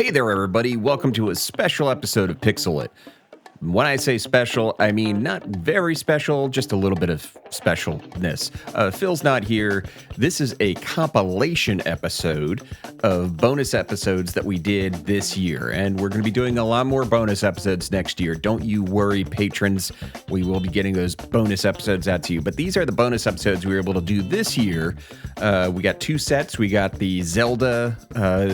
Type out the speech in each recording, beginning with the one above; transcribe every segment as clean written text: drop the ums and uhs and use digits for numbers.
Hey there, everybody. Welcome to a special episode of Pixel It. When I say special, I mean not very special, just a little bit of specialness. Phil's not here. This is a compilation episode of bonus episodes that we did this year, and we're going to be doing a lot more bonus episodes next year. Don't you worry, patrons. We will be getting those bonus episodes out to you, but these are the bonus episodes we were able to do this year. We got two sets. We got the Zelda,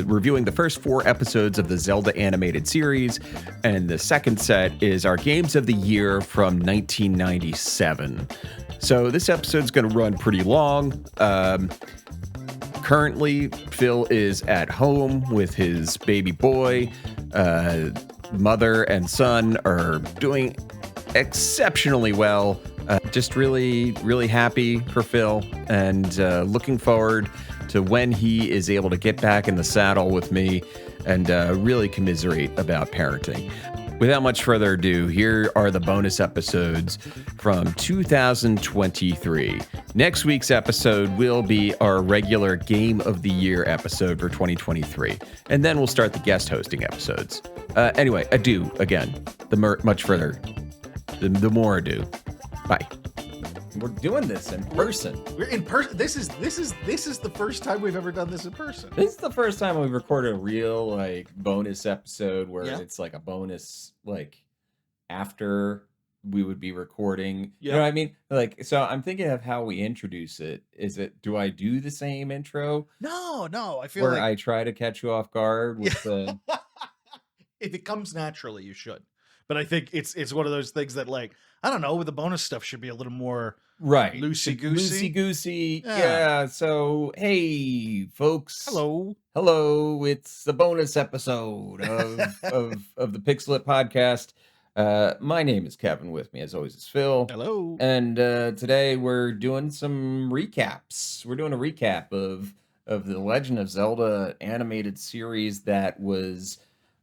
reviewing the first 4 episodes of the Zelda animated series, and the second set is our Games of the Year from 1997. So this episode's going to run pretty long. Currently, Phil is at home with his baby boy. Mother and son are doing exceptionally well. Just really, really happy for Phil and looking forward to when he is able to get back in the saddle with me and really commiserate about parenting. Without much further ado, here are the bonus episodes from 2023. Next week's episode will be our regular Game of the Year episode for 2023. And then we'll start the guest hosting episodes. Anyway, adieu again. The more ado. Bye. We're doing this in person. We're in person. This is the first time we've ever done this in person. This is the first time we've recorded a real bonus episode where it's like a bonus after we would be recording. You know what I mean? So I'm thinking of how we introduce it. Do I do the same intro? No. I feel where like I try to catch you off guard with if it comes naturally, you should. But I think it's one of those things that I don't know, with the bonus stuff should be a little more loosey-goosey. Yeah. So, hey, folks. Hello. It's the bonus episode of the Pixel It podcast. My name is Kevin. With me, as always, is Phil. Hello. And today we're doing some recaps. We're doing a recap of the Legend of Zelda animated series that was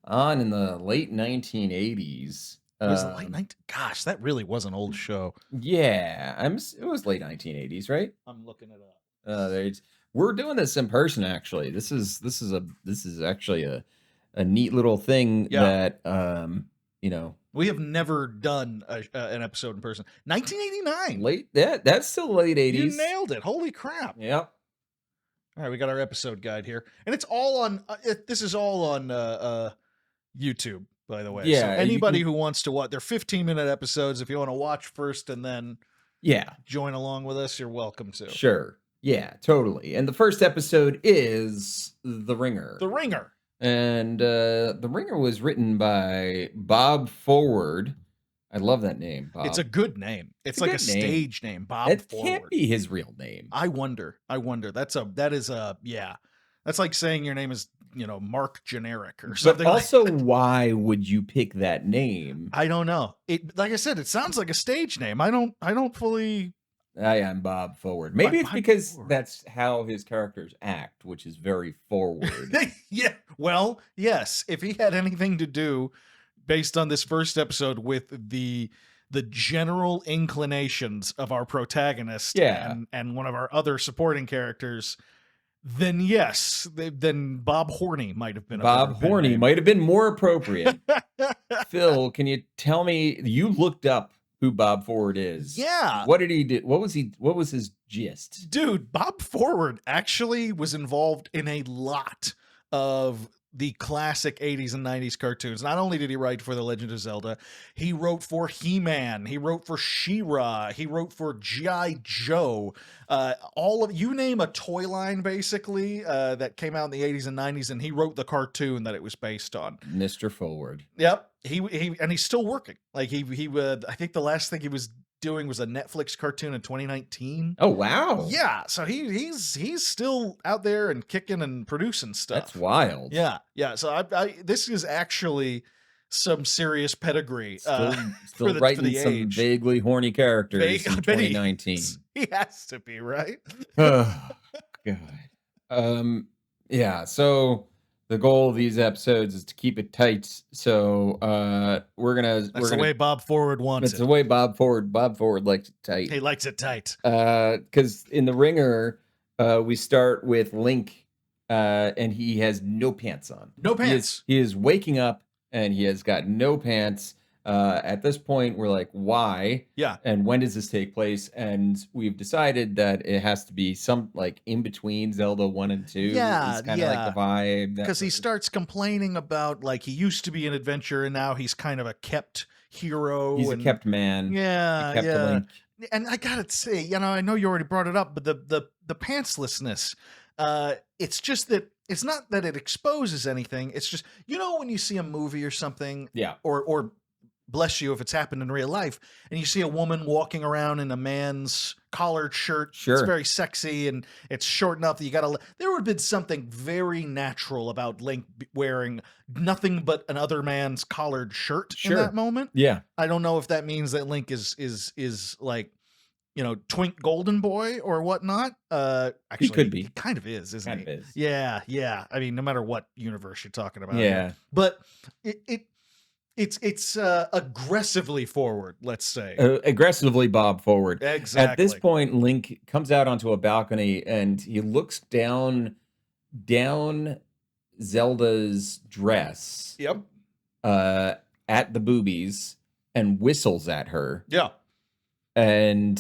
on in the late 1980s. It was the late 19. Gosh, that really was an old show. Yeah, it was late 1980s, right? I'm looking it up. We're doing this in person, actually. This is actually a neat little thing that we have never done an episode in person. 1989. That's still late 80s. You nailed it. Holy crap. Yep. All right, we got our episode guide here, and it's all on. This is all on YouTube, by the way. Yeah. So anybody who wants to watch, they're 15-minute episodes. If you want to watch first and then join along with us, you're welcome to. Sure. Yeah, totally. And the first episode is The Ringer. The Ringer. And The Ringer was written by Bob Forward. I love that name, Bob. It's a good name. It's like a stage name, Bob Forward. It can't be his real name. I wonder. That's like saying your name is, Mark Generic or something. But also, why would you pick that name? I don't know. Like I said, it sounds like a stage name. I don't fully. I am Bob Forward. Maybe it's because that's how his characters act, which is very forward. Yeah. Well, yes. If he had anything to do, based on this first episode, with the general inclinations of our protagonist and one of our other supporting characters, then yes, then Bob Horny might have been. Bob Horny might have been more appropriate. Phil, can you tell me? You looked up who Bob Forward is. Yeah. What did he do? What was his gist? Dude, Bob Forward actually was involved in a lot of the classic 80s and 90s cartoons. Not only did he write for The Legend of Zelda, he wrote for He-Man, he wrote for She-Ra, he wrote for G.I. Joe. You name a toy line, basically, that came out in the 80s and 90s, and he wrote the cartoon that it was based on. Mr. Forward. Yep. And he's still working. I think the last thing he was doing was a Netflix cartoon in 2019. Oh wow. Yeah, so he's still out there and kicking and producing stuff. That's wild. Yeah. So this is actually some serious pedigree. Still writing some vaguely horny characters in 2019. He has to be, right? Oh God. Yeah, so the goal of these episodes is to keep it tight. So that's the way Bob Forward wants it. It's the way Bob Forward likes it tight. He likes it tight. Because in The Ringer, we start with Link and he has no pants on. No He is pants. he is waking up and he has got no pants. At this point, we're like, why? Yeah. And when does this take place? And we've decided that it has to be some like in between Zelda 1 and 2 Yeah, is kind of like the yeah. vibe that Because he starts complaining about like he used to be an adventurer and now he's kind of a kept hero. he's a And kept man. He yeah, kept a yeah. link. And I gotta say, I know you already brought it up, but the pantslessness, it's just that it's not that it exposes anything. It's just when you see a movie or something, Yeah. or bless you if it's happened in real life, and you see a woman walking around in a man's collared shirt. It's Sure. very sexy and it's short enough that you gotta. There would have been something very natural about Link wearing nothing but another man's collared shirt in that Sure. moment. Yeah. I don't know if that means that Link is like, Twink Golden Boy or whatnot. He Actually, could he be. kind of is, isn't Kind he? of is. Yeah, yeah. I mean, no matter what universe you're talking about here. Yeah. But it's aggressively forward, let's say. Aggressively bob forward. At this Exactly. point, Link comes out onto a balcony and he looks down Zelda's dress Yep. at the boobies and whistles at her. Yeah. And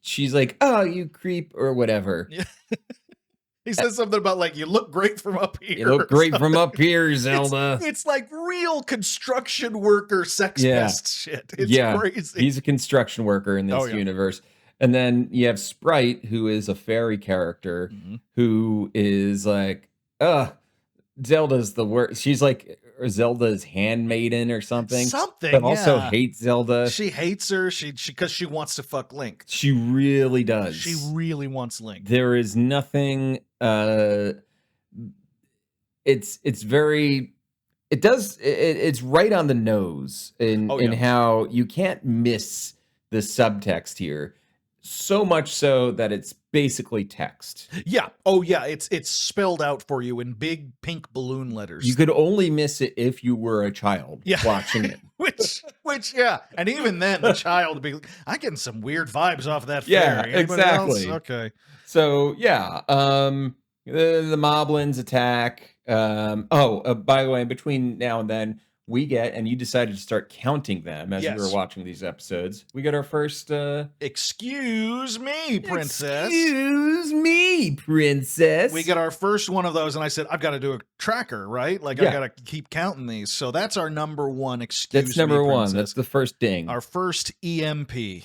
she's like, "Oh, you creep," or whatever. Yeah. He says something about like you look great from up here. You look great from up here, Zelda. It's like real construction worker sex Yeah. pest shit. It's Yeah. crazy. He's a construction worker in this Oh, yeah. universe. And then you have Sprite, who is a fairy character, Mhm. who is like, Zelda's the worst. She's like Zelda's handmaiden or something, Something, but also yeah. hates Zelda. She hates her. She because she wants to fuck Link. She really does. She really wants Link. There is nothing. It's very. It's right on the nose in Oh, yeah. how you can't miss the subtext here. So much so that it's basically text. Yeah. Oh, yeah. It's spelled out for you in big pink balloon letters. You could only miss it if you were a child Yeah. watching it. which, yeah. And even then, the child would be. I'm getting some weird vibes off that Yeah, fairy. Anybody else? exactly. Okay. So yeah, the moblins attack. By the way, in between now and then, we get, and you decided to start counting them as we were Yes. watching these episodes. We get our first. Excuse me, princess. Excuse me, princess. We get our first one of those, and I said, I've got to do a tracker, right? Like, I Yeah. got to keep counting these. So that's our number one. Excuse That's me, number one. princess. That's the first ding. Our first EMP.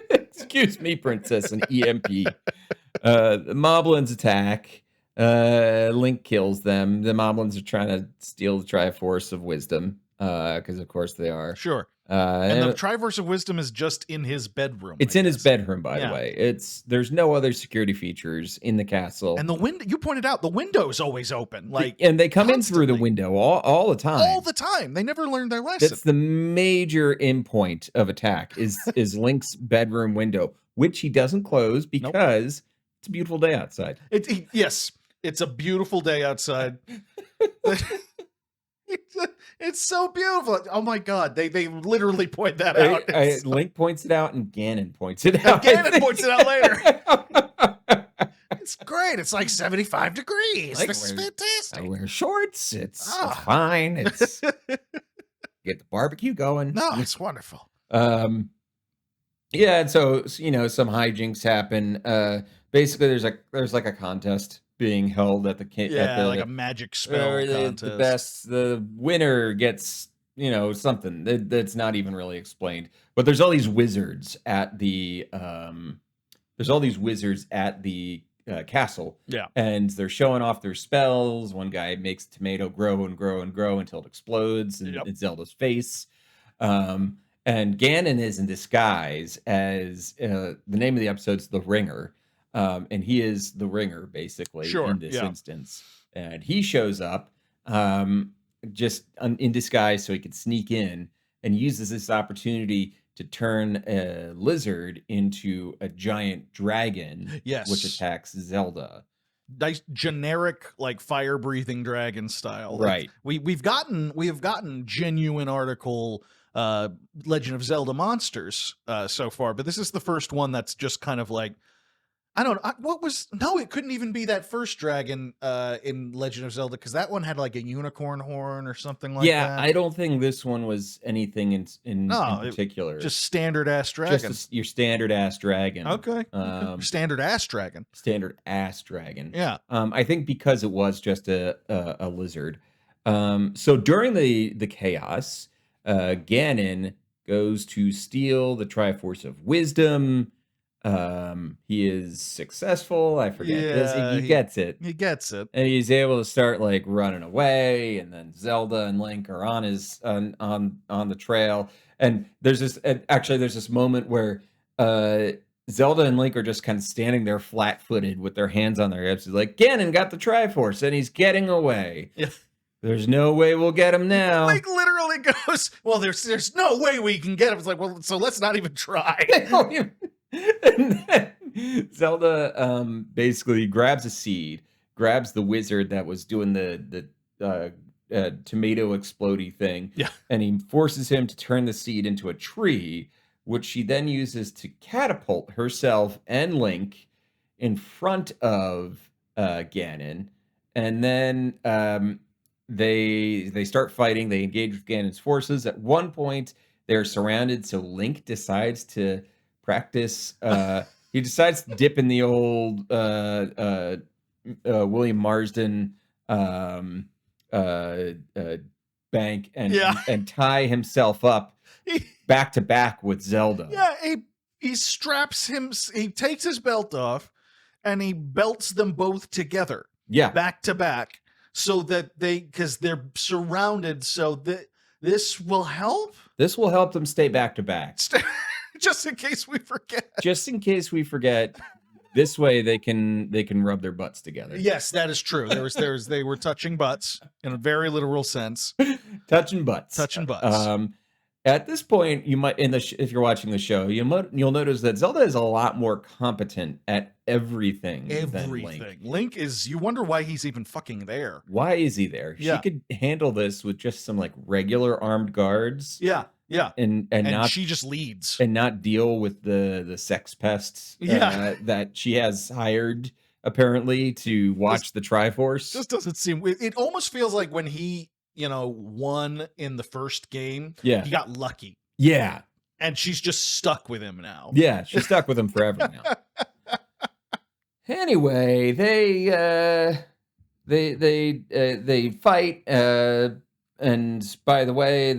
Excuse me, princess, an EMP. The moblins attack. Link kills them. The moblins are trying to steal the Triforce of Wisdom, because of course they are. Sure. And And the Triverse of Wisdom is just in his bedroom. it's I in his guess. bedroom, by Yeah. the way. There's no other security features in the castle. And the window, you pointed out, the window's always open. Like, and they come in through the constantly. window all the time. all the time. They never learned their lesson. That's the major endpoint of attack is Link's bedroom window, which he doesn't close because it's a beautiful day outside. Yes, it's a beautiful day outside. It's so beautiful. Oh my god, they literally point that out. Link points it out and Ganon points it out. And Ganon points it out later. It's great. It's like 75 degrees. Like, This is I fantastic. wear shorts. It's Ah. fine. It's get the barbecue going. No, it's wonderful. Yeah, and so some hijinks happen. Basically, there's like a contest being held at the Yeah, like a magic spell contest. the winner gets something that's not even really explained. But there's all these wizards at the castle. Yeah. And they're showing off their spells. One guy makes a tomato grow and grow and grow until it explodes in Zelda's face. And Ganon is in disguise as the name of the episode's The Ringer. And he is the ringer, basically, in this instance. And he shows up just in disguise so he could sneak in and uses this opportunity to turn a lizard into a giant dragon, which attacks Zelda. Nice generic, like fire breathing dragon style. Right. Like, we have gotten genuine article Legend of Zelda monsters so far, but this is the first one that's just kind of like I don't know. What was no? It couldn't even be that first dragon in Legend of Zelda because that one had like a unicorn horn or something like Yeah, that. I don't think this one was anything in No, particular. just standard ass Just dragon. your standard ass dragon. Okay, okay. Standard ass dragon. Standard ass dragon. Yeah. I think because it was just a lizard. So during the chaos, Ganon goes to steal the Triforce of Wisdom. He is successful. I forget this. Yeah, He gets it. He gets it. And he's able to start like running away, and then Zelda and Link are on his on the trail. And there's this moment where Zelda and Link are just kind of standing there flat-footed with their hands on their hips. He's like, Ganon got the Triforce, and he's getting away. Yeah. There's no way we'll get him now. Link literally goes, well, there's no way we can get him. It's like, well, so let's not even try. And then Zelda basically grabs a seed, grabs the wizard that was doing the tomato explodey thing, Yeah. and he forces him to turn the seed into a tree, which she then uses to catapult herself and Link in front of Ganon, and then they start fighting. They engage with Ganon's forces. At one point, they're surrounded, so Link decides to practice. He decides to dip in the old William Marsden bank and tie himself up back to back with Zelda. Yeah, he straps him. He takes his belt off, and he belts them both together. Yeah, back to back, so that because they're surrounded. So that this will help. This will help them stay back to back. Just in case we forget. Just in case we forget. This way they can rub their butts together. Yes, that is true. They were touching butts in a very literal sense. Touching butts. At this point, you might if you're watching the show, you'll notice that Zelda is a lot more competent at everything. Than Link. Link is. You wonder why he's even fucking there. Why is he there? Yeah. She could handle this with just some like regular armed guards. Yeah. Yeah. And not, she just leads. And not deal with the sex pests that she has hired apparently to watch the Triforce. Just doesn't seem. It almost feels like when he won in the first game. Yeah. He got lucky. Yeah. And she's just stuck with him now. Yeah, she's stuck with him forever now. Anyway, they fight. And by the way,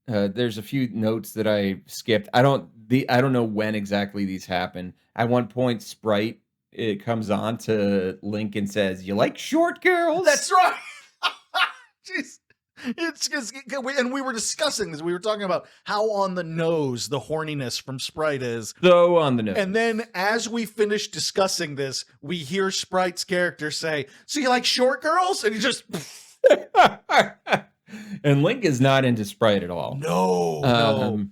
there's a few notes that I skipped. I don't know when exactly these happen. At one point, Sprite comes on to Link and says, "You like short girls?" That's right. Jeez. And we were discussing this. We were talking about how on the nose the horniness from Sprite is. So on the nose. And then as we finish discussing this, we hear Sprite's character say, "So you like short girls?" And he just... And Link is not into Sprite at all. No.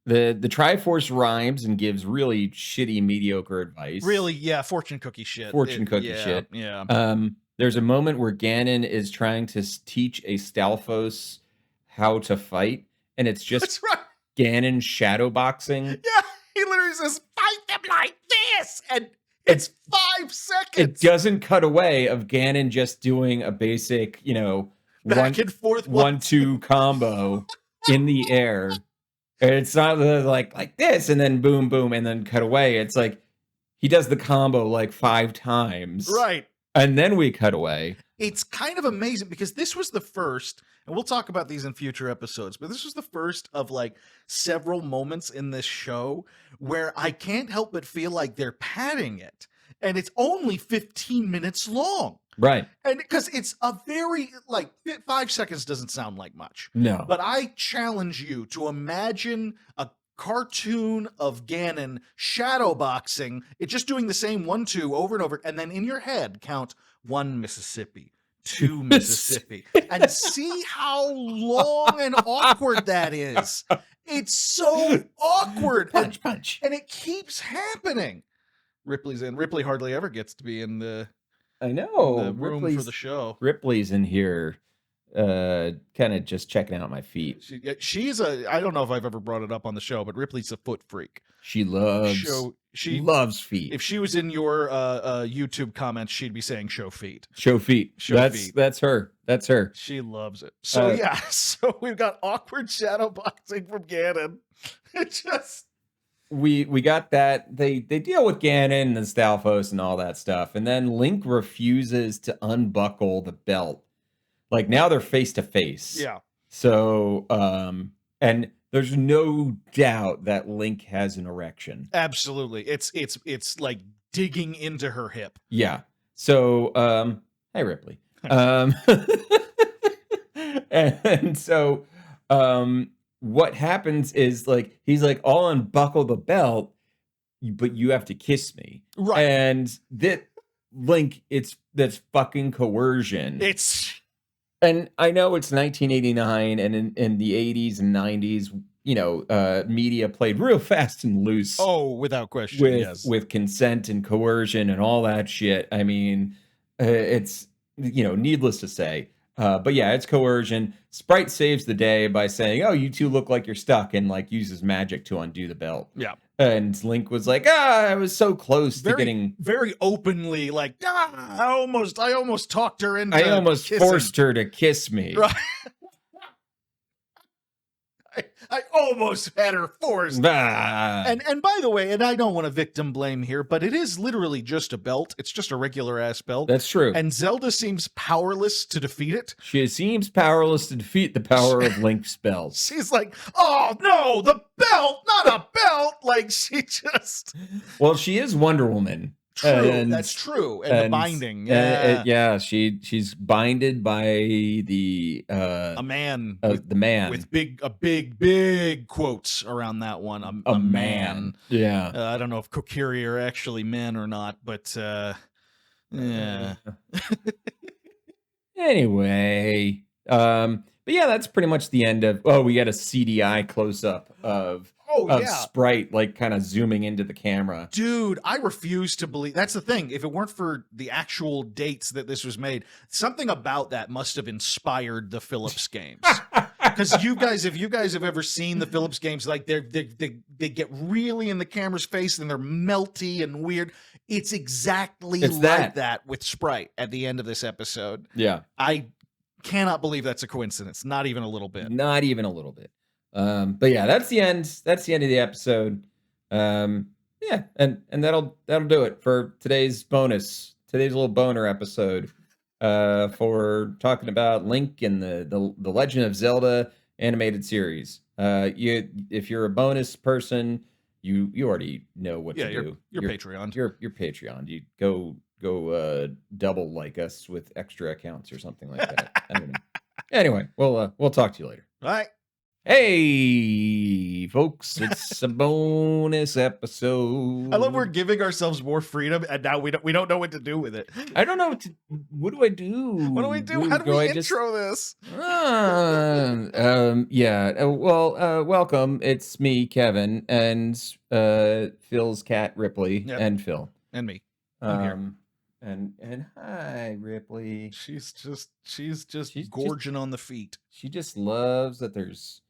The Triforce rhymes and gives really shitty, mediocre advice. Really, yeah, fortune cookie shit. Shit. Yeah. There's a moment where Ganon is trying to teach a Stalfos how to fight, and it's just That's right. Ganon shadow boxing. Yeah, he literally says, "Fight them like this," and it's 5 seconds. It doesn't cut away of Ganon just doing a basic, back and forth 1-2 combo in the air. It's not like this and then boom, boom, and then cut away. It's like he does the combo like 5 times. Right. And then we cut away. It's kind of amazing because this was the first, and we'll talk about these in future episodes, but this was the first of like several moments in this show where I can't help but feel like they're padding it. And it's only 15 minutes long. Right. And because it's a very, 5 seconds doesn't sound like much. No. But I challenge you to imagine a cartoon of Ganon shadow boxing. It's just doing the same 1-2 over and over. And then in your head, count 1 Mississippi, 2 Mississippi, and see how long and awkward that is. It's so awkward. Punch. And it keeps happening. Ripley's in. Ripley hardly ever gets to be in the... I know. the room for the show. Ripley's in here kind of just checking out my feet. She's I don't know if I've ever brought it up on the show, but Ripley's a foot freak. She loves feet. If she was in your YouTube comments, she'd be saying "show feet." Show feet. Feet. That's her. That's her. She loves it. So yeah. So we've got awkward shadow boxing from Ganon. It just we got that. They deal with Ganon and Stalfos and all that stuff, and then Link refuses to unbuckle the belt. Like now they're face to face. Yeah. So and there's no doubt that Link has an erection. Absolutely. It's like digging into her hip. Yeah. So hey Ripley. And so what happens is like he's like, I'll unbuckle the belt, but you have to kiss me. Right. And that Link, that's fucking coercion. And I know it's 1989, and in the 80s and 90s, media played real fast and loose. Oh, without question, yes. With consent and coercion and all that shit. I mean, it's, needless to say. But yeah, it's coercion. Sprite saves the day by saying, oh, you two look like you're stuck, and like uses magic to undo the belt. Yeah. And Link was like, I was so close to getting very openly like, I almost talked her into I almost kissing. Forced her to kiss me. Right. I almost had her forced. And by the way, and I don't want to victim blame here, but it is literally just a belt. It's just a regular ass belt. That's true. And Zelda seems powerless to defeat it. She seems powerless to defeat the power of Link's spells. She's like, oh no, the belt, not a belt. Like she just. Well, she is Wonder Woman. True, that's true. And the binding, she's binded by the a man, the man with big quotes around that one. A man. Yeah, I don't know if Kokiri are actually men or not, but yeah. Anyway, but yeah, that's pretty much the end of. Oh, we got a CDI close up of Sprite, like kind of zooming into the camera. Dude, I refuse to believe. That's the thing. If it weren't for the actual dates that this was made, something about that must have inspired the Philips games. Because if you guys have ever seen the Philips games, like they get really in the camera's face and they're melty and weird. It's exactly like that with Sprite at the end of this episode. Yeah. I cannot believe that's a coincidence. Not even a little bit. Not even a little bit. But yeah, that's the end. That's the end of the episode. Yeah, and that'll do it for today's little boner episode. For talking about Link and the Legend of Zelda animated series. If you're a bonus person, you already know what to do. You're Patreon. You're Patreon. You go double like us with extra accounts or something like that. I don't know. Anyway, we'll talk to you later. All right. Hey, folks, it's a bonus episode. I love we're giving ourselves more freedom, and now we don't know what to do with it. I don't know what do I do? What do we do? How do we intro this? Yeah. Well, welcome. It's me, Kevin, and Phil's cat, Ripley, and Phil. And me. And hi, Ripley. She's just gorging on the feet. She just loves that there's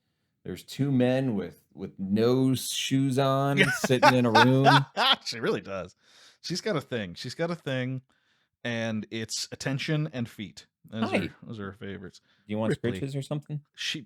two men with no shoes on sitting in a room. She really does. She's got a thing, and it's attention and feet. Those are her favorites. Do you want scritches or something?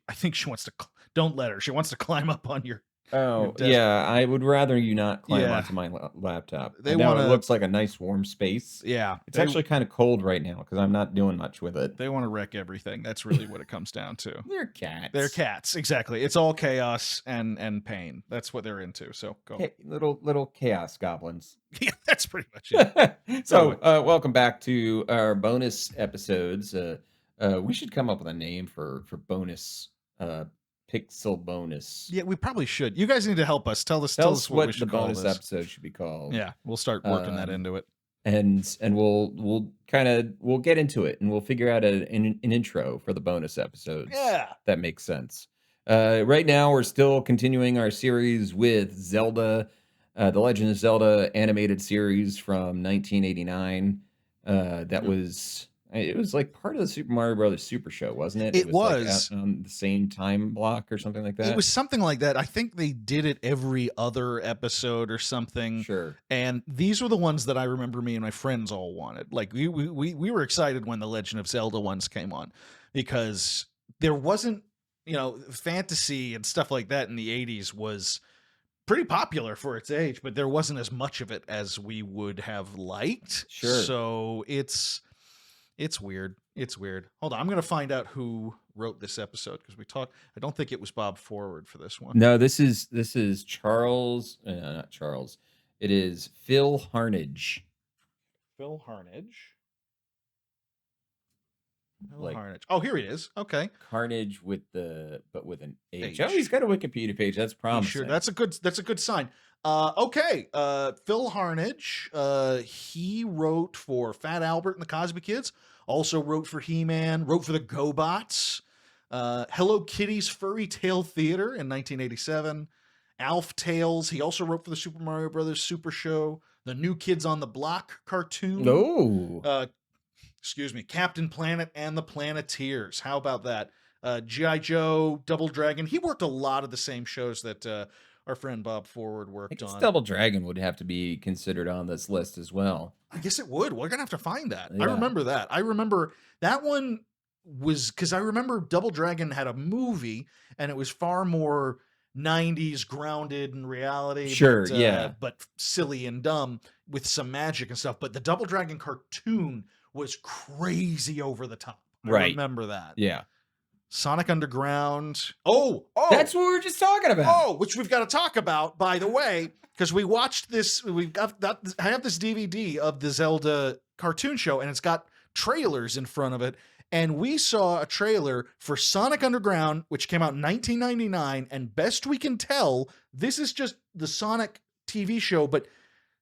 I think she wants to. Don't let her. She wants to climb up on your. Oh, yeah. I would rather you not climb onto my laptop. It looks like a nice warm space. Yeah. It's actually kind of cold right now because I'm not doing much with it. They want to wreck everything. That's really what it comes down to. They're cats. They're cats. Exactly. It's all chaos and pain. That's what they're into. So go. Hey, little chaos goblins. Yeah, that's pretty much it. So welcome back to our bonus episodes. We should come up with a name for bonus Pixel bonus. Yeah, we probably should. You guys need to help us. Tell us what we should the bonus episode should be called. Yeah, we'll start working that into it. And we'll get into it, and we'll figure out an intro for the bonus episodes. Yeah, that makes sense. Right now, we're still continuing our series with Zelda, the Legend of Zelda animated series from 1989. That was, It was like part of the Super Mario Brothers Super Show, wasn't it? It It was like at was. on the same time block or something like It that. was something like that. I think they did it every other episode or something. Sure. And these were the ones that I remember me and my friends all wanted. Like we were excited when the Legend of Zelda ones came on because there wasn't, fantasy and stuff like that in the 80s was pretty popular for its age, but there wasn't as much of it as we would have liked. Sure. So it's weird. It's weird. Hold on, I'm gonna find out who wrote this episode because we talked. I don't think it was Bob Forward for this one. No, this is Charles, not Charles. It is Phil Harnage. Phil Harnage. Phil Like Harnage. Oh, here he is. Okay. Carnage with an H. H. Oh, he's got a Wikipedia page. That's promising. Sure. That's a good sign. Okay. Phil Harnage. He wrote for Fat Albert and the Cosby Kids. Also wrote for He-Man. Wrote for the GoBots. Hello Kitty's Furry Tale Theater in 1987. Alf Tales. He also wrote for the Super Mario Brothers Super Show. The New Kids on the Block cartoon. No. Excuse me, Captain Planet and the Planeteers. How about that? G.I. Joe, Double Dragon. He worked a lot of the same shows that our friend Bob Forward I worked guess on. Double Dragon would have to be considered on this list as well. I guess it would. We're going to have to find that. I Yeah. remember that. I remember that one was because I remember Double Dragon had a movie and it was far more 90s grounded in reality. Sure, but, yeah. But silly and dumb with some magic and stuff. But the Double Dragon cartoon was crazy over the top. I Right. remember that. Yeah. Sonic Underground. Oh, That's what we were just talking about. oh, which we've got to talk about, by the way, because we watched this. We've got that. I have this DVD of the Zelda cartoon show, and it's got trailers in front of it. And we saw a trailer for Sonic Underground, which came out in 1999. And best we can tell, this is just the Sonic TV show, but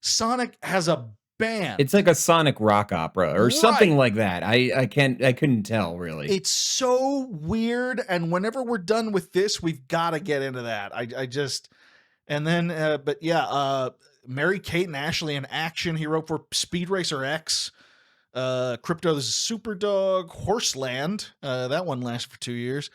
Sonic has a band. It's like a Sonic rock opera or something Right. like that. I couldn't tell really. It's so weird, and whenever we're done with this, we've got to get into that. I just, and then, but yeah, Mary Kate and Ashley in Action. He wrote for Speed Racer X, Crypto the Superdog, Horseland. That one lasted for 2 years.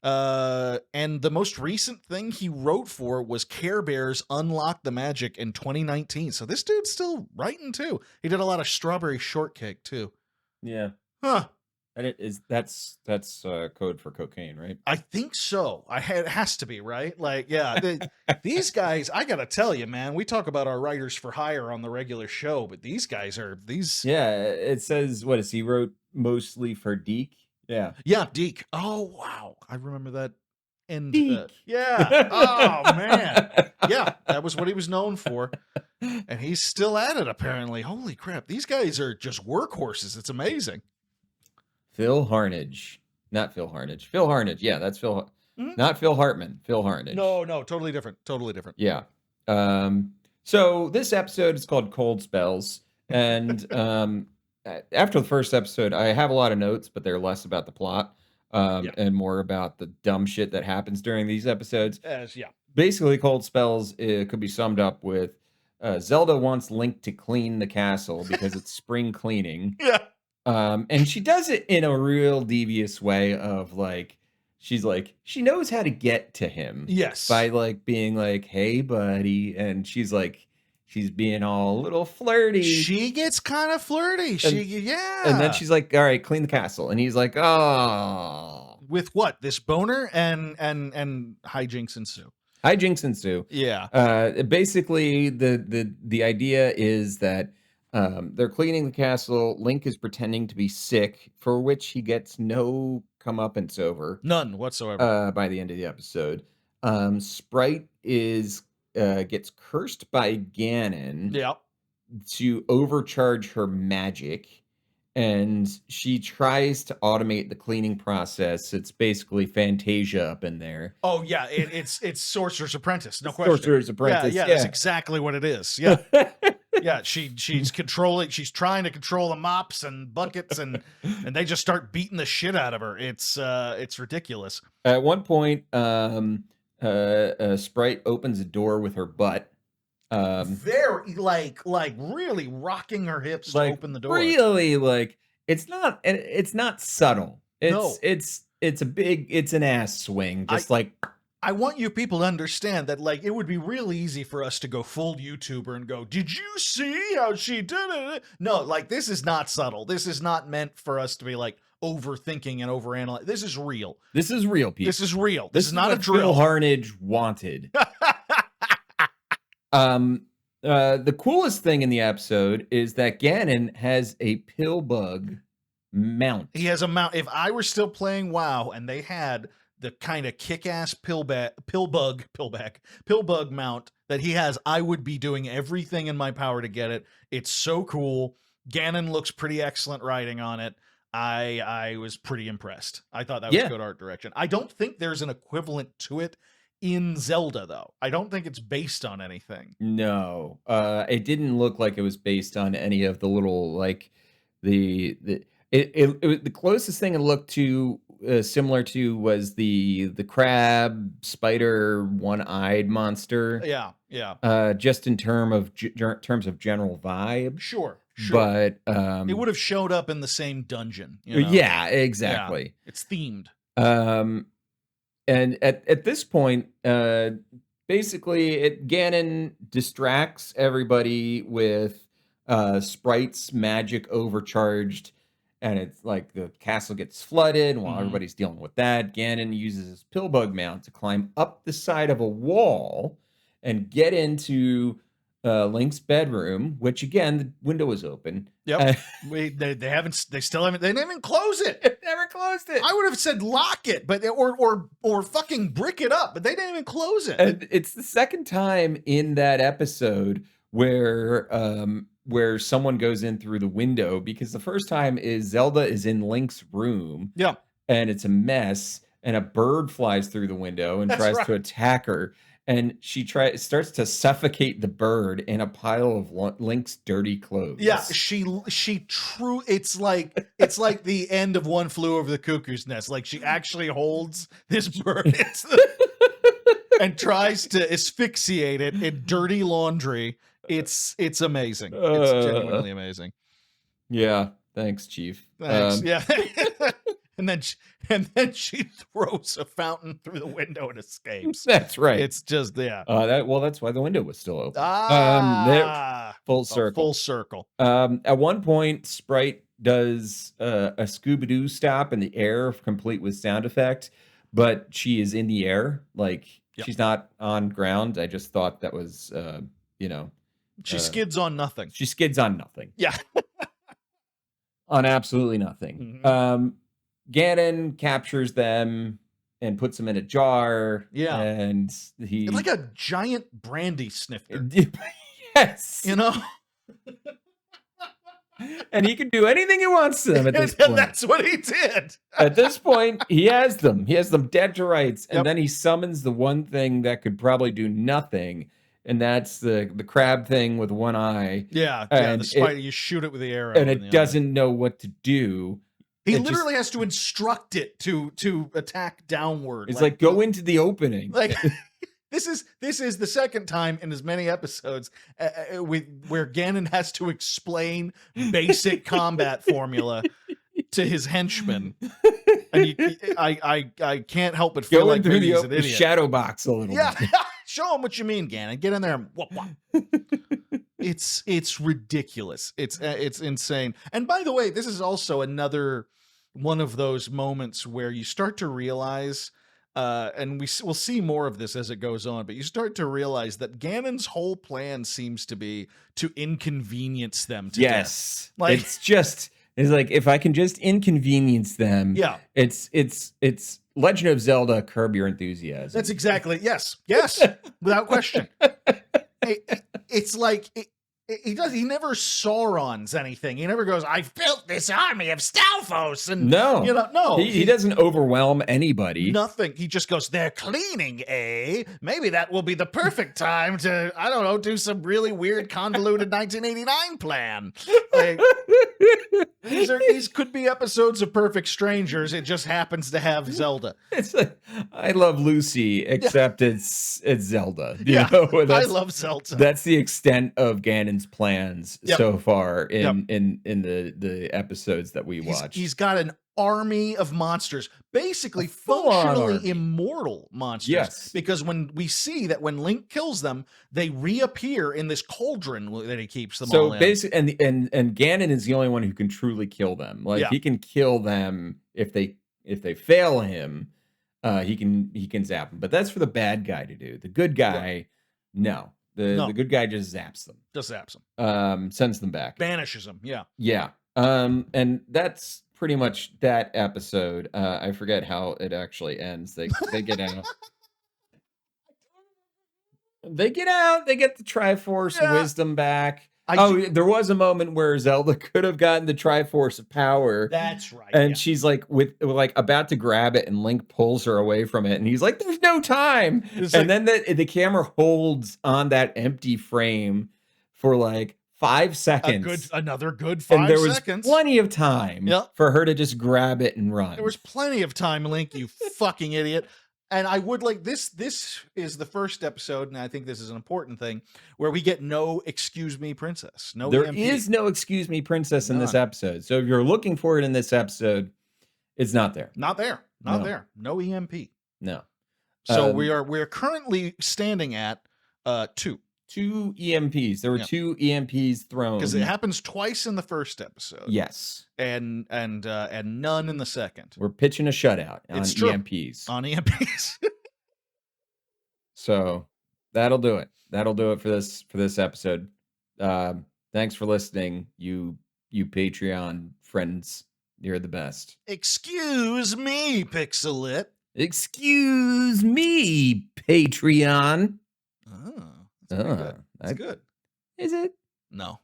And the most recent thing he wrote for was Care Bears Unlock the Magic in 2019. So this dude's still writing too. He did a lot of Strawberry Shortcake too. Yeah. Huh. And that's code for cocaine, right? I think so. It has to be, right? Like, yeah, these guys, I gotta tell you, man, we talk about our writers for hire on the regular show, but these guys are these. Yeah, it says what is he wrote mostly for Deke? Yeah. Yeah, Deke. Oh wow, I remember that. And Deke. yeah. Oh man. Yeah, that was what he was known for, and he's still at it apparently. Holy crap, these guys are just workhorses. It's amazing. Phil Harnage. Not Phil Harnage. Phil Harnage. Yeah, that's Phil. Mhm. Not Phil Hartman. Phil Harnage. No, totally different. Totally different. Yeah. So this episode is called Cold Spells. And after the first episode, I have a lot of notes, but they're less about the plot and more about the dumb shit that happens during these episodes. Yeah. Basically, Cold Spells could be summed up with Zelda wants Link to clean the castle because it's spring cleaning. Yeah. And she does it in a real devious way of like, she knows how to get to him. Yes. By like being like, hey, buddy. And she's being all a little flirty. She gets kind of flirty. Yeah. And then she's like, all right, clean the castle. And he's like, oh. With what? This boner and hijinks ensue. Hijinks ensue. Yeah. Basically, the idea is that they're cleaning the castle. Link is pretending to be sick, for which he gets no comeuppance over. None whatsoever. By the end of the episode. Sprite gets cursed by Ganon Yeah. to overcharge her magic. And she tries to automate the cleaning process. It's basically Fantasia up in there. Oh yeah, it's Sorcerer's Apprentice, no question. Sorcerer's Apprentice. Yeah, that's exactly what it is. Yeah. Yeah, she's trying to control the mops and buckets and they just start beating the shit out of her. It's ridiculous. At one point, Sprite opens a door with her butt. Very like really rocking her hips to open the door. Really like it's not subtle. No. It's an ass swing, just like I want you people to understand that, like, it would be real easy for us to go full YouTuber and go, did you see how she did it? No, like, this is not subtle. This is not meant for us to be, like, overthinking and overanalyzing. This is real. This is real, people. This is real. This is not a what drill. Phil Harnage wanted. The coolest thing in the episode is that Ganon has a pill bug mount. He has a mount. If I were still playing WoW and they had the kind of kick-ass pill bug mount that he has, I would be doing everything in my power to get it. It's so cool. Ganon looks pretty excellent riding on it. I was pretty impressed. I thought that was good art direction. I don't think there's an equivalent to it in Zelda, though. I don't think it's based on anything. No, it didn't look like it was based on any of the little, like, the closest thing it looked to similar to was the crab spider one-eyed monster. Yeah. Just in terms of general vibe. Sure. But it would have showed up in the same dungeon. You know? Yeah, exactly. Yeah, it's themed. And at this point, basically, Ganon distracts everybody with Sprite's magic overcharged. And it's like the castle gets flooded. While everybody's dealing with that, Ganon uses his pillbug mount to climb up the side of a wall and get into Link's bedroom, which again, the window is open. Yep. They didn't even close it. Never closed it. I would have said lock it, but or fucking brick it up, but they didn't even close it. And it's the second time in that episode where someone goes in through the window, because the first time is Zelda is in Link's room. Yeah. And it's a mess, and a bird flies through the window and tries to attack her. And she starts to suffocate the bird in a pile of Link's dirty clothes. Yeah, it's like the end of One Flew Over the Cuckoo's Nest. Like, she actually holds this bird and tries to asphyxiate it in dirty laundry. It's amazing. It's genuinely amazing. Yeah, thanks, Chief. Thanks. Yeah. And then she throws a fountain through the window and escapes. That's right. It's just that's why the window was still open. Full circle. Full circle. At one point, Sprite does a Scooby-Doo stop in the air, complete with sound effect, but she is in the air, like she's not on ground. I just thought that was, she skids on nothing. She skids on nothing. Yeah. On absolutely nothing. Ganon captures them and puts them in a jar. Yeah. And he... It's like a giant brandy snifter. Yes. You know? And he can do anything he wants to them at this point. That's what he did. At this point, he has them. He has them dead to rights. And then he summons the one thing that could probably do nothing. And that's the crab thing with one eye. Yeah. The spider, you shoot it with the arrow. And it doesn't know what to do. He literally has to instruct it to attack downward. It's like go into the opening. Like this is the second time in as many episodes where Ganon has to explain basic combat formula to his henchmen. And I can't help but feel like he's an idiot. Shadow box a little bit. Show him what you mean, Ganon. Get in there and whoop. It's ridiculous. It's insane. And by the way, this is also another one of those moments where you start to realize, and we'll see more of this as it goes on, but you start to realize that Ganon's whole plan seems to be to inconvenience them to death. Like, it's like, if I can just inconvenience them. Yeah. It's Legend of Zelda Curb Your Enthusiasm. That's exactly, yes, without question. It's like he never Saurons anything. He never goes, I've built this army of Stalfos, and no, he doesn't overwhelm anybody. Nothing. He just goes, they're cleaning, eh? Maybe that will be the perfect time to, I don't know, do some really weird convoluted 1989 plan. Like, these could be episodes of Perfect Strangers. It just happens to have Zelda. It's like, I Love Lucy, except it's Zelda. I love Zelda. That's the extent of Ganon's Ganon's plans Yep. so far Yep. in the episodes that we watched. He's got an army of monsters, basically A full-on functionally army. immortal monsters. Yes. Because when we see that when Link kills them, they reappear in this cauldron that he keeps them all So in. basically, and Ganon is the only one who can truly kill them. Like Yeah. he can kill them if they fail him. He can zap them, but that's for the bad guy to do. The good guy, no. The good guy just zaps them. Just zaps them. Sends them back. Banishes them. Yeah. Yeah. And that's pretty much that episode. I forget how it actually ends. They get out. They get out. They get the Triforce wisdom back. There was a moment where Zelda could have gotten the Triforce of power. That's right. And she's like about to grab it, and Link pulls her away from it, and he's like, "There's no time." And then the camera holds on that empty frame for like 5 seconds. Another good 5 seconds. And there was plenty of time for her to just grab it and run. There was plenty of time, Link, you fucking idiot. And I would like this is the first episode, and I think this is an important thing, where we get no excuse me princess. There is no excuse me princess in this episode. So if you're looking for it in this episode, it's not there. Not there. Not there. No EMP. No. So we're currently standing at 2. 2 EMPs. There were 2 EMPs thrown. Because it happens twice in the first episode. Yes. And none in the second. We're pitching a shutout on EMPs. On EMPs. So that'll do it. That'll do it for this episode. Thanks for listening, you Patreon friends. You're the best. Excuse me, Pixelit. Excuse me, Patreon. That's good. Is it? No.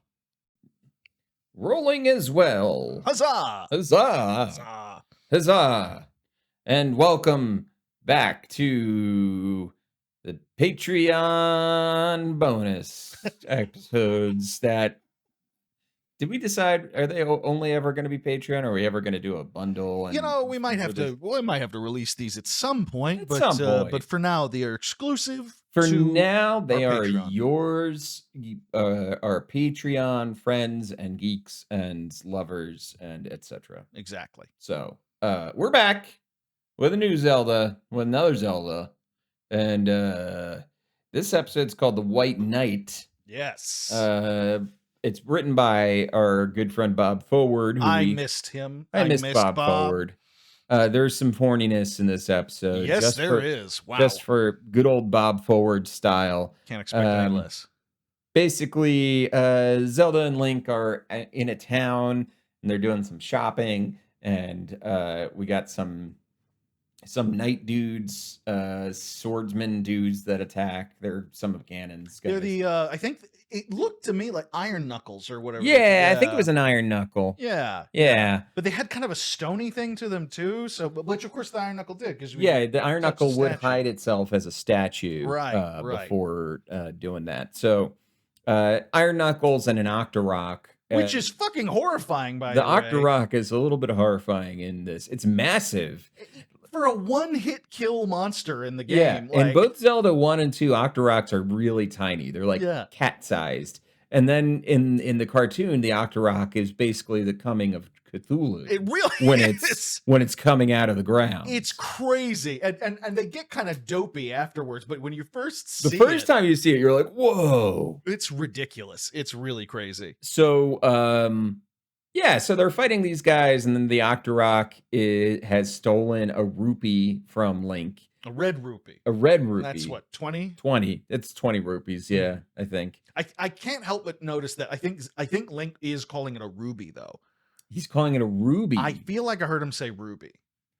Rolling as well. Huzzah! Huzzah! Huzzah! Huzzah! And welcome back to the Patreon bonus episodes that... Did we decide, are they only ever going to be Patreon, or are we ever going to do a bundle? And we might have to release these at some point, but for now they are exclusive. For now, they are Patreon. yours, our Patreon friends and geeks and lovers and etc. Exactly. So, we're back with a new Zelda, with another Zelda, and this episode's called The White Knight. Yes. It's written by our good friend Bob Forward. I missed him. I missed Bob Forward. There's some horniness in this episode. Yes, there is. Wow. Just for good old Bob Forward style. Can't expect any less. Basically, Zelda and Link are in a town, and they're doing some shopping, and we got some knight dudes, swordsman dudes that attack. They're some of Ganon's guys. They're the I think it looked to me like Iron Knuckles or whatever. Yeah, I think it was an Iron Knuckle. Yeah. But they had kind of a stony thing to them too. So, which of course the Iron Knuckle did, because the Iron Knuckle would hide itself as a statue, right. before doing that. So, Iron Knuckles and an Octorok. Which is fucking horrifying, by the way. The Octorok is a little bit horrifying in this. It's massive. For a one-hit kill monster in the game. Yeah, in both Zelda 1 and 2, Octoroks are really tiny. They're like cat-sized. And then in the cartoon, the Octorok is basically the coming of Cthulhu. It really is. When it's coming out of the ground. It's crazy. And they get kind of dopey afterwards, but when you first see the first time you see it, you're like, whoa. It's ridiculous. It's really crazy. So, so they're fighting these guys, and then the Octorok has stolen a rupee from Link. A red rupee. A red rupee. That's what, 20? 20. It's 20 rupees, yeah, I think. I can't help but notice that I think Link is calling it a ruby, though. He's calling it a ruby. I feel like I heard him say ruby,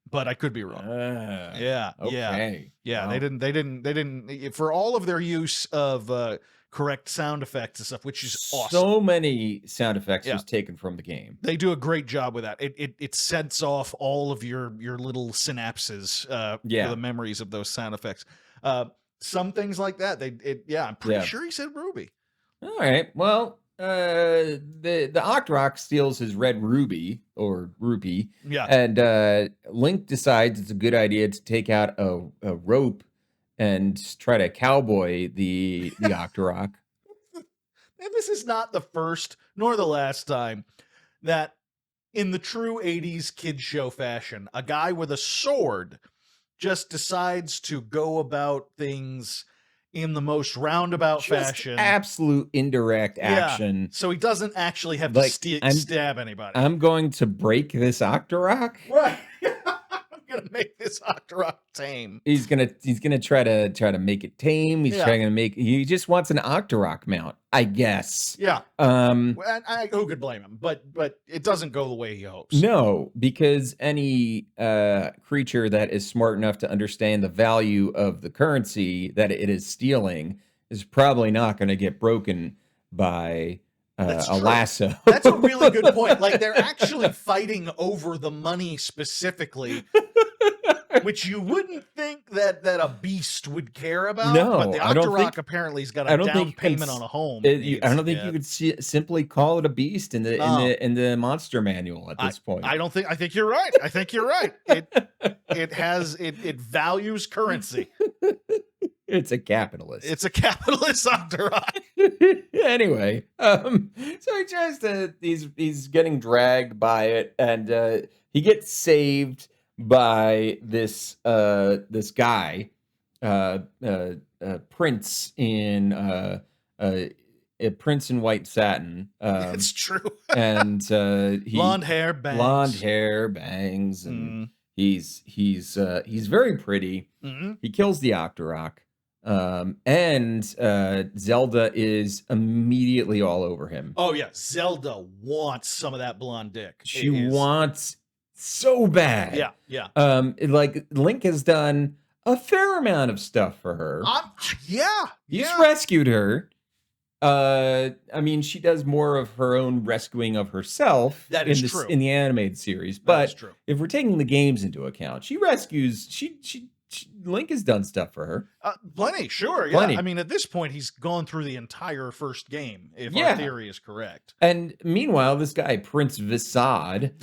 but I could be wrong. Okay. Yeah. Wow. They didn't for all of their use of correct sound effects and stuff, which is awesome. So many sound effects was taken from the game. They do a great job with that. It sets off all of your little synapses for the memories of those sound effects. Some things like that. I'm pretty sure he said ruby. All right. Well, the Octorok steals his red ruby or rupee. Yeah. And Link decides it's a good idea to take out a rope and try to cowboy the Octorok. and this is not the first nor the last time that in the true 80s kid show fashion, a guy with a sword just decides to go about things in the most roundabout Just fashion. absolute indirect action. So he doesn't actually have to Like, stab anybody. I'm going to break this Octorok. Right. I'm gonna make this Octorok tame. He's gonna try to make it tame. He's trying to make. He just wants an Octorok mount, I guess. Yeah. Well, who could blame him? But it doesn't go the way he hopes. No, because any creature that is smart enough to understand the value of the currency that it is stealing is probably not going to get broken by a lasso. That's a really good point. Like, they're actually fighting over the money specifically, which you wouldn't think that a beast would care about. No, but the Octorok apparently has got a down payment on a home. I don't think you could simply call it a beast in the monster manual at this point. I think you're right. I think you're right. It values currency. It's a capitalist. It's a capitalist Octorok. Anyway, so he tries to. He's getting dragged by it, and he gets saved by this guy, Prince in Prince in white satin. It's true. And blonde hair bangs, and he's very pretty. Mm-hmm. He kills the Octorok. And Zelda is immediately all over him. Oh yeah, Zelda wants some of that blonde dick. She wants so bad. Yeah. Like Link has done a fair amount of stuff for her. He's rescued her. I mean, she does more of her own rescuing of herself. That is true in the animated series. But if we're taking the games into account, she rescues. Link has done stuff for her. Plenty, sure. Yeah. Plenty. I mean, at this point, he's gone through the entire first game, if our theory is correct. And meanwhile, this guy, Prince Visad,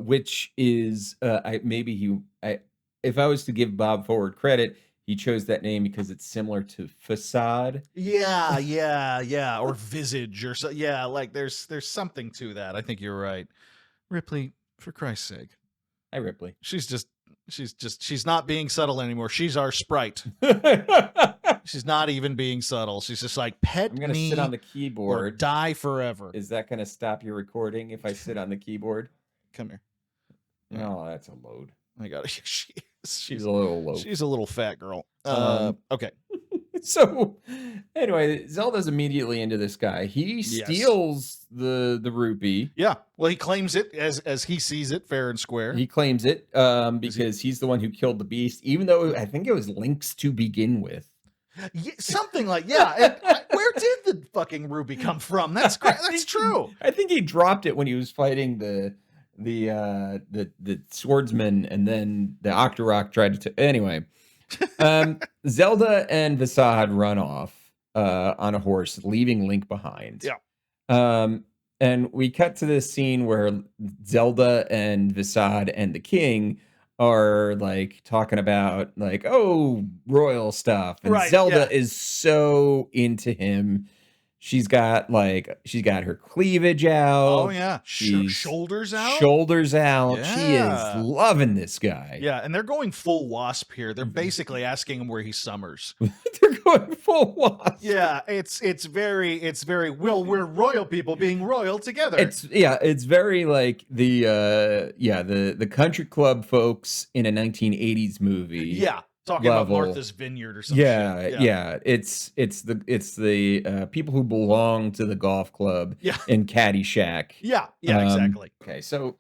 which is, if I was to give Bob Forward credit, he chose that name because it's similar to facade. Yeah. Or visage or so. Yeah, like there's something to that. I think you're right. Ripley, for Christ's sake. Hi, Ripley. She's not being subtle anymore. She's our sprite. She's not even being subtle. She's just like, pet me. I'm going to sit on the keyboard. Or die forever. Is that going to stop your recording if I sit on the keyboard? Come here. No, that's a load. I got it. She's a little low. She's a little fat girl. Okay. So anyway, Zelda's immediately into this guy. He steals the rupee. Yeah. Well, he claims it as he sees it, fair and square. He claims it because he's the one who killed the beast, even though I think it was Link's to begin with. Yeah, something like where did the fucking ruby come from? That's great. That's true. I think he dropped it when he was fighting the swordsman, and then the Octorok tried to anyway. Zelda and Visad run off on a horse, leaving Link behind. Yeah. And we cut to this scene where Zelda and Visad and the king are like talking about like, oh, royal stuff. And Zelda is so into him. She's got her cleavage out. Oh yeah, shoulders out. Yeah. She is loving this guy. Yeah, and they're going full Wasp here. They're basically asking him where he summers. They're going full Wasp. Yeah, it's very well. We're royal people being royal together. It's very like the country club folks in a 1980s movie. Yeah. Talking about Martha's Vineyard or something. Yeah. It's the people who belong to the golf club in Caddyshack. Yeah, exactly. Okay, so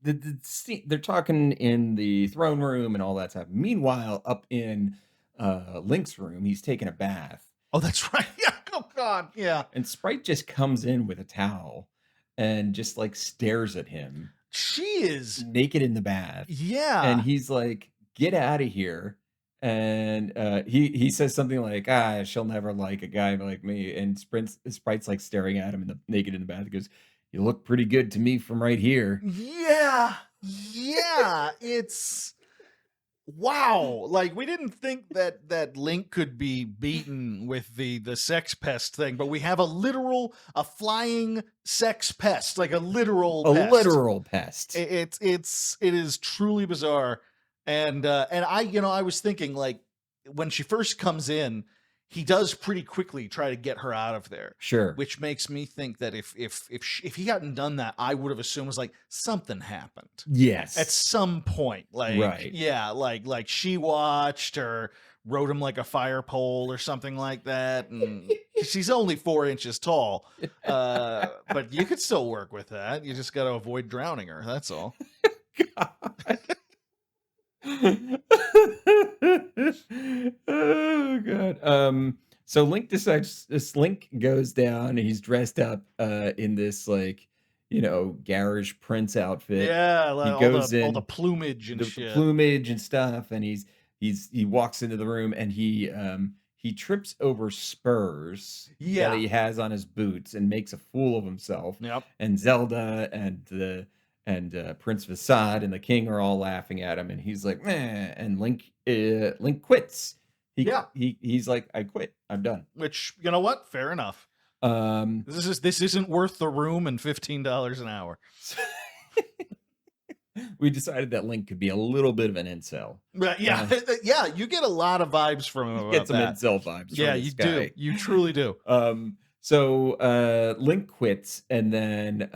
they're talking in the throne room and all that stuff. Meanwhile, up in Link's room, he's taking a bath. Oh, that's right. Yeah. Oh God. Yeah. And Sprite just comes in with a towel and just like stares at him. She is naked in the bath. Yeah. And he's like, get out of here. And he says something like, she'll never like a guy like me. And Sprite's like staring at him naked in the bath. He goes, you look pretty good to me from right here. Yeah. It's wow, like we didn't think that Link could be beaten with the sex pest thing, but we have a flying sex pest, like a literal A pest. literal pest. It is truly bizarre. And I was thinking, like, when she first comes in, he does pretty quickly try to get her out of there, Sure. which makes me think that if he hadn't done that, I would have assumed was like something happened Yes. at some point. Like, Right. yeah, like she watched or rode him like a fire pole or something like that. And she's only 4 inches tall, but you could still work with that. You just got to avoid drowning her. That's all. Oh god. So Link decides this Link goes down and he's dressed up in this like, garish prince outfit. Yeah, like He goes all the in plumage and the shit. plumage and stuff, and he walks into the room and he trips over spurs that Yeah. he has on his boots and makes a fool of himself. Yep. And Zelda and Prince Vasad and the king are all laughing at him, and he's like, "Meh," and Link quits. Yeah. He's like, "I quit. I'm done." Which, you know what? Fair enough. This isn't worth the room and $15 an hour. We decided that Link could be a little bit of an incel. But yeah, yeah, you get a lot of vibes from him about Get some that. incel vibes. Yeah, from you this guy. do. You truly do. So Link quits, and then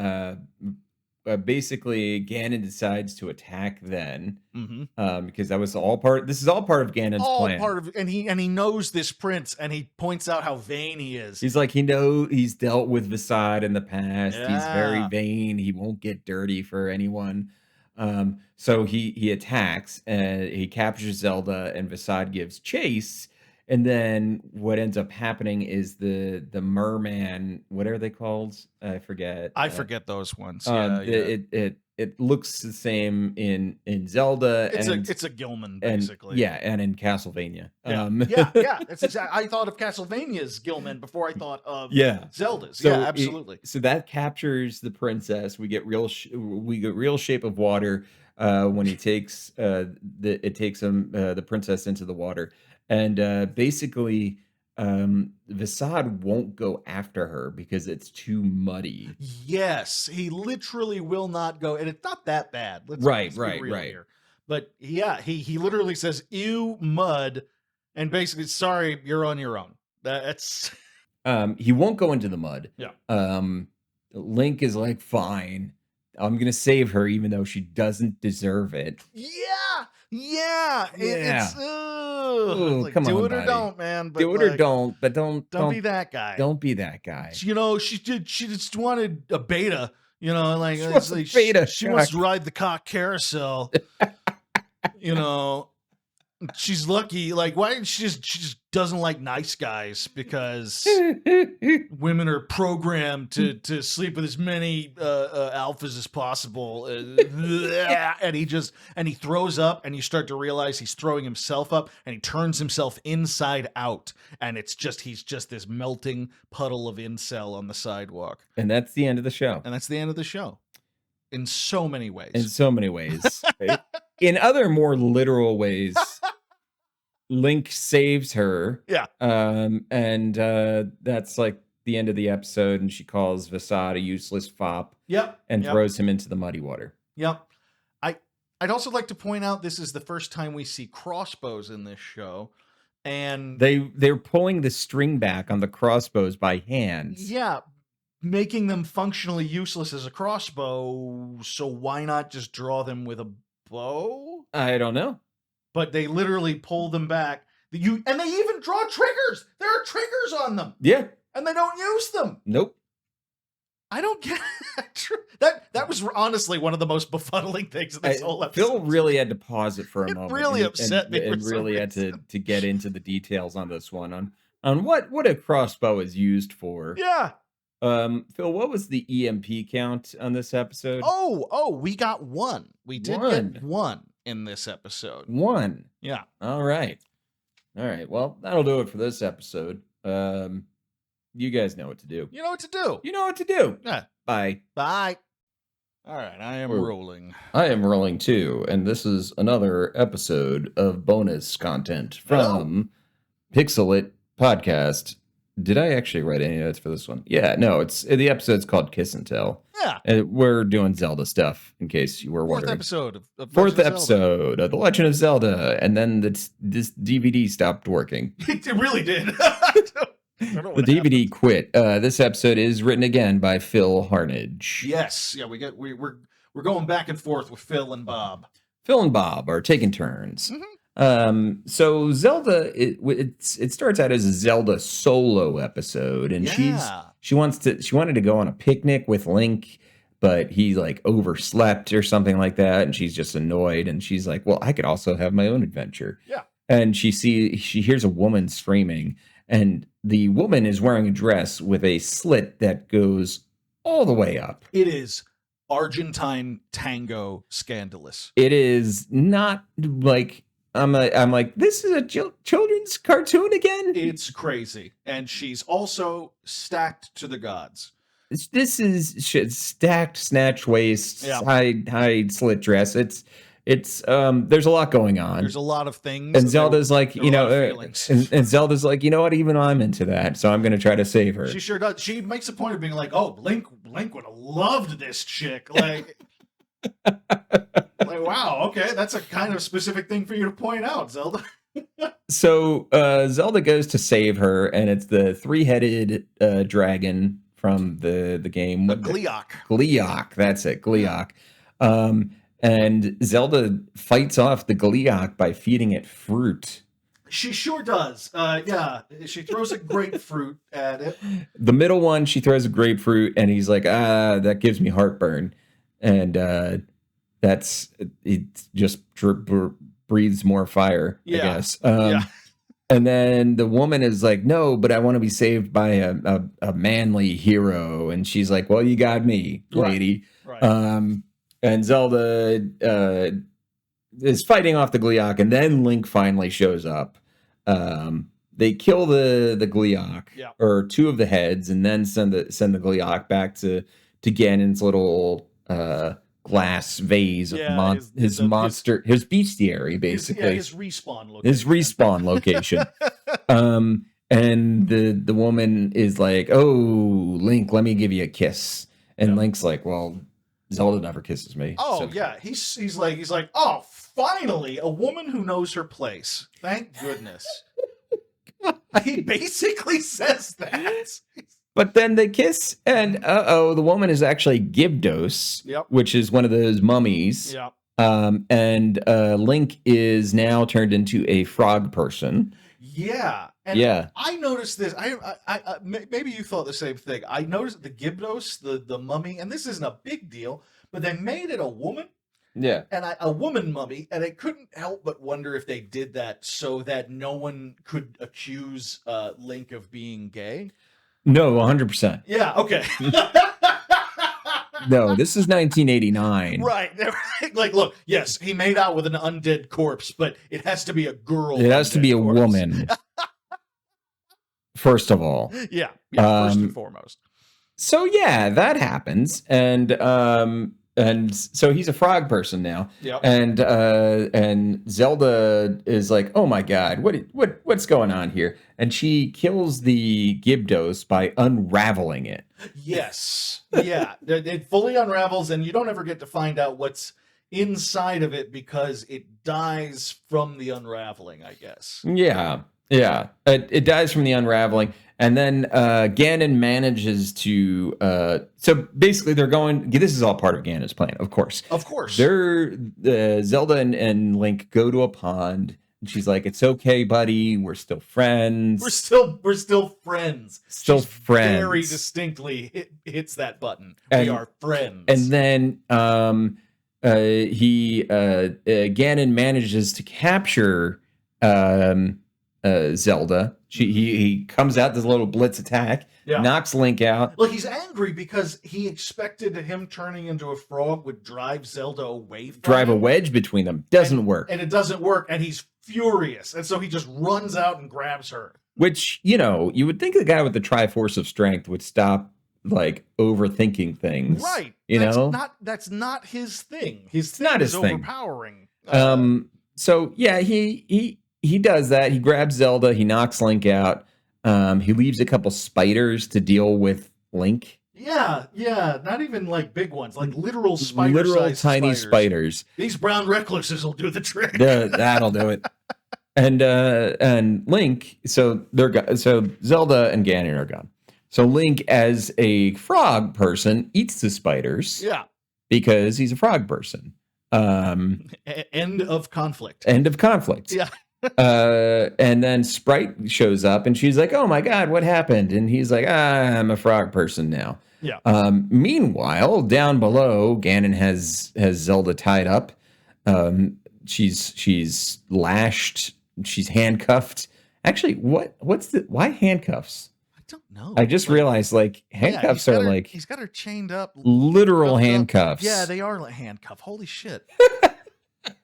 basically Ganon decides to attack then, because that was all part. This is all part of Ganon's plan. Part of, and he knows this prince, and he points out how vain he is. He's like, he's dealt with Vasad in the past. Yeah. He's very vain. He won't get dirty for anyone. So he attacks and he captures Zelda, and Vasad gives chase. And then what ends up happening is the merman, what are they called? I forget. I forget those ones. It looks the same in Zelda. It's a Gilman, basically. And in Castlevania. Yeah. It's I thought of Castlevania's Gilman before I thought of Zelda's. So absolutely. So that captures the princess. We get real Shape of Water when he takes the princess into the water. And basically, Vasad won't go after her because it's too muddy. Yes, he literally will not go, and it's not that bad. Let's Right. be real here. But yeah, he literally says, "Ew, mud," and basically, sorry, you're on your own. That's he won't go into the mud. Yeah. Link is like, fine, I'm gonna save her, even though she doesn't deserve it. Yeah. It's Ooh, like, come do on, it or buddy. don't, man. But Do it or don't, but don't be that guy. Don't be that guy. She just wanted a beta. Like She wants a beta she wants to ride the cock carousel. She's lucky. Like, why did she just doesn't like nice guys, because women are programmed to sleep with as many alphas as possible. And he throws up, and you start to realize he's throwing himself up, and he turns himself inside out, and he's just this melting puddle of incel on the sidewalk. And that's the end of the show. And that's the end of the show. In so many ways. Right? In other more literal ways, Link saves her. Yeah. And that's like the end of the episode, and she calls Vasad a useless fop. Yep. And throws him into the muddy water. Yep. I'd also like to point out this is the first time we see crossbows in this show. And they're pulling the string back on the crossbows by hands. Yeah. Making them functionally useless as a crossbow, so why not just draw them with a bow? I don't know. But they literally pull them back. And they even draw triggers. There are triggers on them. Yeah. And they don't use them. Nope. I don't get that was honestly one of the most befuddling things in this whole episode. Phil really had to pause it for a moment. It really upset me. And really had to get into the details on this one, on what a crossbow is used for. Yeah. Phil, what was the EMP count on this episode? Oh, we got one. We did get one in this episode. One. Yeah. All right. Well, that'll do it for this episode. You guys know what to do. You know what to do. You know what to do. Yeah. Bye. Bye. All right, I am rolling. I am rolling too, and this is another episode of bonus content from Pixel It Podcast. Did I actually write any notes for this one? Yeah, no, it's the episode's called Kiss and Tell. Yeah. And we're doing Zelda stuff, in case you were Fourth wondering. episode of Fourth Legend of Zelda. episode of The Legend of Zelda, and then this DVD stopped working. It really did. The DVD quit. This episode is written again by Phil Harnage. Yes, yeah, we're going back and forth with Phil and Bob. Phil and Bob are taking turns. Mm-hmm. So Zelda, it starts out as a Zelda solo episode, and she wanted to go on a picnic with Link, but he like overslept or something like that, and she's just annoyed, and she's like, well, I could also have my own adventure. Yeah. And she hears a woman screaming, and the woman is wearing a dress with a slit that goes all the way up. It is Argentine tango scandalous. It is not like I'm like, this is a children's cartoon again? It's crazy. And she's also stacked to the gods. This is stacked snatch waist, high slit dress. It's there's a lot going on. There's a lot of things. And Zelda's like, and Zelda's like, you know what, even I'm into that, so I'm gonna try to save her. She sure does. She makes a point of being like, oh, Link would have loved this chick. Like like, wow, okay, that's a kind of specific thing for you to point out, Zelda. So Zelda goes to save her, and it's the three-headed dragon from the game. The Gleeok. Gleeok, that's it, Gleeok. And Zelda fights off the Gleeok by feeding it fruit. She sure does. Yeah, she throws a grapefruit at it. The middle one, she throws a grapefruit, and he's like, that gives me heartburn. And it just breathes more fire, I guess. And then the woman is like, no, but I want to be saved by a manly hero. And she's like, well, you got me, lady. Right. And Zelda is fighting off the Gleeok, and then Link finally shows up. They kill the Gleeok, or two of the heads, and then send the Gleeok back to Ganon's little glass vase of his bestiary, basically. His respawn location. His respawn location. And the woman is like, oh, Link, let me give you a kiss. And Link's like, well, Zelda never kisses me. Oh, so. Yeah. He's like, oh, finally, a woman who knows her place. Thank goodness. He basically says that. But then they kiss, and the woman is actually Gibdos, which is one of those mummies. Yeah. And Link is now turned into a frog person. Yeah. And I noticed this. I maybe you thought the same thing. I noticed the Gibdos, the mummy, and this isn't a big deal, but they made it a woman. Yeah. And a woman mummy, and I couldn't help but wonder if they did that so that no one could accuse Link of being gay. No, 100%. Yeah, okay. No, this is 1989. Right. Like, look, yes, he made out with an undead corpse, but it has to be a girl. It has to be a corpse. woman. First of all. Yeah, first and foremost. So yeah, that happens. And so he's a frog person now. Yep. And Zelda is like, oh my God, what's going on here? And she kills the Gibdos by unraveling it. Yes. Yeah. It fully unravels, and you don't ever get to find out what's inside of it because it dies from the unraveling, I guess. Yeah. Yeah. It dies from the unraveling. And then Ganon manages to... so basically they're going... This is all part of Ganon's plan, of course. Of course. Zelda and Link go to a pond. And she's like, it's okay, buddy. We're still friends. We're still friends. Still friends. Very distinctly hits that button. And, we are friends. And then Ganon manages to capture Zelda. He comes out this little blitz attack, knocks Link out. Well, he's angry because he expected him turning into a frog would drive Zelda away from Drive him. a wedge between them. Doesn't work. And it doesn't work, and he's furious. And so he just runs out and grabs her. Which, you would think the guy with the Triforce of Strength would stop like overthinking things. Right. You know? That's not his thing. His thing not is his thing. overpowering. So yeah, he does that. He grabs Zelda, he knocks Link out. He leaves a couple spiders to deal with Link. Yeah, not even like big ones, like literal tiny spiders. These brown recluses will do the trick. That'll do it. And Link, so Zelda and Ganon are gone. So Link, as a frog person, eats the spiders. Yeah, because he's a frog person. End of conflict. Yeah. And then Sprite shows up and she's like, "Oh my God, what happened?" And he's like, "I'm a frog person now." Yeah. Meanwhile, down below, Ganon has Zelda tied up. She's lashed. She's handcuffed. Actually, why handcuffs? I don't know. I just realized, like, handcuffs are like he's got her chained up, literal handcuffs. Yeah, they are like handcuff. Holy shit!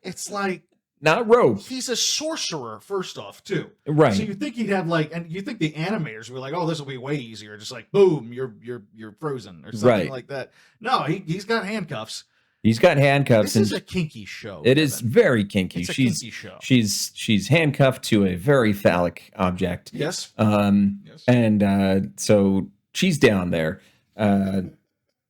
It's like not rope. He's a sorcerer, first off, too. Right. So you think he'd have like, and you think the animators would be like, "Oh, this will be way easier." Just like, boom, you're frozen or something like that. No, he's got handcuffs. He's got handcuffs. This is a kinky show. It is very kinky. It's a kinky show. She's handcuffed to a very phallic object. Yes. Yes. And so she's down there.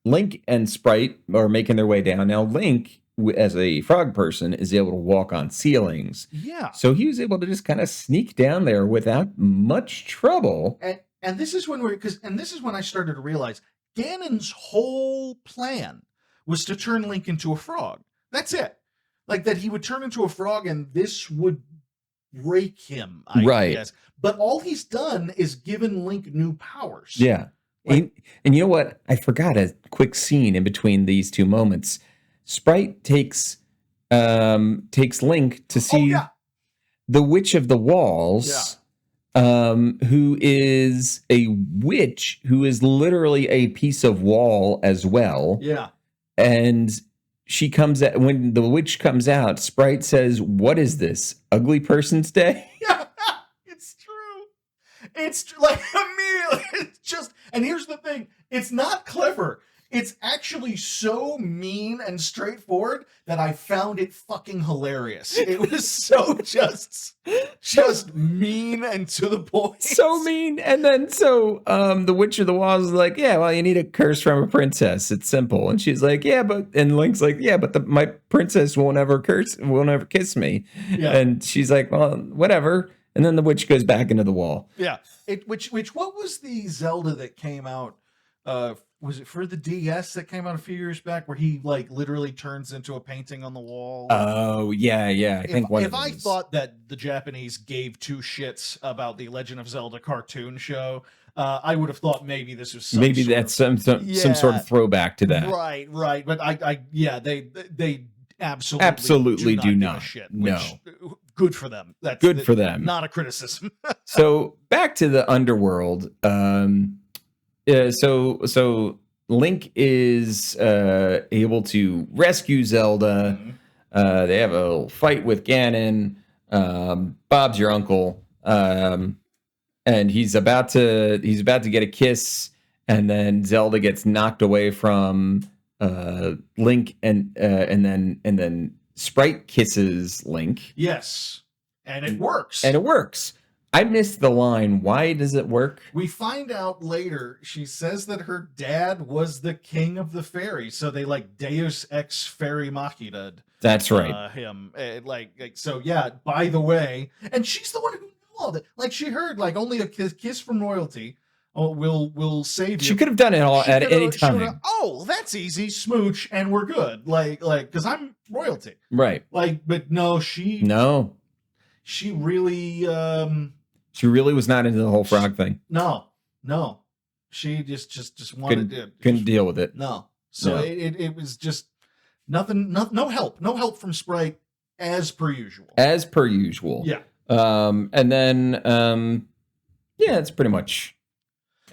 Link and Sprite are making their way down. Now Link, as a frog person, is able to walk on ceilings. Yeah. So he was able to just kind of sneak down there without much trouble. And this is when this is when I started to realize Ganon's whole plan was to turn Link into a frog. That's it. Like that he would turn into a frog and this would break him, I guess. But all he's done is given Link new powers. Yeah. And you know what? I forgot a quick scene in between these two moments. Sprite takes Link to see the Witch of the Walls, who is a witch who is literally a piece of wall as well. Yeah. And she comes out, when the witch comes out, Sprite says, "What is this? Ugly Person's Day?" Yeah, it's true. It's like immediately. It's just, and here's the thing: it's not clever. It's actually so mean and straightforward that I found it fucking hilarious. It was so just mean and to the point. So mean. And then the Witch of the Walls is like, "Yeah, well, you need a curse from a princess. It's simple." And she's like, "Yeah, but," and Link's like, "Yeah, but my princess won't ever kiss me." Yeah. And she's like, "Well, whatever." And then the witch goes back into the wall. Yeah. What was the Zelda that came out? Was it for the DS that came out a few years back, where he like literally turns into a painting on the wall? Oh yeah. I think if I thought that the Japanese gave two shits about the Legend of Zelda cartoon show, I would have thought maybe this was some sort of throwback to that. Right. But they absolutely do not give a shit. No. Good for them. That's good for them. Not a criticism. So back to the underworld. So Link is able to rescue Zelda. Mm-hmm. They have a little fight with Ganon. Bob's your uncle, and he's about to get a kiss, and then Zelda gets knocked away from Link, and then Sprite kisses Link. Yes, and it works. I missed the line. Why does it work? We find out later. She says that her dad was the king of the fairies, so they like Deus ex fairy machina. That's right. Him, so. Yeah. By the way, and she's the one who knew all that. Like she heard, like only a kiss from royalty will save you. She could have done it all at any time. Oh, that's easy, smooch, and we're good. Like because I'm royalty, right? Like, but no, she really. She really was not into the whole frog thing. No. She just wanted to. Couldn't deal with it. No. So it was just nothing. No help from Sprite as per usual. Yeah. And then it's pretty much.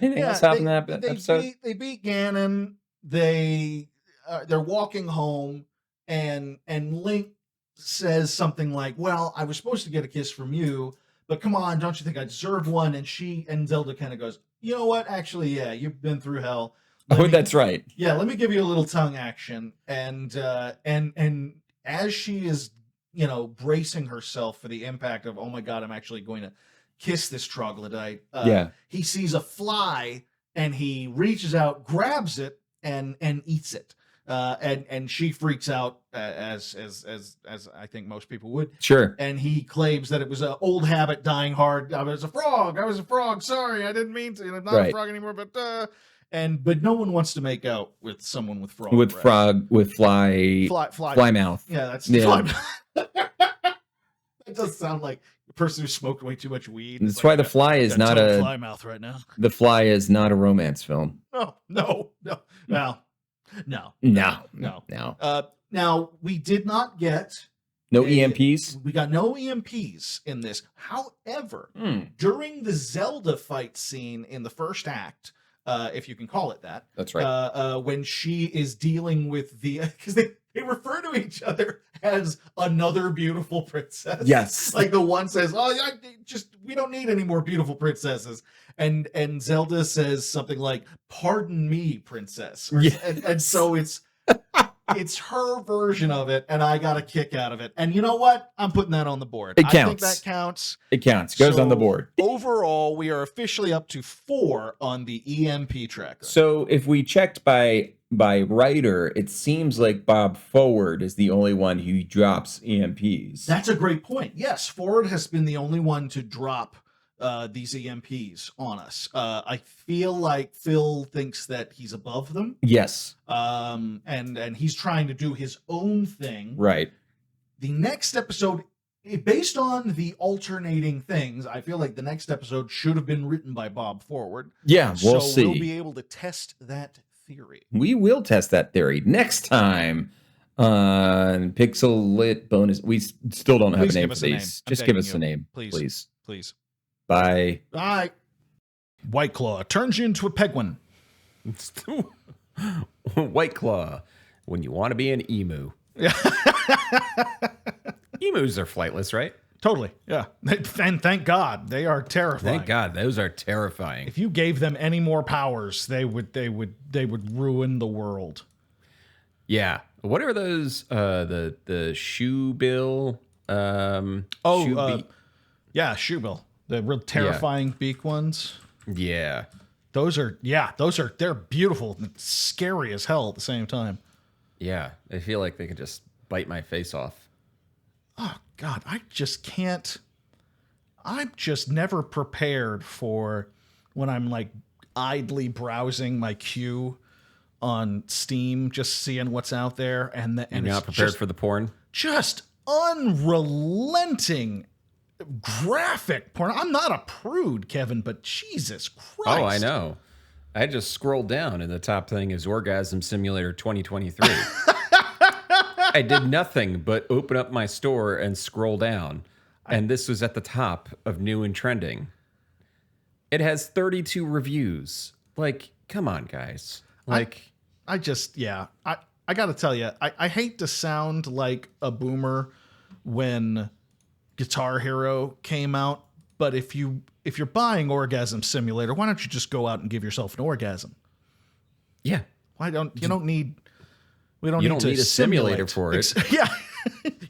Anything else happened in that episode? They beat Ganon. They're walking home, and Link says something like, "Well, I was supposed to get a kiss from you, but come on, don't you think I deserve one?" And Zelda kind of goes, "You know what? Actually, yeah, you've been through hell. That's right. Yeah, let me give you a little tongue action, and as she is, bracing herself for the impact of, oh my god, I'm actually going to kiss this troglodyte. He sees a fly, and he reaches out, grabs it, and eats it. And she freaks out, as I think most people would. Sure. And he claims that it was an old habit, dying hard. I was a frog. Sorry, I didn't mean to. I'm not a frog anymore. But no one wants to make out with someone with frog. With fly mouth. Yeah, that's fly mouth. That does sound like the person who smoked way too much weed. That's why The Fly is not a fly mouth right now. The Fly is not a romance film. No. Well, no. Now we did not get EMPs. We got no EMPs in this. However, during the Zelda fight scene in the first act, if you can call it that, that's right. When she is dealing with because they refer to each other as another beautiful princess. Yes. Like the one says, "Oh, yeah, we don't need any more beautiful princesses," and Zelda says something like, "Pardon me, princess." And so it's her version of it, and I got a kick out of it. And you know what? I'm putting that on the board. It counts. I think that counts. It counts. Goes on the board. Overall, we are officially up to 4 on the EMP tracker. So if we checked by writer, it seems like Bob Forward is the only one who drops EMPs. That's a great point. Yes, Forward has been the only one to drop these EMPs on us. I feel like Phil thinks that he's above them. Yes. And he's trying to do his own thing. Right. The next episode, based on the alternating things, I feel like the next episode should have been written by Bob Forward. Yeah, we'll see. We'll be able to test that theory. We will test that theory next time on Pixel Lit Bonus. We still don't have a name for these. Just give us a name, please. Bye. White Claw turns you into a penguin. White Claw, when you want to be an emu. Emus are flightless, right? Totally. Yeah. And thank God, they are terrifying. Thank God, those are terrifying. If you gave them any more powers, they would ruin the world. Yeah. What are those? The shoe bill. Shoebill. The real terrifying beak ones. Yeah. They're beautiful and scary as hell at the same time. Yeah. I feel like they could just bite my face off. Oh God, I just can't. I'm just never prepared for when I'm like idly browsing my queue on Steam, just seeing what's out there, and you're not prepared for the porn. Just unrelenting graphic porn. I'm not a prude, Kevin, but Jesus Christ. Oh, I know. I just scrolled down, and the top thing is Orgasm Simulator 2023. I did nothing but open up my store and scroll down, and this was at the top of new and trending. It has 32 reviews. Like, come on, guys. Like, I got to tell you, I hate to sound like a boomer when Guitar Hero came out, but if you're buying Orgasm Simulator, why don't you just go out and give yourself an orgasm? Yeah. We don't need a simulator for it. Yeah.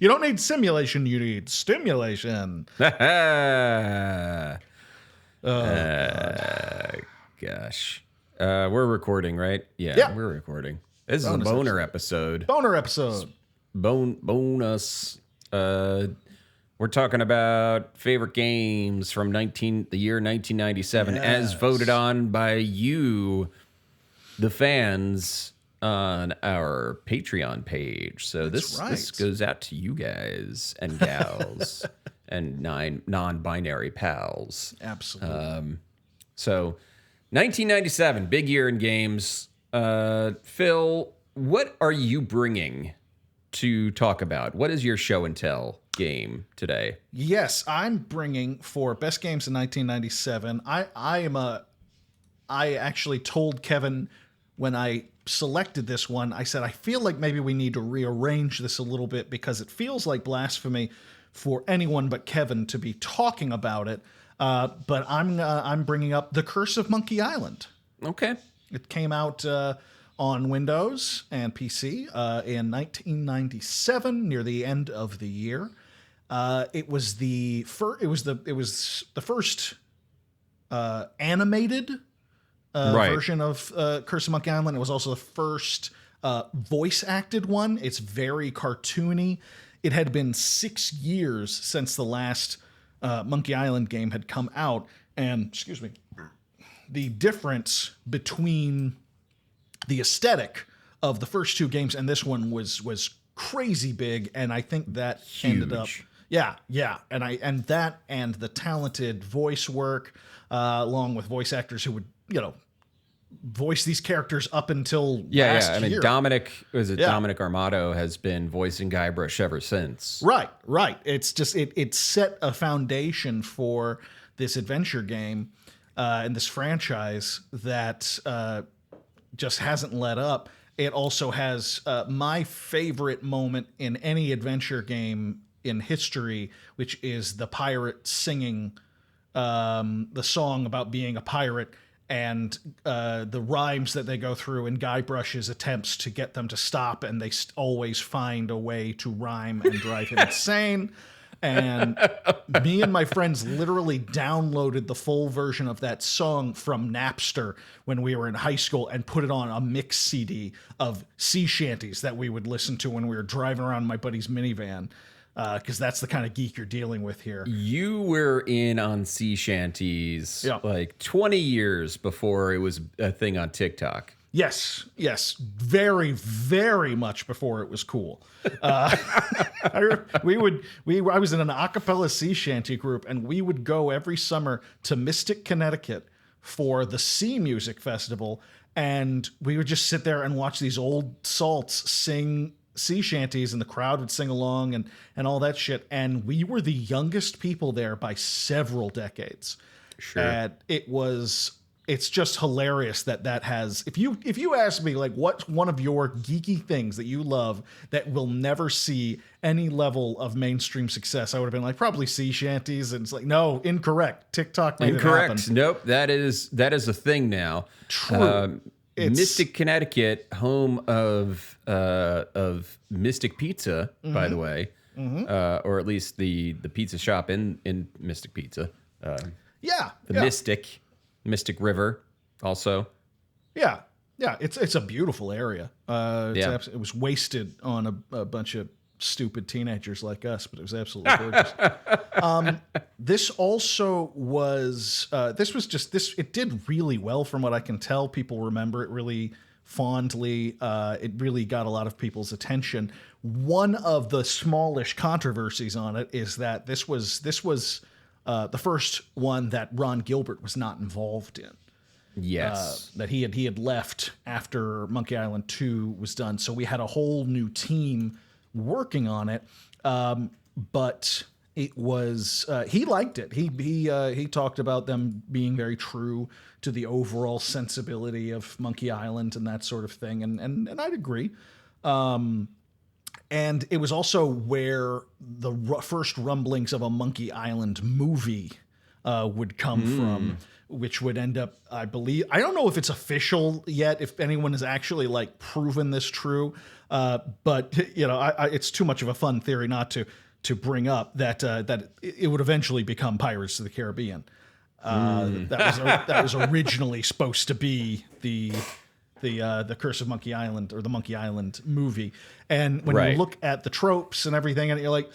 You don't need simulation, you need stimulation. Gosh. We're recording, right? Yeah, we're recording. This is a boner episode. Bonus. We're talking about favorite games from the year 1997, as voted on by you, the fans, on our Patreon page. So this goes out to you guys and gals and 9 non-binary pals. Absolutely. So 1997, big year in games. Phil, what are you bringing to talk about? What is your show and tell game today? Yes, I'm bringing for best games in 1997. I actually told Kevin when I selected this one, I said, I feel like maybe we need to rearrange this a little bit because it feels like blasphemy for anyone but Kevin to be talking about it. But I'm bringing up The Curse of Monkey Island. Okay. It came out on Windows and PC in 1997, near the end of the year. It was the first animated version of Curse of Monkey Island. It was also the first voice acted one. It's very cartoony. It had been 6 years since the last Monkey Island game had come out, and excuse me, the difference between the aesthetic of the first two games and this one was crazy big, and I think that ended up and that and the talented voice work along with voice actors who would voice these characters up until last I mean, year. Dominic Armato has been voicing Guybrush ever since. Right. It's just it set a foundation for this adventure game and this franchise that just hasn't let up. It also has my favorite moment in any adventure game in history, which is the pirate singing the song about being a pirate, and the rhymes that they go through in Guybrush's attempts to get them to stop, and they always find a way to rhyme and drive him insane. And me and my friends literally downloaded the full version of that song from Napster when we were in high school and put it on a mix CD of sea shanties that we would listen to when we were driving around my buddy's minivan. Because that's the kind of geek you're dealing with here. You were in on sea shanties like 20 years before it was a thing on TikTok. Yes, very, very much before it was cool. I was in an a cappella sea shanty group, and we would go every summer to Mystic, Connecticut for the Sea Music Festival, and we would just sit there and watch these old salts sing sea shanties, and the crowd would sing along and all that shit. And we were the youngest people there by several decades. Sure. And it's just hilarious that has, if you ask me, like, what's one of your geeky things that you love that will never see any level of mainstream success, I would have been like, probably sea shanties. And it's like, no, incorrect. TikTok made it happen. Nope. That is a thing now. True. Mystic, Connecticut, home of Mystic Pizza, by the way, or at least the pizza shop in Mystic Pizza. Mystic River, also. Yeah, it's a beautiful area. It was wasted on a bunch of stupid teenagers like us, but it was absolutely gorgeous. This also was it did really well from what I can tell. People remember it really fondly. It really got a lot of people's attention. One of the smallish controversies on it is that this was the first one that Ron Gilbert was not involved in. Yes. That he had left after Monkey Island 2 was done. So we had a whole new team working on it. But it was he liked it. He talked about them being very true to the overall sensibility of Monkey Island and that sort of thing. And I'd agree. And it was also where the first rumblings of a Monkey Island movie would come from, which would end up, I believe, I don't know if it's official yet, if anyone has actually like proven this true, but it's too much of a fun theory not to bring up that it would eventually become Pirates of the Caribbean. That was originally supposed to be the Curse of Monkey Island, or the Monkey Island movie. And when you look at the tropes and everything, and you're like,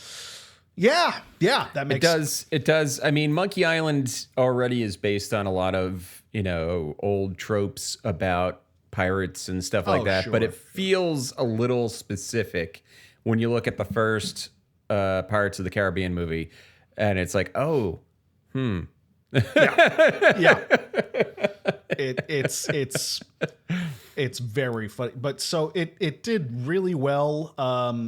yeah, that makes sense. It does. I mean, Monkey Island already is based on a lot of, old tropes about pirates and stuff like that. Sure. But it feels a little specific when you look at the first Pirates of the Caribbean movie, and it's like, yeah. It's very funny, but so it did really well.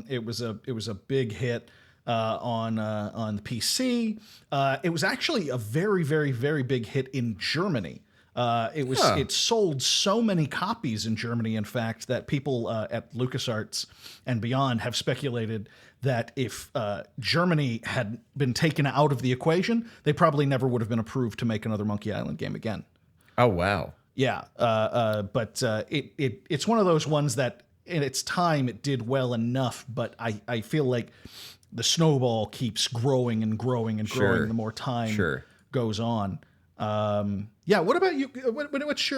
It was a big hit on the PC. It was actually a very, very, very big hit in Germany. It sold so many copies in Germany, in fact, that people at LucasArts and beyond have speculated that if Germany had been taken out of the equation, they probably never would have been approved to make another Monkey Island game again. Oh, wow. Yeah, but it's one of those ones that in its time it did well enough, but I feel like the snowball keeps growing and growing and growing Sure. the more time Sure. goes on. Yeah, what about you? What's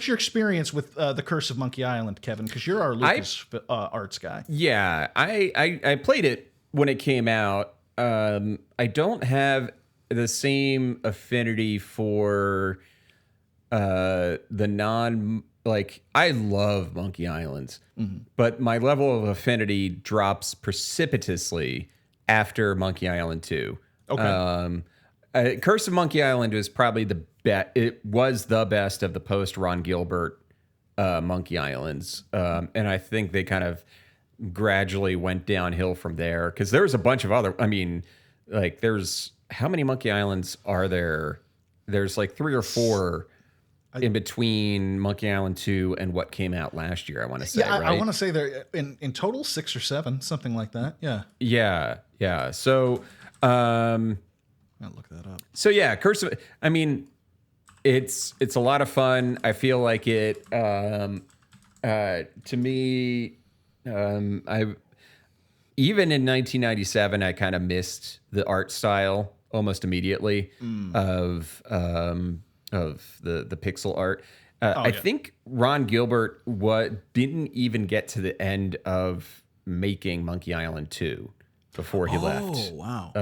your experience with the Curse of Monkey Island, Kevin? Because you're our Lucas Arts guy. Yeah, I played it when it came out. I don't have the same affinity for the non like I love Monkey Islands, but my level of affinity drops precipitously after Monkey Island 2. Okay. Curse of Monkey Island was probably the best. It was the best of the post Ron Gilbert Monkey Islands, and I think they kind of gradually went downhill from there because there's a bunch of other. I mean, like there's how many Monkey Islands are there? There's like 3 or 4 in between Monkey Island 2 and what came out last year. I want to say. Yeah, I right? want to say there in total 6 or 7, something like that. Yeah. Yeah. So. I'll look that up. So yeah, Curse of. I mean, it's a lot of fun. I feel like it. To me, I even in 1997, I kind of missed the art style almost immediately of the pixel art. I think Ron Gilbert didn't even get to the end of making Monkey Island 2 before he left. Oh, wow.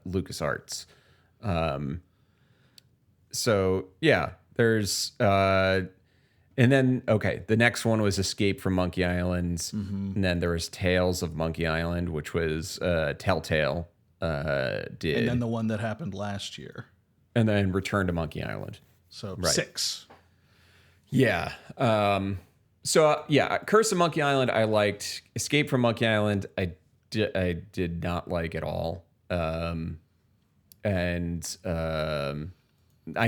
LucasArts. So yeah, there's and then the next one was Escape from Monkey Island, and then there was Tales of Monkey Island, which was Telltale did, And then the one that happened last year. and then Return to Monkey Island. So Right. 6. Yeah. Yeah, Curse of Monkey Island I liked. Escape from Monkey Island I did not like at all. I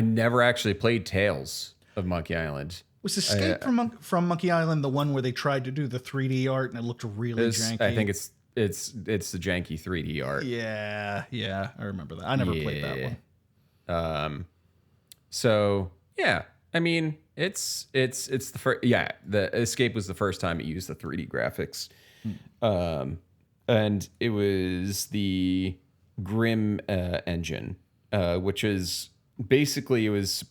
never actually played Tales of Monkey Island. Was Escape from Monkey Island the one where they tried to do the 3D art and it looked really janky? I think it's the janky 3D art. Yeah, I remember that. I never played that one. So yeah, I mean it's the first. Yeah, the Escape was the first time it used the 3D graphics, and it was the Grim engine, which is basically it was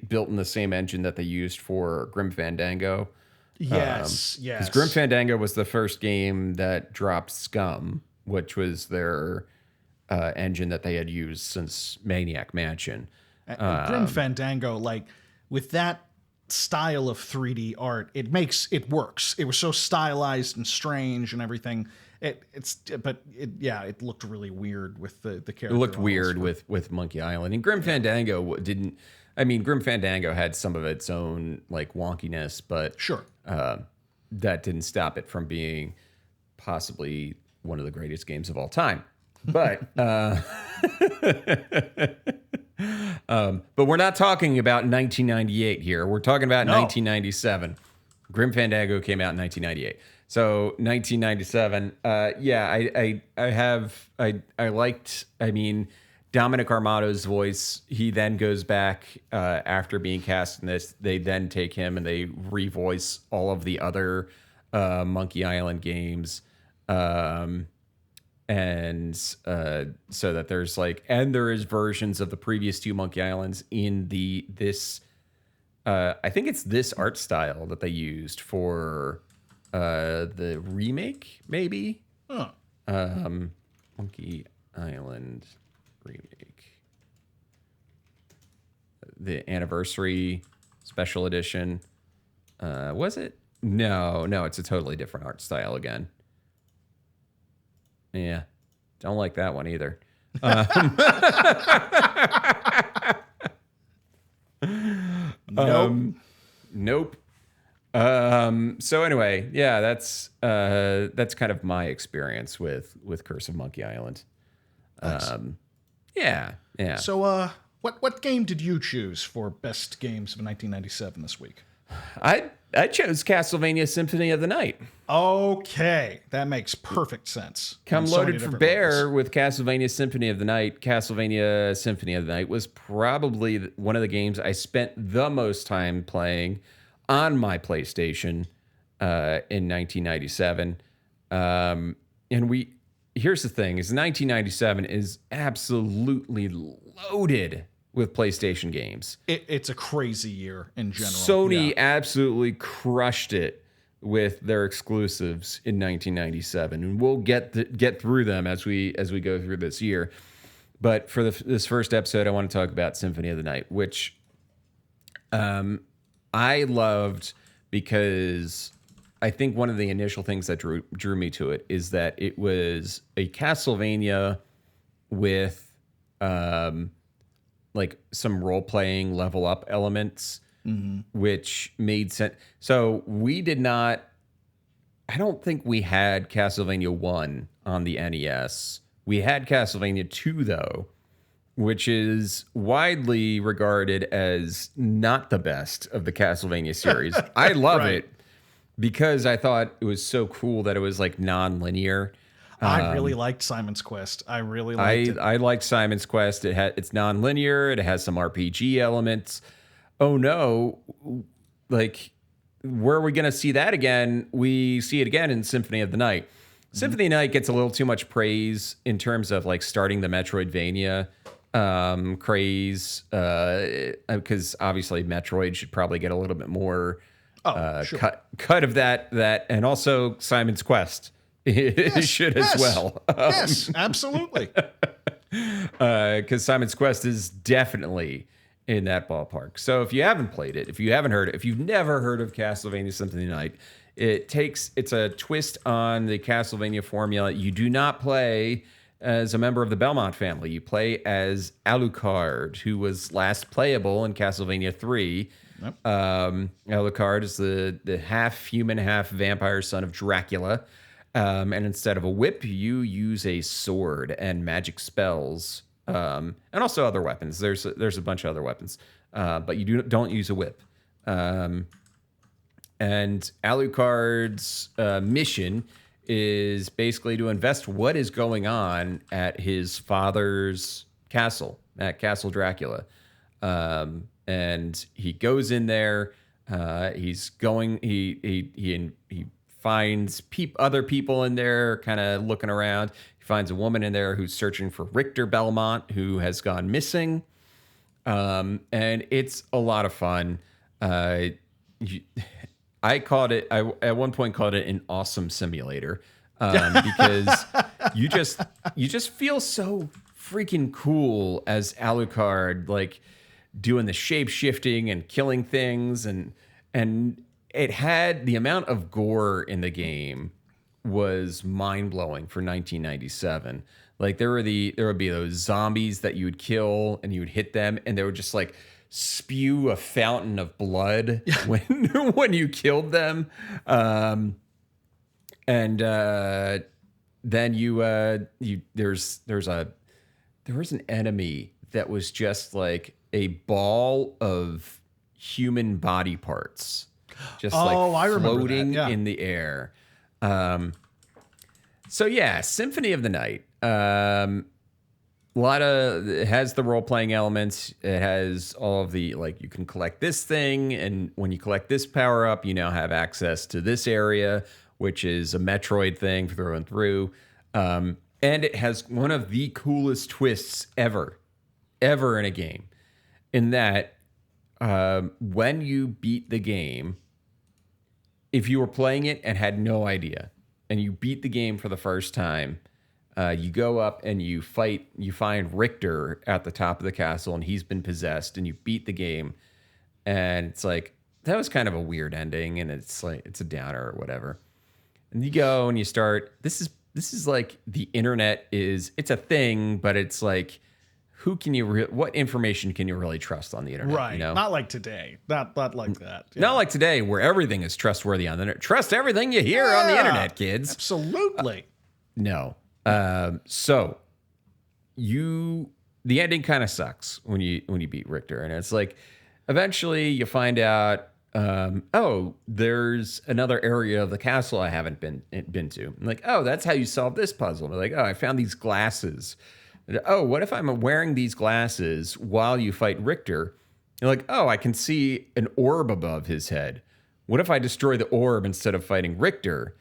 built in the same engine that they used for Grim Fandango. Yes. Because Grim Fandango was the first game that dropped Scum, which was their engine that they had used since Maniac Mansion. Grim Fandango, like with that style of 3D art, it works. It was so stylized and strange and everything. It looked really weird with the character. It looked weird with Monkey Island, and Grim Fandango didn't. I mean, Grim Fandango had some of its own like wonkiness, but Sure. That didn't stop it from being possibly one of the greatest games of all time. But but we're not talking about 1998 here. We're talking about 1997. Grim Fandango came out in 1998. So 1997. I liked. I mean, Dominic Armato's voice. He then goes back after being cast in this. They then take him and they revoice all of the other Monkey Island games. So that there's there is versions of the previous 2 Monkey Islands in this. I think it's this art style that they used for the remake, maybe. Huh. Monkey Island remake, the anniversary special edition. Was it? No, it's a totally different art style again. Yeah, don't like that one either. Nope. So anyway, yeah, that's kind of my experience with Curse of Monkey Island. Yeah. So, what game did you choose for best games of 1997 this week? I I chose Castlevania Symphony of the Night. Okay, that makes perfect sense. Come loaded for bear with Castlevania Symphony of the Night. Castlevania Symphony of the Night was probably one of the games I spent the most time playing on my PlayStation in 1997. And here's the thing: is 1997 is absolutely loaded with PlayStation games. It's a crazy year in general. Sony absolutely crushed it with their exclusives in 1997, and we'll get through them as we go through this year. But for this first episode, I want to talk about Symphony of the Night, which I loved because I think one of the initial things that drew me to it is that it was a Castlevania with like some role-playing level up elements, which made sense. So I don't think we had Castlevania 1 on the NES. We had Castlevania 2, though, which is widely regarded as not the best of the Castlevania series. I love it because I thought it was so cool that it was like non-linear. I really liked Simon's Quest. I really liked it. I liked Simon's Quest. It's non-linear. It has some RPG elements. Oh no, like where are we going to see that again? We see it again in Symphony of the Night. Symphony of the Night gets a little too much praise in terms of like starting the Metroidvania craze, because obviously Metroid should probably get a little bit more cut of that, and also Simon's Quest. It should as well. Yes, absolutely. Because Simon's Quest is definitely in that ballpark. So if you haven't played it, if you haven't heard it, if you've never heard of Castlevania Symphony of the Night, it's a twist on the Castlevania formula. You do not play as a member of the Belmont family. You play as Alucard, who was last playable in Castlevania 3. Yep. Alucard is the half human, half vampire son of Dracula. And instead of a whip, you use a sword and magic spells, and also other weapons. There's a bunch of other weapons, but you don't use a whip. And Alucard's mission is basically to invest what is going on at his father's castle, at Castle Dracula. And he goes in there. He finds other people in there kind of looking around. He finds a woman in there who's searching for Richter Belmont, who has gone missing. And it's a lot of fun. I at one point called it an awesome simulator, because you just feel so freaking cool as Alucard, like doing the shape shifting and killing things, and it had the amount of gore in the game was mind blowing for 1997. Like there would be those zombies that you would kill and you would hit them and they would just like spew a fountain of blood when you killed them. Then there was an enemy that was just like a ball of human body parts. Just floating in the air. So yeah, Symphony of the Night. It has the role-playing elements. It has all of the, like, you can collect this thing, and when you collect this power-up, you now have access to this area, which is a Metroid thing through and through. And it has one of the coolest twists ever in a game, in that when you beat the game, if you were playing it and had no idea, and you beat the game for the first time, you go up and you find Richter at the top of the castle, and he's been possessed, and you beat the game, and it's like, that was kind of a weird ending, and it's like, it's a downer or whatever. And you go and you start, this is like the internet it's a thing, but it's like, what information can you really trust on the internet? Right. You know? Not like today. Not like that. Yeah. Not like today, where everything is trustworthy on the internet. Trust everything you hear on the internet, kids. Absolutely. No. So the ending kind of sucks when you beat Richter, and it's like, eventually you find out Oh, there's another area of the castle I haven't been to. I'm like, oh, that's how you solve this puzzle. They're like, oh, I found these glasses. Oh, what if I'm wearing these glasses while you fight Richter? You're like, oh, I can see an orb above his head. What if I destroy the orb instead of fighting Richter?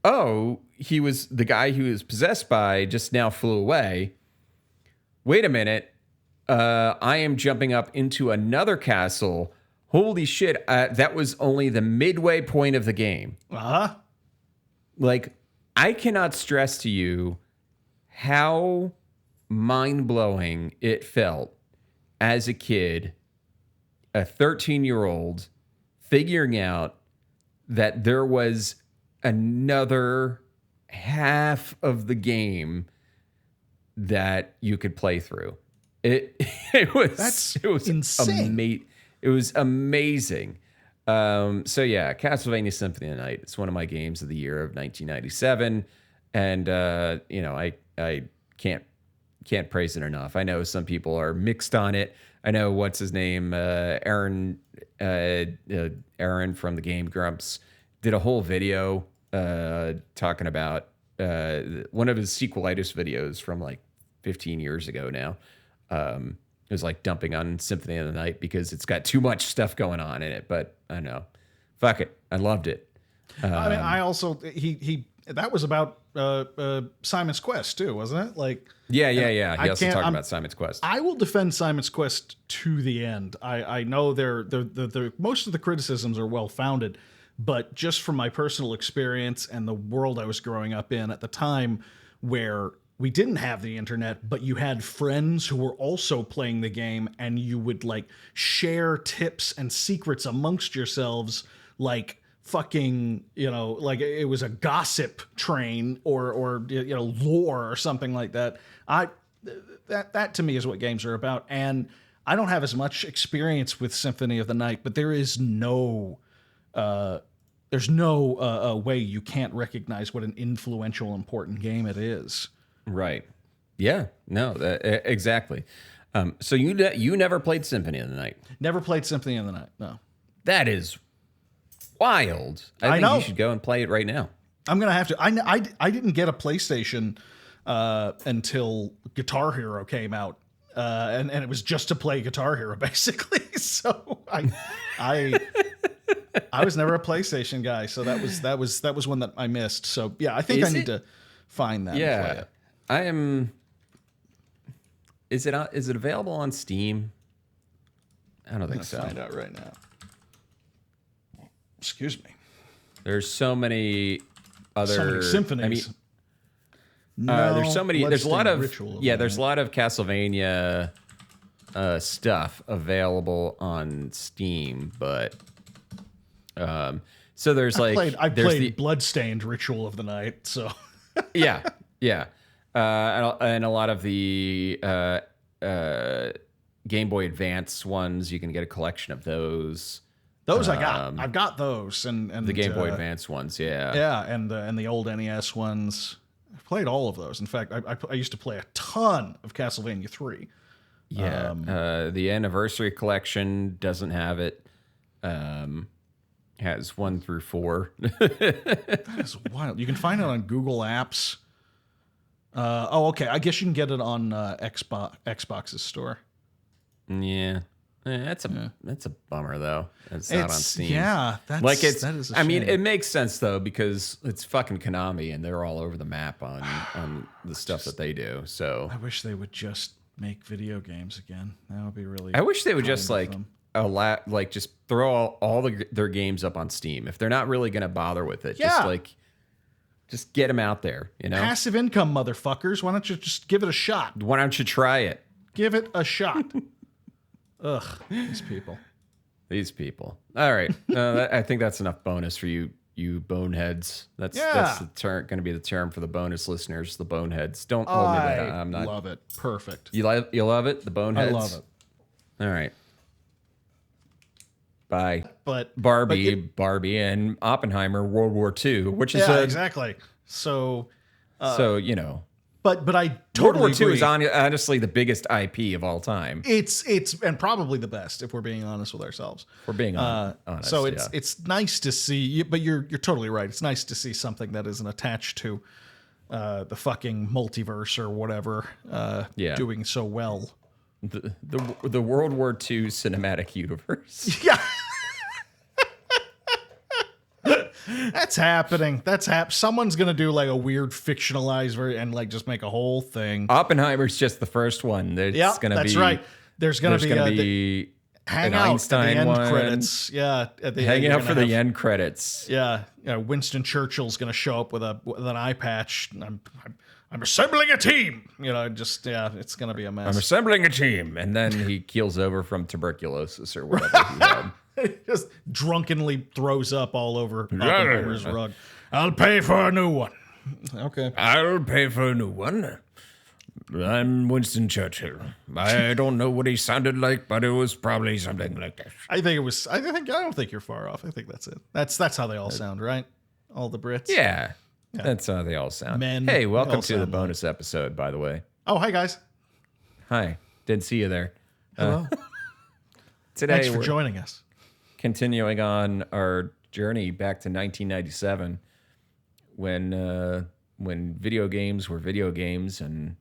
Oh, he was the guy he was possessed by just now flew away. Wait a minute. I am jumping up into another castle. Holy shit. That was only the midway point of the game. Uh-huh. Like, I cannot stress to you how mind-blowing it felt as a kid, a 13-year-old, figuring out that there was another half of the game that you could play through. It was insane. It was amazing. So yeah, Castlevania Symphony of the Night. It's one of my games of the year of 1997, and I can't praise it enough. I know some people are mixed on it. I know what's his name, Aaron from the Game Grumps did a whole video talking about one of his sequelitis videos from like 15 years ago now. It was like dumping on Symphony of the Night because it's got too much stuff going on in it. But I know, fuck it, I loved it. I mean, I also he that was about Simon's Quest too, wasn't it? Like, yeah. He also talked about Simon's Quest. I will defend Simon's Quest to the end. I know they're most of the criticisms are well founded, but just from my personal experience and the world I was growing up in at the time, where we didn't have the internet, but you had friends who were also playing the game, and you would like share tips and secrets amongst yourselves, like fucking, like it was a gossip train or lore or something like that. That to me is what games are about. And I don't have as much experience with Symphony of the Night, but there's no way you can't recognize what an influential, important game it is. Right. Yeah. No. Exactly. So you never played Symphony of the Night? Never played Symphony of the Night. No. That is wild. I think know. You should go and play it right now. I'm gonna have to. I didn't get a PlayStation until Guitar Hero came out, and it was just to play Guitar Hero basically. So I was never a PlayStation guy. So that was one that I missed. So yeah, I think I need to find that. Yeah. And play it. I am. Is it available on Steam? I don't think so. Find out right now. Excuse me. There's so many other symphonies. I mean, there's so many. There's a lot of There's a lot of Castlevania stuff available on Steam, but so there's I played Bloodstained Ritual of the Night. So yeah. And a lot of the Game Boy Advance ones, you can get a collection of those. Those I got. I've got those and the Game Boy Advance ones, yeah. Yeah, and the old NES ones. I've played all of those. In fact, I used to play a ton of Castlevania 3. Yeah. The Anniversary Collection doesn't have it. Has 1 through 4. That is wild. You can find it on Google Apps. Okay. I guess you can get it on Xbox's store. Yeah. That's a bummer though. It's not on Steam. Yeah, that is a shame. I mean, it makes sense though because it's fucking Konami and they're all over the map on the stuff that they do. So I wish they would just make video games again. That would be really. I wish they would just just throw all their games up on Steam if they're not really going to bother with it. Yeah. Just get them out there. Passive income, motherfuckers. Why don't you just give it a shot? Why don't you try it? Give it a shot. Ugh, these people. All right. I think that's enough bonus for you boneheads. That's the term going to be the term for the bonus listeners, the boneheads. Don't hold me that. I'm not. Love it. Perfect. You love it, the boneheads. I love it. All right. Bye. But Barbie, and Oppenheimer, World War II, which is exactly. So, But I World totally War II agree. is honestly the biggest IP of all time. It's and probably the best if we're being honest with ourselves. We're being honest. So it's nice to see, but you're totally right. It's nice to see something that isn't attached to the fucking multiverse or whatever doing so well. The World War II cinematic universe. Yeah. That's happening. Someone's gonna do like a weird fictionalized version and like just make a whole thing. Oppenheimer's just the first one. That's right. There's gonna be hang out at the end one. credits. Yeah, hang out for the end credits. Yeah, Winston Churchill's gonna show up with an eye patch. I'm assembling a team. It's gonna be a mess. I'm assembling a team, and then he keels over from tuberculosis or whatever he had. Just drunkenly throws up all over Oppenheimer's rug. I'll pay for a new one. Okay. I'll pay for a new one. I'm Winston Churchill. I don't know what he sounded like, but it was probably something like this. I don't think you're far off. I think that's it. That's how they all sound, right? All the Brits. Yeah. That's how they all sound. Men, hey, welcome all to the sound bonus episode, by the way. Oh, hi guys. Hi. Didn't see you there. Hello. Today Thanks for we're joining us. continuing on our journey back to 1997 when video games were video games and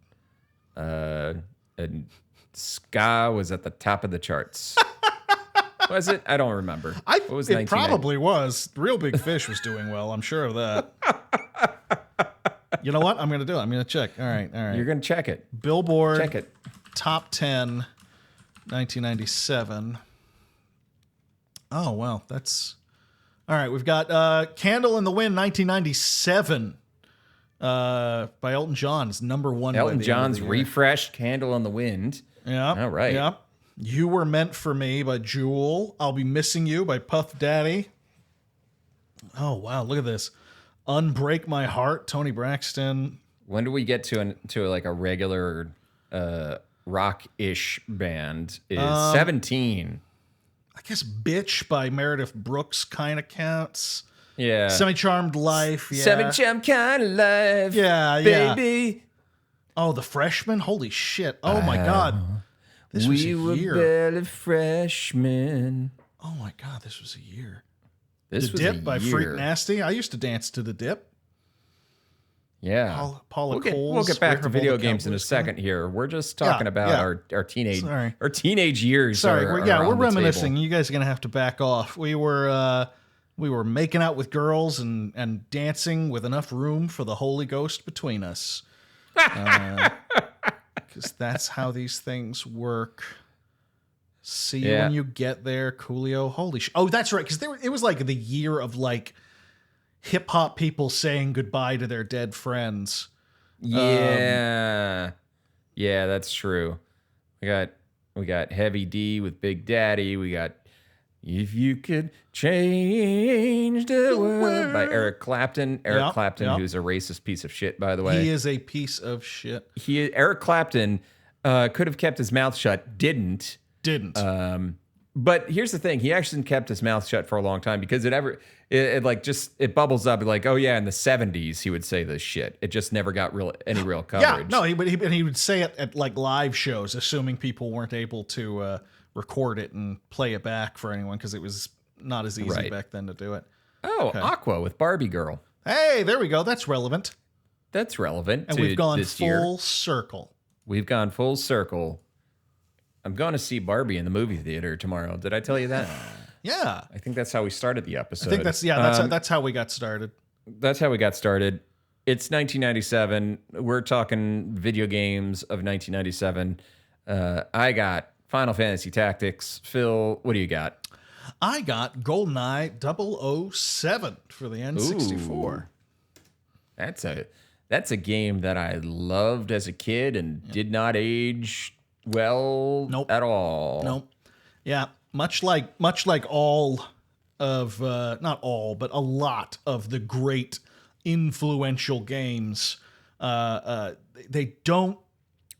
ska was at the top of the charts. Was it? I don't remember. It probably was. Real Big Fish was doing well. I'm sure of that. You know what? I'm going to do it. I'm going to check. All right. You're going to check it. Billboard Check it. Top 10, 1997. Oh, well, that's... All right, we've got Candle in the Wind, 1997. By Elton John. It's number one. Elton John's refreshed Candle in the Wind. Yeah. All right. Yeah. You Were Meant for Me by Jewel. I'll Be Missing You by Puff Daddy. Oh, wow. Look at this. Unbreak My Heart, Tony Braxton. When do we get to like a regular rock-ish band? Is 17. I guess Bitch by Meredith Brooks kind of counts. Yeah. Semi-Charmed Life. Yeah. Semi-charmed kind of life. Yeah, baby. Oh, The Freshman? Holy shit. Oh, my God. This was a year. We were barely freshmen. Oh, my God. This was a year. This The was Dip a by year. Freak Nasty. I used to dance to The Dip. Yeah. Paula Coles. We'll get back to River video Bowl games in a Cowboys. second here. We're just talking about our teenage years. Sorry, are we're on the reminiscing. table. You guys are gonna have to back off. We were making out with girls and dancing with enough room for the Holy Ghost between us. Because that's how these things work. See you when you get there, Coolio. Holy shit! Oh, that's right. Because it was like the year of like hip hop people saying goodbye to their dead friends. Yeah. Yeah, that's true. We got Heavy D with Big Daddy. We got If You Could Change the World by Eric Clapton. Eric Clapton, who's a racist piece of shit, by the way. He is a piece of shit. Eric Clapton could have kept his mouth shut, didn't. But here's the thing: he actually kept his mouth shut for a long time because it bubbles up like, oh yeah, in the 70s he would say this shit. It just never got any real coverage. Yeah, no, he would say it at like live shows, assuming people weren't able to record it and play it back for anyone because it was not as easy back then to do it. Oh, okay. Aqua with Barbie Girl. Hey, there we go. That's relevant. That's relevant. And we've gone full circle. We've gone full circle. I'm going to see Barbie in the movie theater tomorrow. Did I tell you that? Yeah. I think that's how we started the episode. I think that's how we got started. That's how we got started. It's 1997. We're talking video games of 1997. I got Final Fantasy Tactics. Phil, what do you got? I got GoldenEye 007 for the N64. Ooh. That's a game that I loved as a kid and did not age well at all. Nope. Yeah, much like all of not all, but a lot of the great influential games, they don't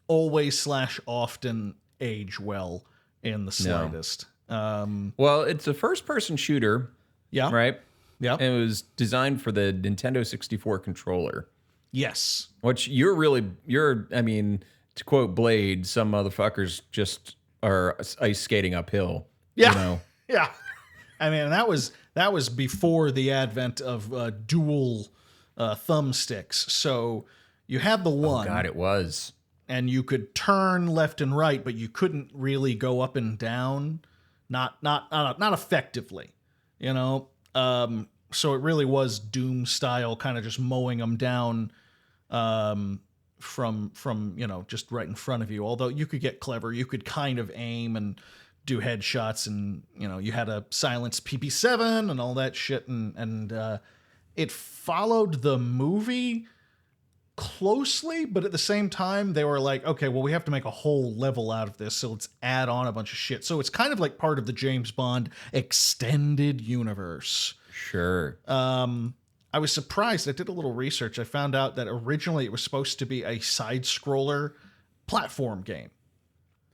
always / often age well in the slightest. Well, it's a first-person shooter. Yeah. Right. Yeah. And it was designed for the Nintendo 64 controller. Yes. Which I mean, to quote Blade, some motherfuckers just are ice skating uphill. Yeah. You know? Yeah. I mean, that was before the advent of dual thumbsticks. So you had the one. Oh God, it was. And you could turn left and right, but you couldn't really go up and down, not effectively, you know. So it really was Doom style, kind of just mowing them down from just right in front of you. Although you could get clever, you could kind of aim and do headshots, and you had a silenced PP7 and all that shit, and it followed the movie closely, but at the same time they were like, okay, well, we have to make a whole level out of this, so let's add on a bunch of shit. So it's kind of like part of the James Bond extended universe. Sure. I was surprised. I did a little research. I found out that originally it was supposed to be a side-scroller platform game.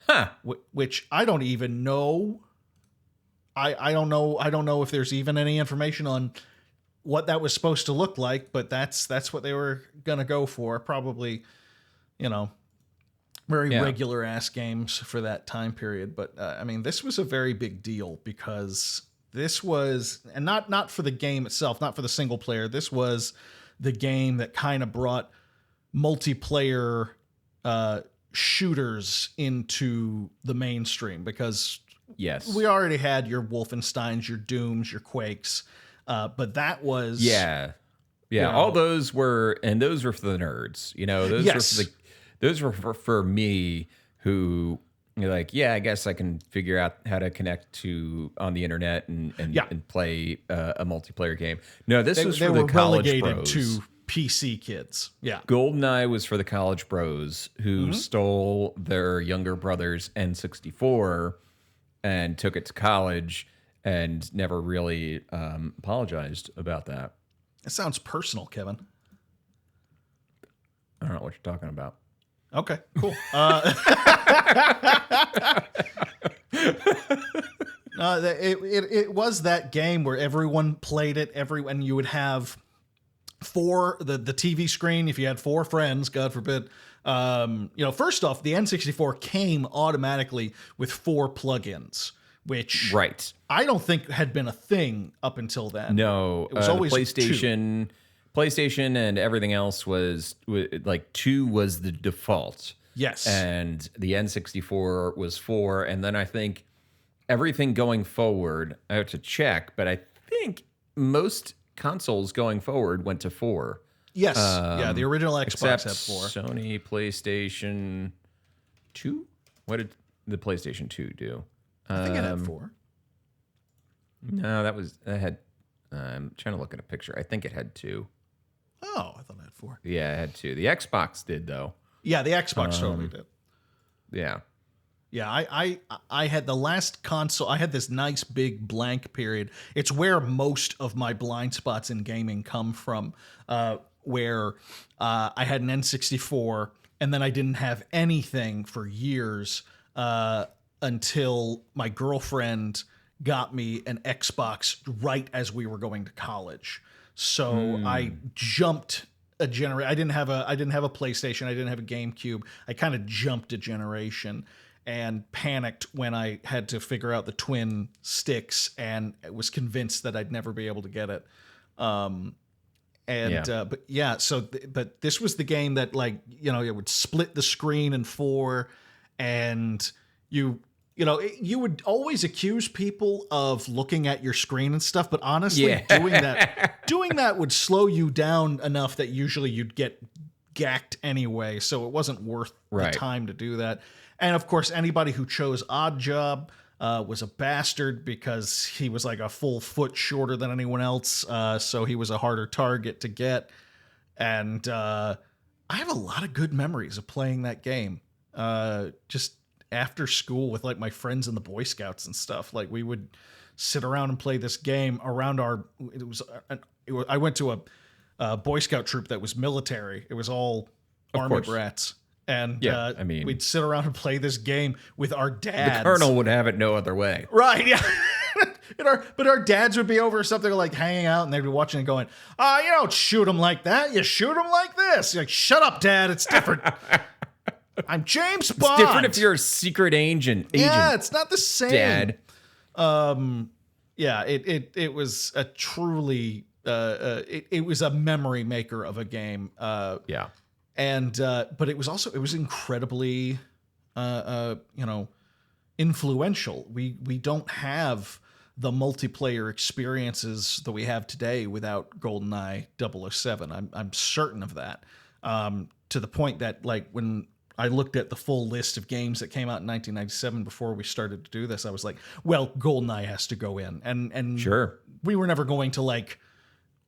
Huh. Which I don't even know. I don't know if there's even any information on what that was supposed to look like, but that's what they were gonna go for. Probably, very regular ass games for that time period. But I mean, this was a very big deal because this was, and not for the game itself, not for the single player. This was the game that kind of brought multiplayer shooters into the mainstream, because yes, we already had your Wolfensteins, your Dooms, your Quakes. But that was all those were, and those were for the nerds. Those were for me who like, I guess I can figure out how to connect to on the internet and play a multiplayer game. No, this was for the college bros. To PC kids. Yeah, GoldenEye was for the college bros who stole their younger brother's N64 and took it to college. And never really apologized about that. It sounds personal, Kevin. I don't know what you're talking about. Okay, cool. It was that game where everyone played it. And you would have the TV screen. If you had 4 friends, God forbid. First off, the N64 came automatically with 4 plugins. Which I don't think had been a thing up until then. No, it was always PlayStation and everything else was like 2 was the default. Yes, and the N64 was 4, and then I think everything going forward, I have to check, but I think most consoles going forward went to 4. Yes, the original Xbox had 4. Sony PlayStation 2. What did the PlayStation 2 do? I think it had 4. No, that had. I'm trying to look at a picture. I think it had 2. Oh, I thought it had 4. Yeah, it had 2. The Xbox did though. Yeah, the Xbox totally did. Yeah. Yeah, I had the last console. I had this nice big blank period. It's where most of my blind spots in gaming come from. Where I had an N64, and then I didn't have anything for years. Until my girlfriend got me an Xbox right as we were going to college. So I jumped a generation. I didn't have a PlayStation. I didn't have a GameCube. I kind of jumped a generation and panicked when I had to figure out the twin sticks, and was convinced that I'd never be able to get it. But this was the game that, like, it would split the screen in 4, and you would always accuse people of looking at your screen and stuff, but honestly, doing that would slow you down enough that usually you'd get gacked anyway, so it wasn't worth the time to do that. And of course, anybody who chose Odd Job was a bastard, because he was like a full foot shorter than anyone else, so he was a harder target to get. And I have a lot of good memories of playing that game. Just after school with like my friends in the Boy Scouts and stuff. Like, we would sit around and play this game around I went to a Boy Scout troop that was military. It was all army brats. And we'd sit around and play this game with our dads. The colonel would have it no other way. Right, yeah. But our dads would be over or something, like hanging out, and they'd be watching and going, you don't shoot them like that. You shoot them like this. You're like, shut up, Dad. It's different. I'm James Bond. It's different if you're a secret agent. Yeah, it's not the same. Dad. Yeah, it was a truly it was a memory maker of a game. Yeah. And but it was incredibly influential. We don't have the multiplayer experiences that we have today without GoldenEye 007. I'm certain of that. To the point that, like, when I looked at the full list of games that came out in 1997 before we started to do this, I was like, well, GoldenEye has to go in. And Sure. We were never going to, like,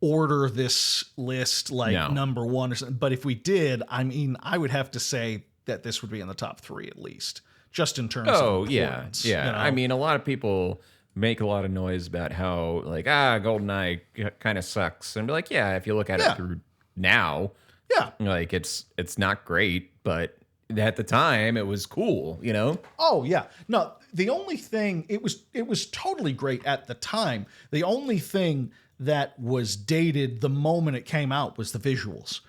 order this list like number one or something. But if we did, I mean, I would have to say that this would be in the top 3 at least, just in terms of importance. Yeah. You know? I mean, a lot of people make a lot of noise about how, like, GoldenEye kind of sucks. And be like, yeah, if you look at it through now, like, it's not great, but at the time it was cool, you know? Oh yeah. No, the only thing, it was totally great at the time. The only thing that was dated the moment it came out was the visuals.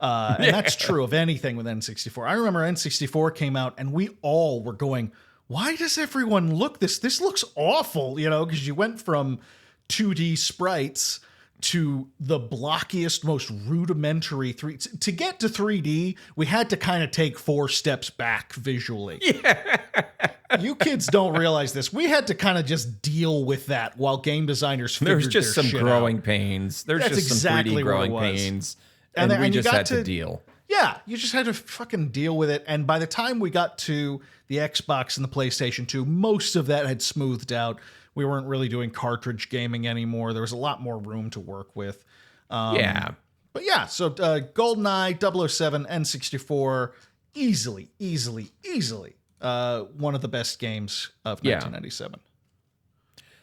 And that's true of anything with N64. I remember N64 came out and we all were going, why does everyone look this? This looks awful, you know, because you went from 2D sprites to the blockiest, most rudimentary to get to 3D, we had to kind of take 4 steps back visually. Yeah. You kids don't realize this. We had to kind of just deal with that while game designers figured There's just their some shit growing out. pains. There's That's just exactly some 3D what it growing was. pains. And And we you just got had to deal. Yeah, you just had to fucking deal with it. And by the time we got to the Xbox and the PlayStation 2, most of that had smoothed out. We weren't really doing cartridge gaming anymore. There was a lot more room to work with. Yeah. But yeah, so GoldenEye, 007, N64, easily one of the best games of 1997.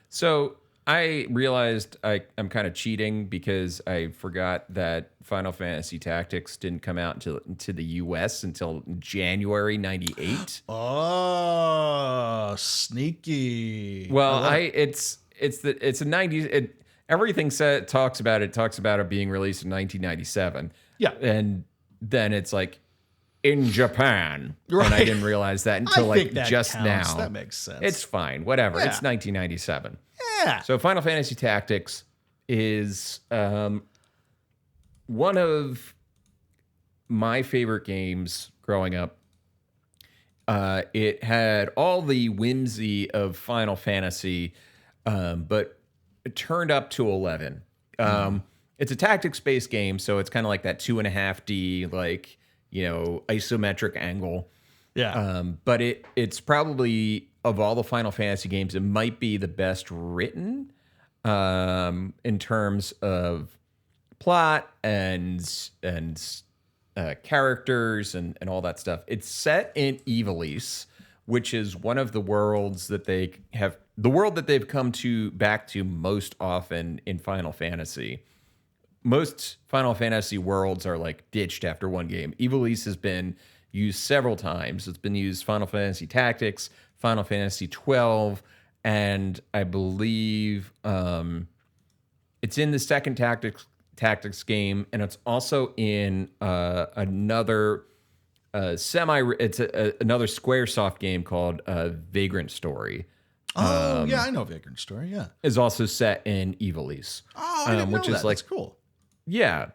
So I realized I'm kind of cheating because I forgot that Final Fantasy Tactics didn't come out into the US until January 98. Oh, sneaky. Well, it's a 90s. Everything talks about it being released in 1997. Yeah. And then it's like in Japan. Right. And I didn't realize that until I think like that just counts. now. That makes sense. It's fine. Whatever. Yeah. It's 1997. Yeah. So Final Fantasy Tactics is one of my favorite games growing up. It had all the whimsy of Final Fantasy, but it turned up to 11. It's a tactics-based game, so it's kind of like that 2.5D, like, you know, isometric angle. Yeah. But it's probably, of all the Final Fantasy games, it might be the best written in terms of plot and characters and all that stuff. It's set in Ivalice, which is one of the worlds that the world that they've come back to most often in Final Fantasy. Most Final Fantasy worlds are like ditched after one game. Ivalice has been used several times. It's been used Final Fantasy Tactics, Final Fantasy 12, and I believe it's in the second tactics game, and it's also in another another SquareSoft game called Vagrant Story. Yeah, I know Vagrant Story. Yeah, is also set in Ivalice. Oh, I didn't know which that. is like That's cool. Yeah,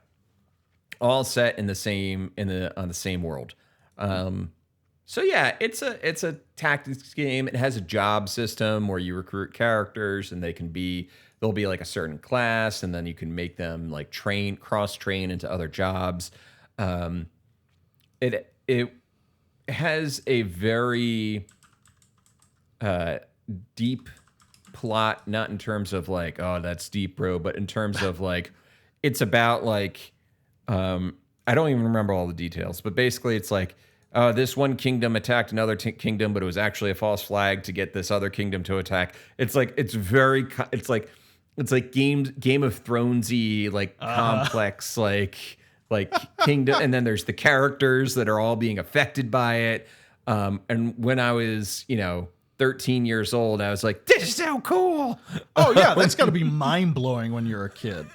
all set in the same on the same world. So yeah, it's a tactics game. It has a job system where you recruit characters, and they'll be like a certain class, and then you can make them like cross train into other jobs. It has a very deep plot, not in terms of like, oh, that's deep, bro, but in terms of like, it's about like, I don't even remember all the details, but basically it's like, this one kingdom attacked another kingdom, but it was actually a false flag to get this other kingdom to attack. It's like, it's like Game of Thrones-y, like complex, like kingdom. And then there's the characters that are all being affected by it. And when I was, 13 years old. I was like, this is so cool. Oh yeah, that's got to be mind blowing when you're a kid.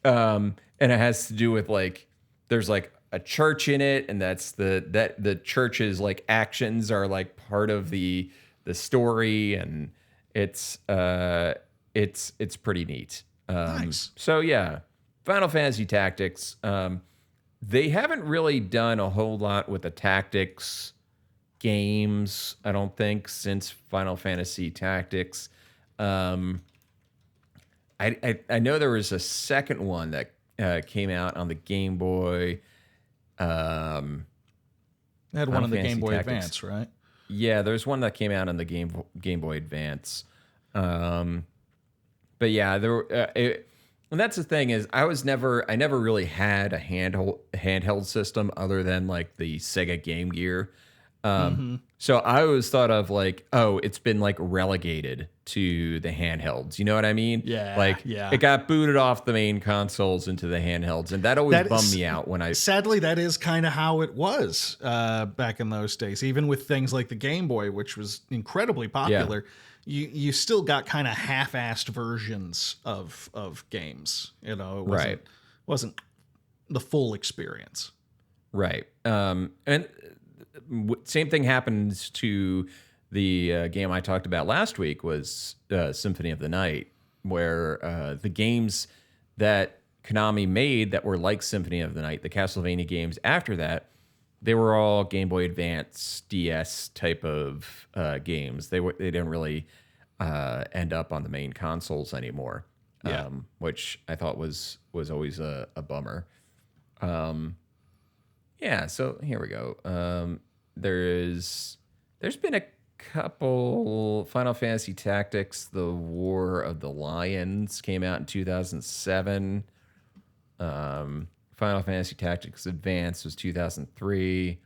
And it has to do with like there's like a church in it, and that's the church's like actions are like part of the story, and it's pretty neat. Nice. So yeah, Final Fantasy Tactics. They haven't really done a whole lot with the tactics games, I don't think, since Final Fantasy Tactics. I know there was a second one that came out on the Game Boy. They had one Final on the Fantasy Game Boy Tactics. Advance, right? Yeah, there's one that came out on the Game Boy Advance. But yeah, and that's the thing is I never really had a handheld system other than like the Sega Game Gear. So I always thought of like, oh, it's been like relegated to the handhelds. You know what I mean? Yeah, Like yeah. it got booted off the main consoles into the handhelds, and that always bummed me out when I. Sadly, that is kind of how it was back in those days. Even with things like the Game Boy, which was incredibly popular, you still got kind of half-assed versions of games. You know, it wasn't the full experience. Right. And same thing happens to the game I talked about last week was Symphony of the Night, where the games that Konami made that were like Symphony of the Night, the Castlevania games after that, they were all Game Boy Advance, DS type of games. They didn't really end up on the main consoles anymore, which I thought was always a bummer. Yeah, so here we go. There's been a couple Final Fantasy Tactics. The War of the Lions came out in 2007. Final Fantasy Tactics Advance was 2003.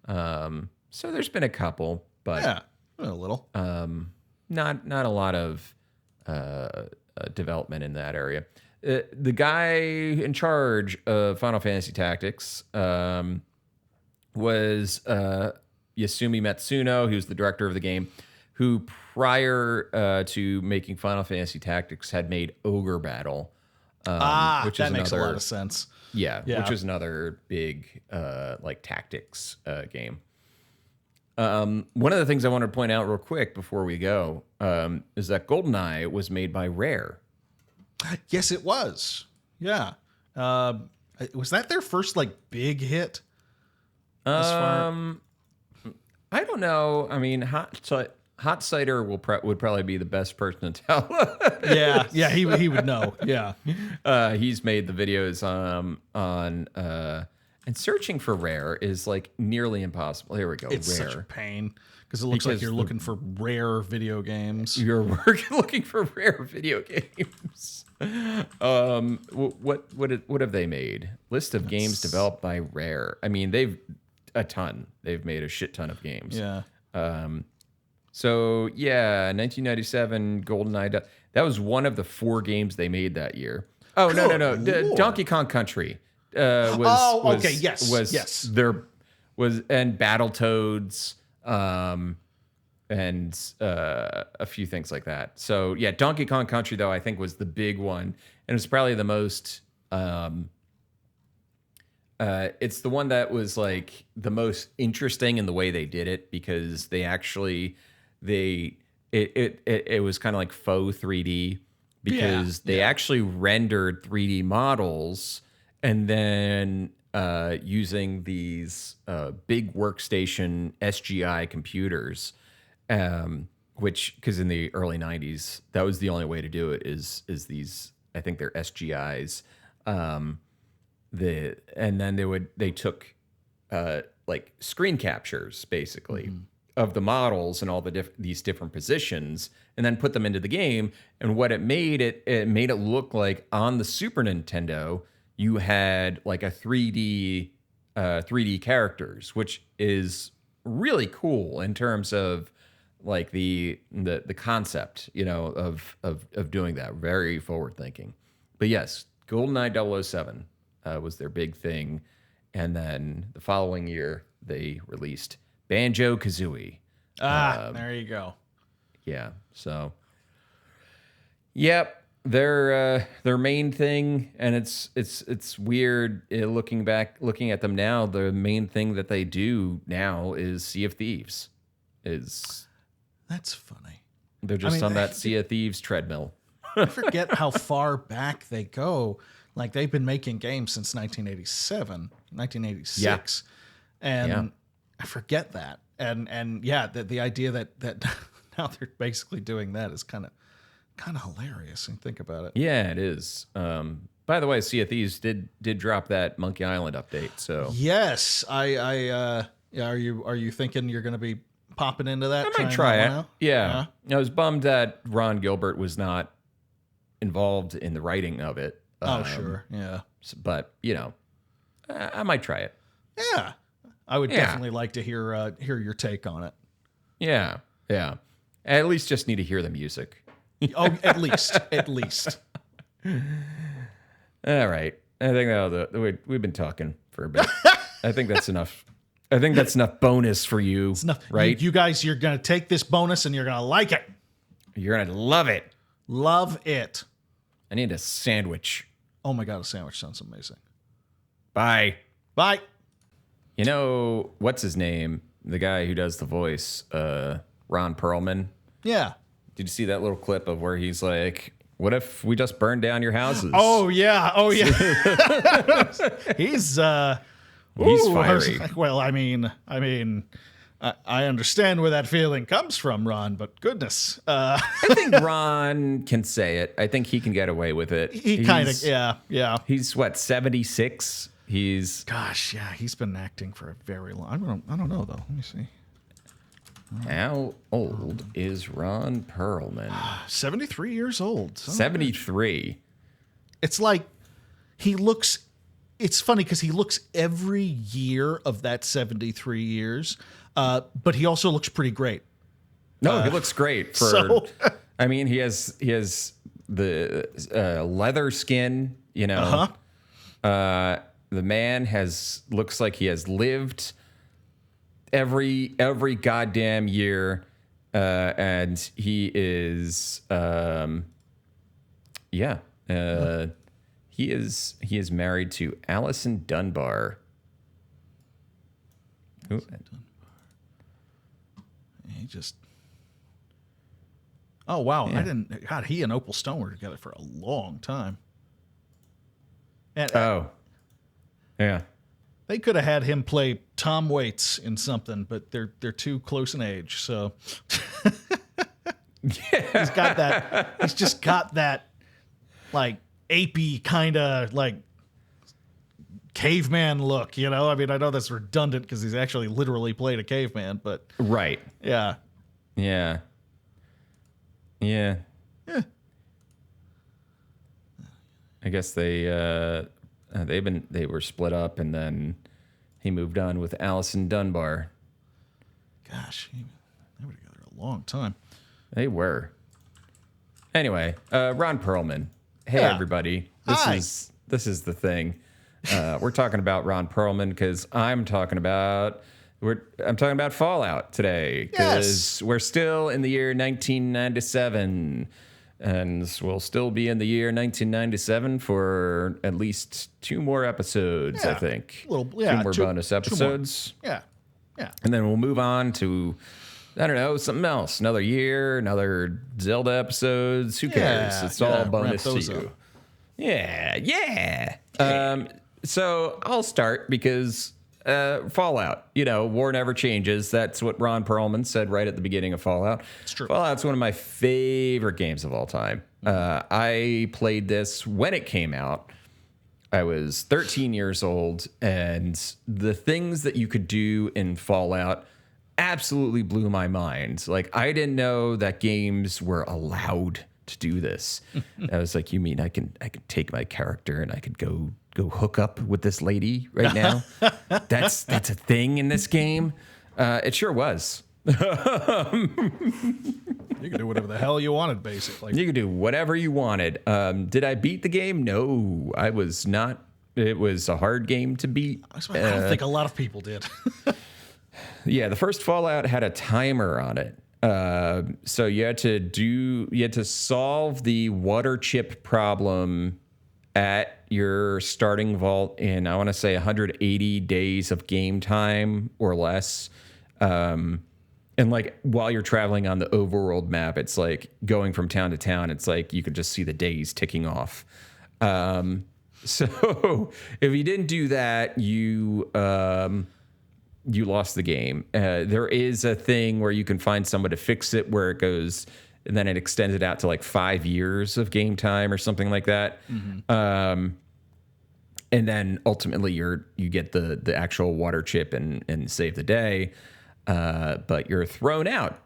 So there's been a couple, but Yeah, a little. not a lot of development in that area. The guy in charge of Final Fantasy Tactics was Yasumi Matsuno, who's the director of the game, who prior to making Final Fantasy Tactics had made Ogre Battle, which that is makes a another, lot of sense. yeah, Yeah. which is another big like tactics game. One of the things I want to point out real quick before we go is that GoldenEye was made by Rare. Yes, it was. Yeah. Was that their first like big hit? I don't know. I mean, Hot Cider would probably be the best person to tell. Yeah, he would know. Yeah. He's made the videos on and searching for Rare is like nearly impossible. Here we go. It's Rare. such a pain because it looks like you're looking for rare video games. You're looking for rare video games. What have they made? List of games developed by Rare. I mean, they've made a shit ton of games. Yeah. So yeah, 1997 GoldenEye. That was one of the 4 games they made that year. Oh no. Lord. Donkey Kong Country. Yes. And Battletoads, and a few things like that. So yeah, Donkey Kong Country though I think was the big one, and it's probably the most. It's the one that was like the most interesting in the way they did it because they actually it was kind of like faux 3D because they actually rendered 3D models and then using these big workstation SGI computers, which because in the early 90s that was the only way to do it is these, I think they're SGIs. And then they took like screen captures basically of the models and all these different positions and then put them into the game. And what it made it look like on the Super Nintendo you had like a 3D characters, which is really cool in terms of like the concept, you know, of doing that. Very forward thinking. But yes, GoldenEye 007 was their big thing, and then the following year they released Banjo-Kazooie. There you go. Yeah. So, yep, their main thing, and it's weird looking at them now. The main thing that they do now is Sea of Thieves. That's funny. They're just on that Sea of Thieves treadmill. I forget how far back they go. Like, they've been making games since 1987, 1986. And I forget that. And yeah, the idea that now they're basically doing that is kind of hilarious when you think about it. Yeah, it is. By the way, Sea of Thieves did drop that Monkey Island update. So yes, are you thinking you're going to be popping into that? I might try it. Yeah. I was bummed that Ron Gilbert was not involved in the writing of it. Sure. Yeah. But, I might try it. Yeah. I would definitely like to hear your take on it. Yeah. Yeah. I at least just need to hear the music. Oh, at least. All right. I think we've been talking for a bit. I think that's enough. I think that's enough bonus for you. It's enough. Right? You guys, you're going to take this bonus and you're going to like it. You're going to love it. Love it. I need a sandwich. Oh my God, a sandwich sounds amazing. Bye. Bye. You know, what's his name? The guy who does the voice, Ron Perlman. Yeah. Did you see that little clip of where he's like, what if we just burned down your houses? Oh, yeah. He's fiery. Well, I mean, I understand where that feeling comes from, Ron, but goodness. I think Ron can say it. I think he can get away with it. He kind of, yeah. He's what, 76? Gosh, yeah, he's been acting for a very long. I don't know though. Let me see. How old is Ron Perlman? 73 years old. 73. It's like he looks. It's funny because he looks every year of that 73 years, but he also looks pretty great. No, he looks great. I mean, he has the leather skin. The man looks like he has lived every goddamn year, and he is he is married to Allison Dunbar. Who? He just. Oh wow! Yeah. I didn't. God, he and Opal Stone were together for a long time. And, yeah. They could have had him play Tom Waits in something, but they're too close in age. So he's got that. He's just got that like apey kind of like caveman look. I mean, I know that's redundant because he's actually literally played a caveman, but right. Yeah. Yeah. I guess they were split up, and then he moved on with Allison Dunbar. Gosh, they were together a long time. They were. Anyway, Ron Perlman. Hey, everybody. This is the thing. We're talking about Ron Perlman because I'm talking about Fallout today because we're still in the year 1997. And we'll still be in the year 1997 for at least 2 more episodes, I think. 2 more bonus episodes. 2 more. Yeah. And then we'll move on to, I don't know, something else. Another year, another Zelda episodes. Who cares? It's all bonus to you. Up. Yeah. So I'll start because Fallout, war never changes. That's what Ron Perlman said right at the beginning of Fallout. It's true. Fallout's one of my favorite games of all time. I played this when it came out. I was 13 years old, and the things that you could do in Fallout absolutely blew my mind. Like, I didn't know that games were allowed to do this. I was like, you mean I can take my character and I could go hook up with this lady right now? That's a thing in this game. It sure was. You could do whatever the hell you wanted, basically. You could do whatever you wanted. Did I beat the game? No, I was not. It was a hard game to beat. I don't think a lot of people did. Yeah, the first Fallout had a timer on it. So you had to solve the water chip problem at your starting vault in, I want to say, 180 days of game time or less. And like while you're traveling on the overworld map, it's like going from town to town. It's like you could just see the days ticking off. So if you didn't do that, you lost the game. There is a thing where you can find someone to fix it, where it goes, and then it extends it out to like 5 years of game time or something like that. Mm-hmm. And then ultimately you get the actual water chip and save the day. But you're thrown out.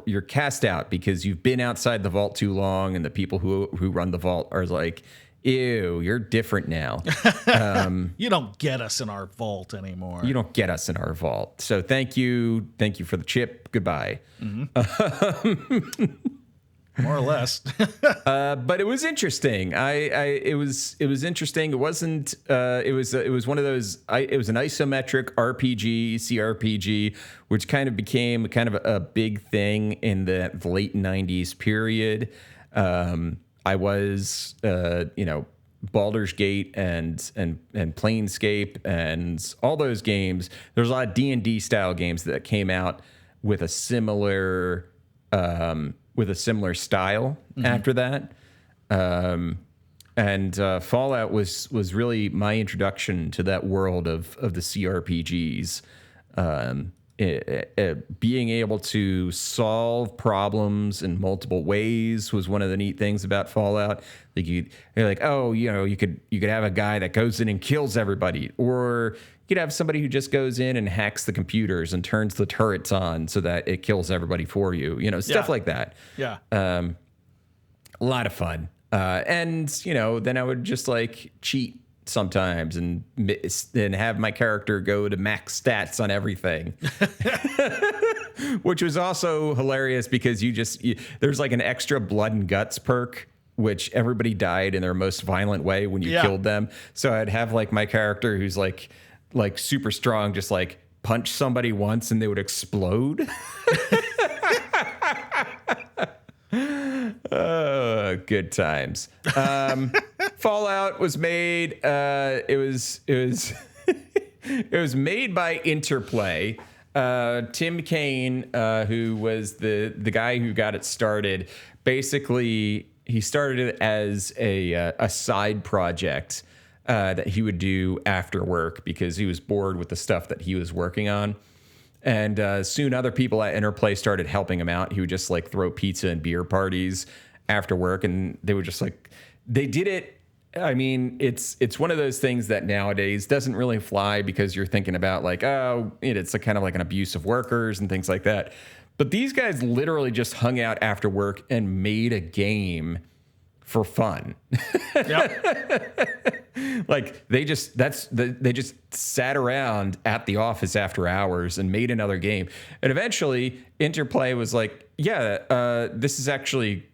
You're cast out because you've been outside the vault too long, and the people who run the vault are like, ew, you're different now. You don't get us in our vault anymore. You don't get us in our vault. So thank you for the chip. Goodbye. Mm-hmm. More or less. But it was interesting. It was interesting. It wasn't. It was one of those. It was an isometric RPG, CRPG, which kind of became kind of a big thing in the late '90s period. I was, Baldur's Gate and Planescape and all those games. There's a lot of D&D style games that came out with a similar style after that. And Fallout was really my introduction to that world of the CRPGs. Being able to solve problems in multiple ways was one of the neat things about Fallout. Like you could have a guy that goes in and kills everybody, or you could have somebody who just goes in and hacks the computers and turns the turrets on so that it kills everybody for you. Stuff like that. Yeah. A lot of fun. And then I would just like cheat sometimes and have my character go to max stats on everything. Which was also hilarious because there's like an extra blood and guts perk, which everybody died in their most violent way when you killed them. So I'd have like my character who's like super strong, just like punch somebody once and they would explode. Good times. Fallout was made. It was made by Interplay. Tim Kaine, who was the guy who got it started, basically he started it as a side project that he would do after work because he was bored with the stuff that he was working on. And soon other people at Interplay started helping him out. He would just like throw pizza and beer parties after work, and they would just like, they did it. I mean, it's one of those things that nowadays doesn't really fly because you're thinking about like, oh, it's a kind of like an abuse of workers and things like that. But these guys literally just hung out after work and made a game for fun. Yep. Like they just sat around at the office after hours and made another game. And eventually Interplay was like, yeah, this is actually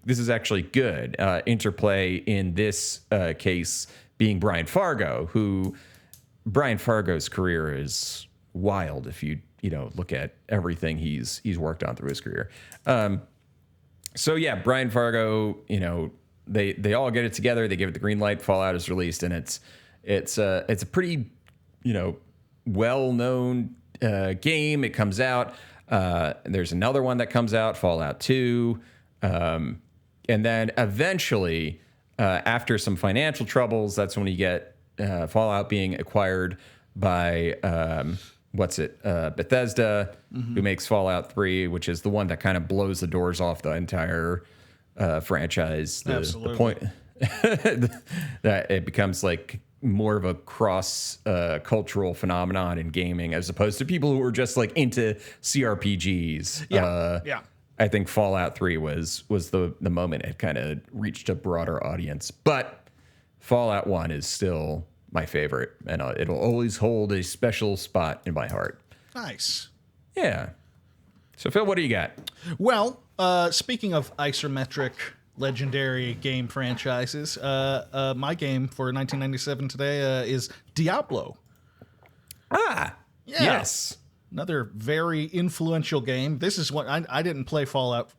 good. Interplay in this case being Brian Fargo, who Brian Fargo's career is wild if you look at everything he's worked on through his career. So yeah, Brian Fargo, they all get it together. They give it the green light. Fallout is released, and it's a pretty well-known game. It comes out. There's another one that comes out, Fallout 2, and then eventually, after some financial troubles, that's when you get Fallout being acquired by Bethesda, who makes Fallout 3, which is the one that kind of blows the doors off the entire franchise. The point that it becomes like more of a cross cultural phenomenon in gaming as opposed to people who were just like into CRPGs. Yeah. I think Fallout 3 was the moment it kind of reached a broader audience. But Fallout 1 is still my favorite, and it'll always hold a special spot in my heart. Nice. Yeah. So Phil, what do you got? Well, speaking of isometric legendary game franchises, my game for 1997 today is Diablo. Ah, yeah. yes. Another very influential game. This is what I didn't play Fallout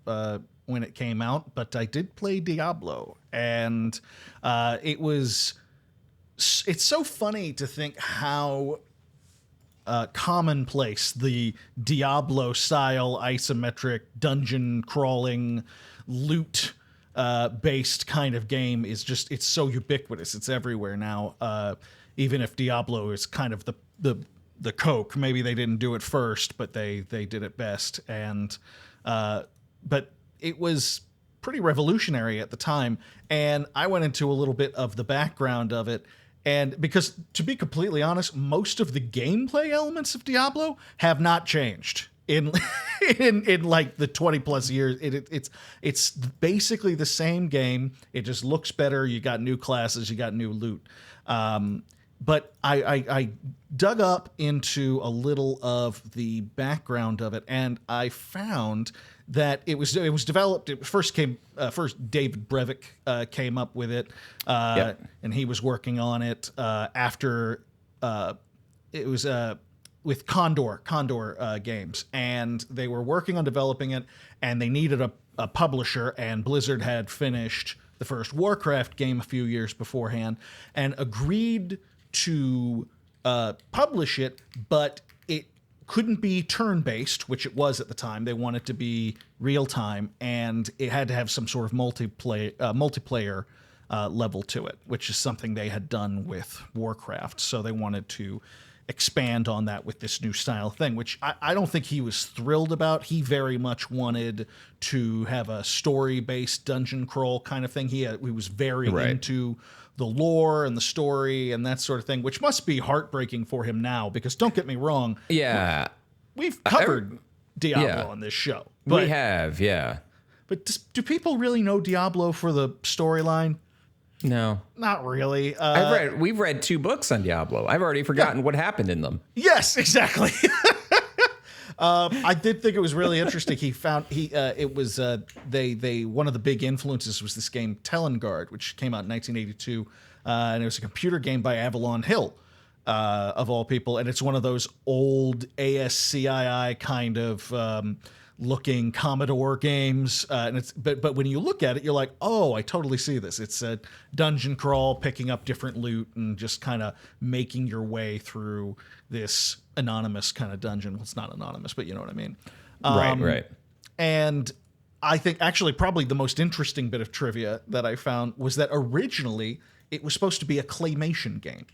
when it came out, but I did play Diablo, and it's so funny to think how commonplace the Diablo style isometric dungeon crawling loot based kind of game is. Just it's so ubiquitous. It's everywhere now. Even if Diablo is kind of the Coke, maybe they didn't do it first, but they did it best. And but it was pretty revolutionary at the time. And I went into a little bit of the background of it. And because, to be completely honest, most of the gameplay elements of Diablo have not changed in in like the 20 plus years. It's basically the same game. It just looks better. You got new classes, you got new loot. But I dug up into a little of the background of it, and I found that it was developed. It first David Brevik came up with it, and he was working on it after it was with Condor Games, and they were working on developing it, and they needed a publisher, and Blizzard had finished the first Warcraft game a few years beforehand, and agreed to publish it, but it couldn't be turn-based, which it was at the time. They wanted to be real-time, and it had to have some sort of multiplayer level to it, which is something they had done with Warcraft. So they wanted to expand on that with this new style thing, which I don't think he was thrilled about. He very much wanted to have a story-based dungeon crawl kind of thing. He was very into the lore and the story and that sort of thing, which must be heartbreaking for him now, because don't get me wrong. Yeah. We've covered Diablo on this show. But, we have, yeah. But do people really know Diablo for the storyline? No. Not really. We've read 2 books on Diablo. I've already forgotten what happened in them. Yes, exactly. I did think it was really interesting. He found it was one of the big influences was this game Telengard, which came out in 1982, and it was a computer game by Avalon Hill, of all people, and it's one of those old ASCII kind of looking Commodore games, and it's but when you look at it, you're like, oh, I totally see this. It's a dungeon crawl, picking up different loot, and just kind of making your way through this anonymous kind of dungeon. Well, it's not anonymous, but you know what I mean. Right. And I think actually probably the most interesting bit of trivia that I found was that originally it was supposed to be a claymation game.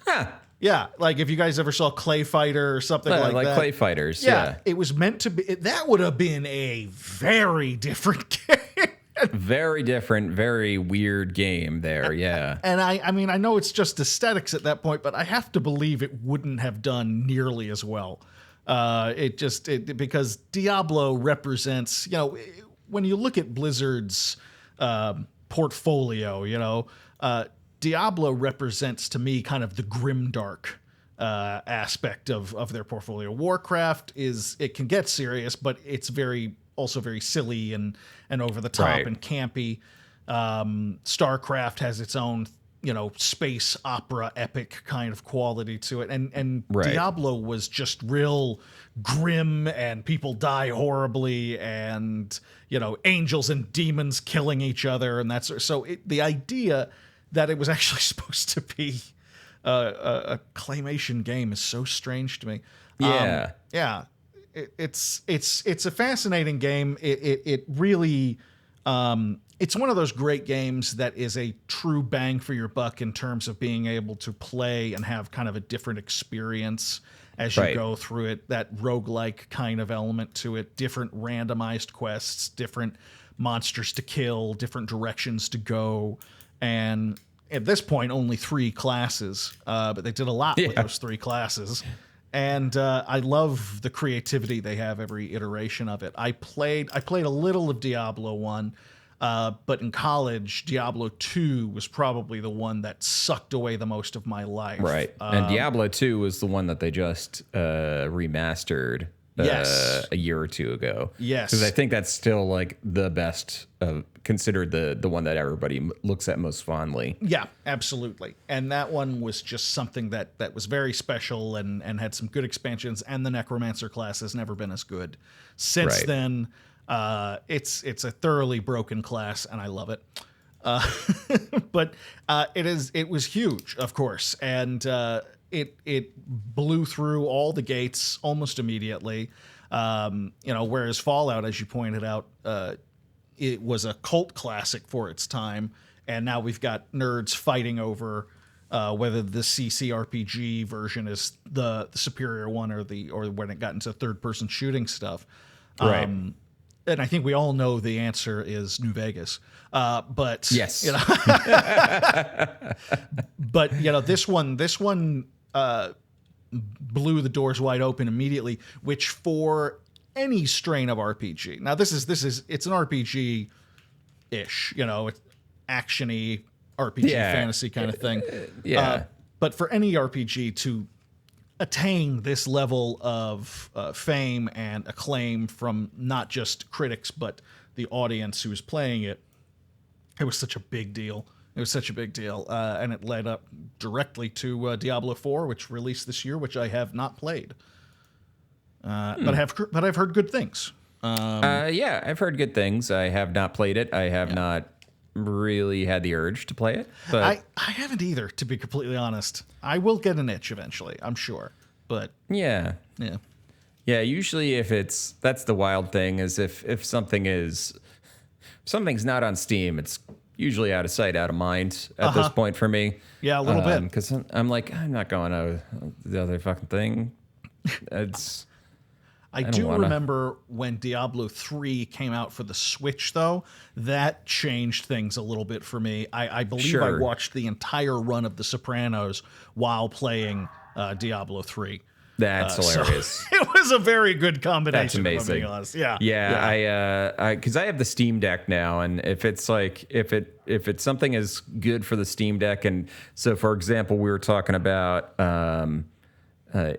Huh. Yeah, like if you guys ever saw Clay Fighter or something like that. Like Clay Fighters, yeah. It was meant to be, that would have been a very different game. Very different, very weird game there, yeah. And I mean, I know it's just aesthetics at that point, but I have to believe it wouldn't have done nearly as well. Because Diablo represents, when you look at Blizzard's portfolio, Diablo represents to me kind of the grimdark aspect of their portfolio. Warcraft it can get serious, but it's also very silly and over the top and campy. StarCraft has its own, space opera epic kind of quality to it. And Diablo was just real grim, and people die horribly, and, angels and demons killing each other. And the idea that it was actually supposed to be a claymation game is so strange to me. Yeah. It's a fascinating game. It really it's one of those great games that is a true bang for your buck in terms of being able to play and have kind of a different experience as you go through it. That roguelike kind of element to it, different randomized quests, different monsters to kill, different directions to go, and at this point only 3 classes, but they did a lot with those 3 classes. And I love the creativity they have every iteration of it. I played a little of Diablo 1, but in college, Diablo 2 was probably the one that sucked away the most of my life. Right. And Diablo 2 was the one that they just remastered Yes. a year or two ago. Yes. Because I think that's still like the best, considered the one that everybody looks at most fondly. Yeah, absolutely. And that one was just something that was very special and had some good expansions. And the Necromancer class has never been as good since Right. then. It's a thoroughly broken class, and I love it. But it was huge, of course, and it blew through all the gates almost immediately. Whereas Fallout, as you pointed out, it was a cult classic for its time, and now we've got nerds fighting over whether the CCRPG version is the superior one or when it got into third person shooting stuff. Right. And I think we all know the answer is New Vegas. But Yes. but this one blew the doors wide open immediately, which for any strain of RPG. Now it's an RPG ish, it's actiony RPG fantasy kind of thing. But for any RPG to attain this level of fame and acclaim from not just critics but the audience who was playing it, it was such a big deal. And it led up directly to Diablo 4, which released this year, which I have not played. But I've heard good things. I've heard good things. I have not played it. I have not really had the urge to play it. But I haven't either, to be completely honest. I will get an itch eventually, I'm sure. But yeah. Usually, that's the wild thing is if something's not on Steam, it's usually out of sight, out of mind at this point for me. Yeah, a little bit. Because I'm like, I'm not going to the other fucking thing. I do remember when Diablo 3 came out for the Switch, though. That changed things a little bit for me. I believe I watched the entire run of The Sopranos while playing Diablo 3. That's hilarious. So it was a very good combination. That's amazing. If I'm being honest. I because I have the Steam Deck now, and if it's something is good for the Steam Deck, and so for example, we were talking about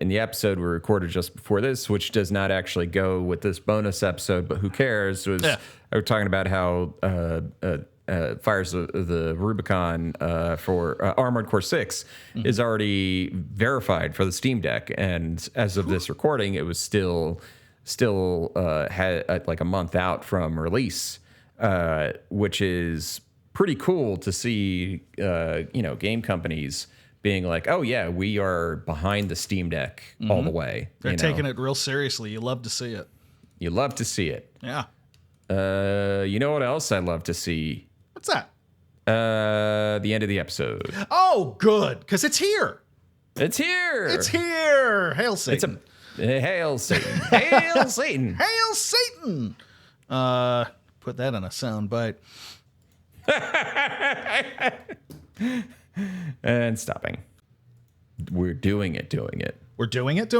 in the episode we recorded just before this, which does not actually go with this bonus episode, but who cares? I was talking about how Fires of the Rubicon for Armored Core 6 is already verified for the Steam Deck, and as of this recording, it was still had like a month out from release, which is pretty cool to see. Game companies being like, "Oh yeah, we are behind the Steam Deck all the way." They're taking it real seriously. You love to see it. You love to see it. Yeah. You know what else I love to see? What's that? The end of the episode. Oh, good, because it's here. It's here. It's here. Hail Satan. Hail Satan. Hail Satan. Hail Satan. Put that on a sound bite. And stopping. We're doing it. We're doing it?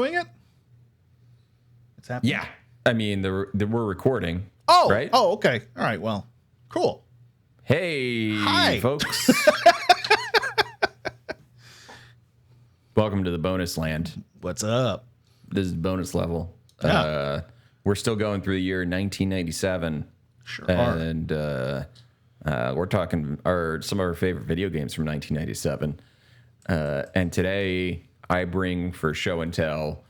It's happening? Yeah. I mean, we're recording. Oh, right? Oh, okay. All right. Well, cool. Hey, hi, folks. Welcome to the bonus land. What's up? This is bonus level. Yeah. We're still going through the year 1997. Sure and we're talking some of our favorite video games from 1997. And today I bring for show and tell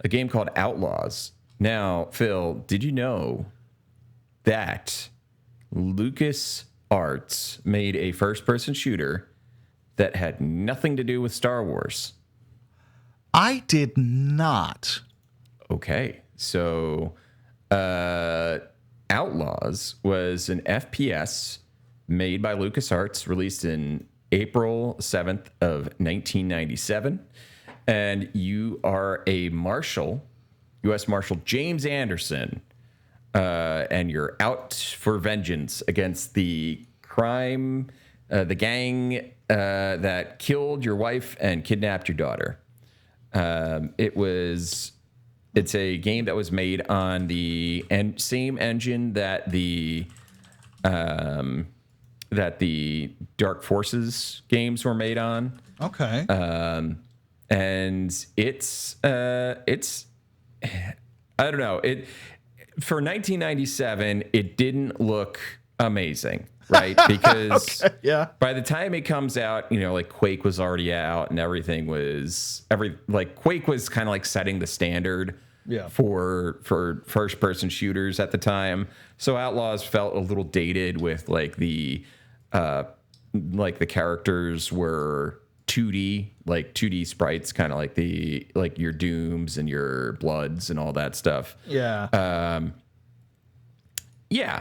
a game called Outlaws. Now, Phil, did you know that Lucas Arts made a first-person shooter that had nothing to do with Star Wars? I did not. Okay, so Outlaws was an FPS made by LucasArts, released in April 7th of 1997. And you are a marshal, U.S. Marshal James Anderson, and you're out for vengeance against the the gang that killed your wife and kidnapped your daughter. It's a game that was made on the same engine that the Dark Forces games were made on. Okay. And it's I I don't know. It for 1997, it didn't look amazing, right? Because by the time it comes out, like Quake was already out and everything was Quake was kind of like setting the standard for first person shooters at the time. So Outlaws felt a little dated with the characters were 2D sprites, kind of like your Dooms and your Bloods and all that stuff.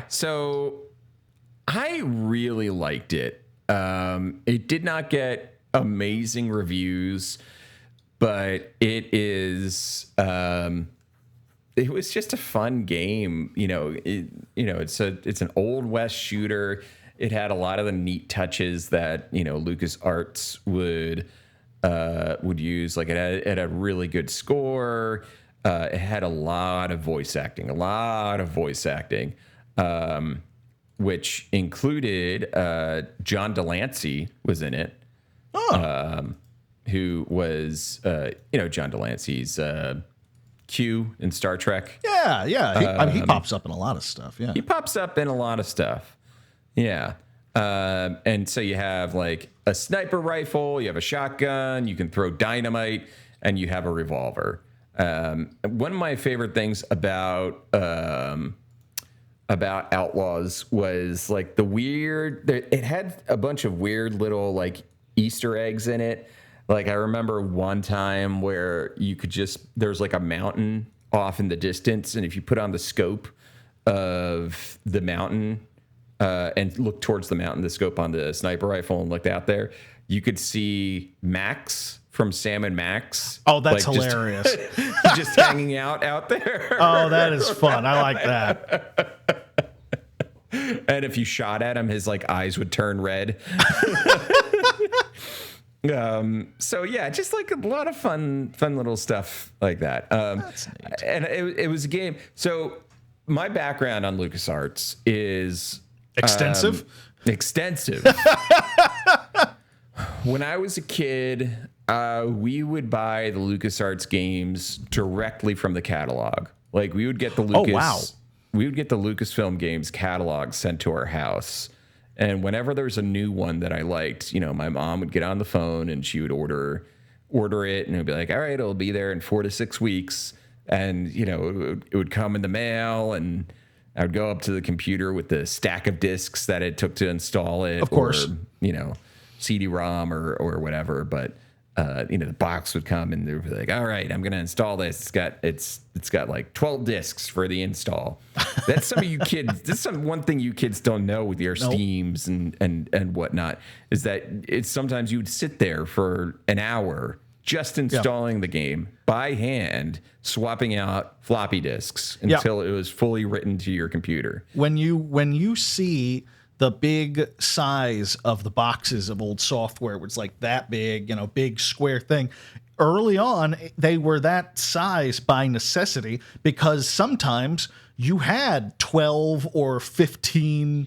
So I really liked it. It did not get amazing reviews, but it was just a fun game. It's an Old West shooter. It had a lot of the neat touches that LucasArts would use. Like it had a really good score. It had a lot of voice acting, which included John Delancey was in it. Who was John Delancey's Q in Star Trek. He pops up in a lot of stuff. He pops up in a lot of stuff. And so you have like a sniper rifle, you have a shotgun, you can throw dynamite, and you have a revolver. One of my favorite things about Outlaws was like it had a bunch of weird little like Easter eggs in it. Like I remember one time where there's like a mountain off in the distance, and if you put on the scope of the mountain and look towards the mountain, the scope on the sniper rifle, and looked out there, you could see Max from Sam and Max. Oh, that's hilarious. Just hanging out there. Oh, that is fun. I like that. And if you shot at him, his like eyes would turn red. So yeah, just like a lot of fun little stuff like that. That's neat. And it was a game. So my background on LucasArts is extensive. When I was a kid, we would buy the LucasArts games directly from the catalog. Like we would get the we would get the Lucasfilm games catalog sent to our house. And whenever there's a new one that I liked, my mom would get on the phone and she would order it, and it would be like, all right, it'll be there in 4 to 6 weeks. And, it would come in the mail, and I would go up to the computer with the stack of discs that it took to install it. Of course. Or, CD-ROM or whatever. But, the box would come and they'd be like, all right, I'm going to install this. It's got like 12 discs for the install. That's some of you kids. This is one thing you kids don't know with your Steams and whatnot, is that it's sometimes you would sit there for an hour just installing the game by hand, swapping out floppy disks until it was fully written to your computer. When you see the big size of the boxes of old software, was like that big, big square thing. Early on, they were that size by necessity, because sometimes you had 12 or 15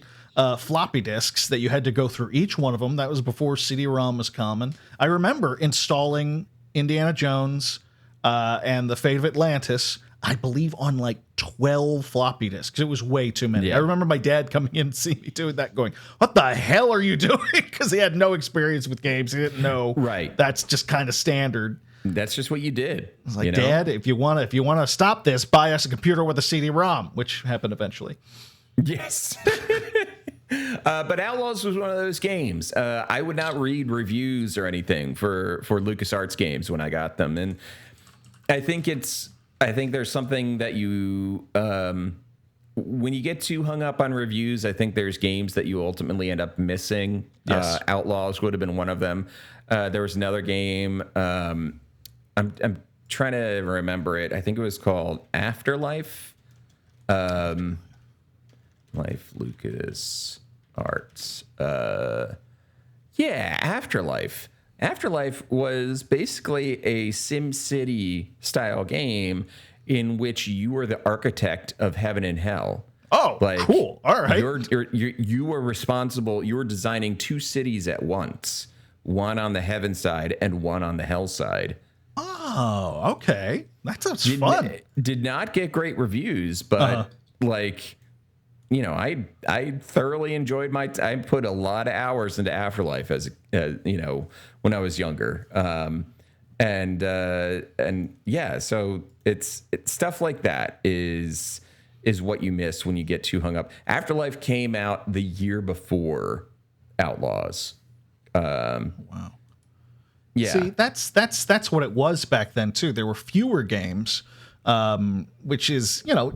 floppy disks that you had to go through each one of them. That was before CD-ROM was common. I remember installing Indiana Jones and the Fate of Atlantis, I believe, on like 12 floppy disks. It was way too many. I remember my dad coming in and seeing me doing that, going, what the hell are you doing? Because he had no experience with games. He didn't know. Right. That's just kind of standard. That's just what you did. I was like, Dad, if you want to stop this, buy us a computer with a CD-ROM, which happened eventually. Yes. But Outlaws was one of those games. I would not read reviews or anything for LucasArts games when I got them. And I think there's something that you, when you get too hung up on reviews, I think there's games that you ultimately end up missing. Yes. Outlaws would have been one of them. There was another game. I'm trying to remember it. I think it was called Afterlife. Life Lucas Arts. Afterlife. Afterlife was basically a SimCity style game in which you were the architect of heaven and hell. Oh, cool. All right. You were responsible. You were designing two cities at once, one on the heaven side and one on the hell side. Oh, okay. That sounds fun. Did not get great reviews, but like, you know, I thoroughly enjoyed I put a lot of hours into Afterlife as you know, when I was younger. And yeah, so it's stuff like that is what you miss when you get too hung up. Afterlife came out the year before Outlaws. Wow. Yeah. See, that's what it was back then too. There were fewer games, which is, you know,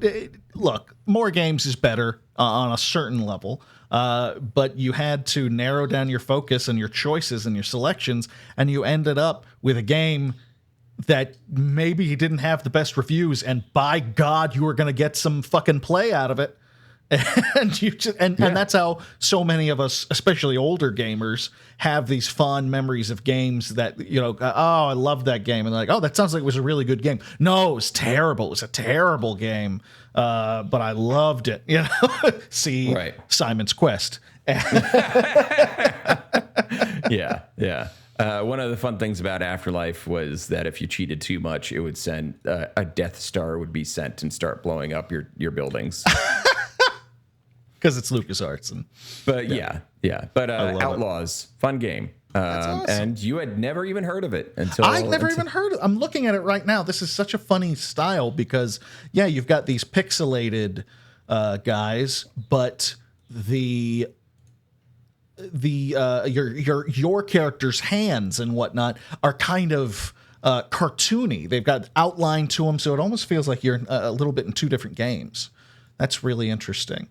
look, more games is better on a certain level. But you had to narrow down your focus and your choices and your selections, and you ended up with a game that maybe didn't have the best reviews, and by God, you were going to get some fucking play out of it. And and that's how so many of us, especially older gamers, have these fond memories of games that, you know, oh, I love that game, and they're like, oh, that sounds like it was a really good game. No, it was terrible. It was a terrible game, but I loved it. You know, see, right. Simon's Quest. Yeah. One of the fun things about Afterlife was that if you cheated too much, it would send a Death Star would be sent and start blowing up your buildings. Because it's LucasArts. But yeah. But Outlaws, fun game. That's awesome. And you had never even heard of it until I've never even heard of it. I'm looking at it right now. This is such a funny style because, yeah, you've got these pixelated guys, but your character's hands and whatnot are kind of cartoony. They've got outline to them, so it almost feels like you're a little bit in two different games. That's really interesting.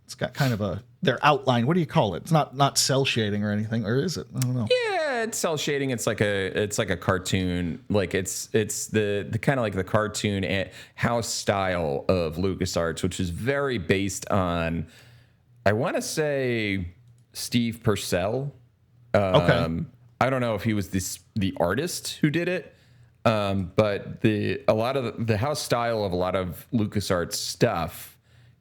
It's got kind of their outline. What do you call it? It's not cell shading or anything, or is it? I don't know. Yeah, it's cell shading. It's like a cartoon. Like it's the kind of like the cartoon house style of LucasArts, which is very based on, I want to say, Steve Purcell. Okay. I don't know if he was the artist who did it, but a lot of the house style of a lot of LucasArts stuff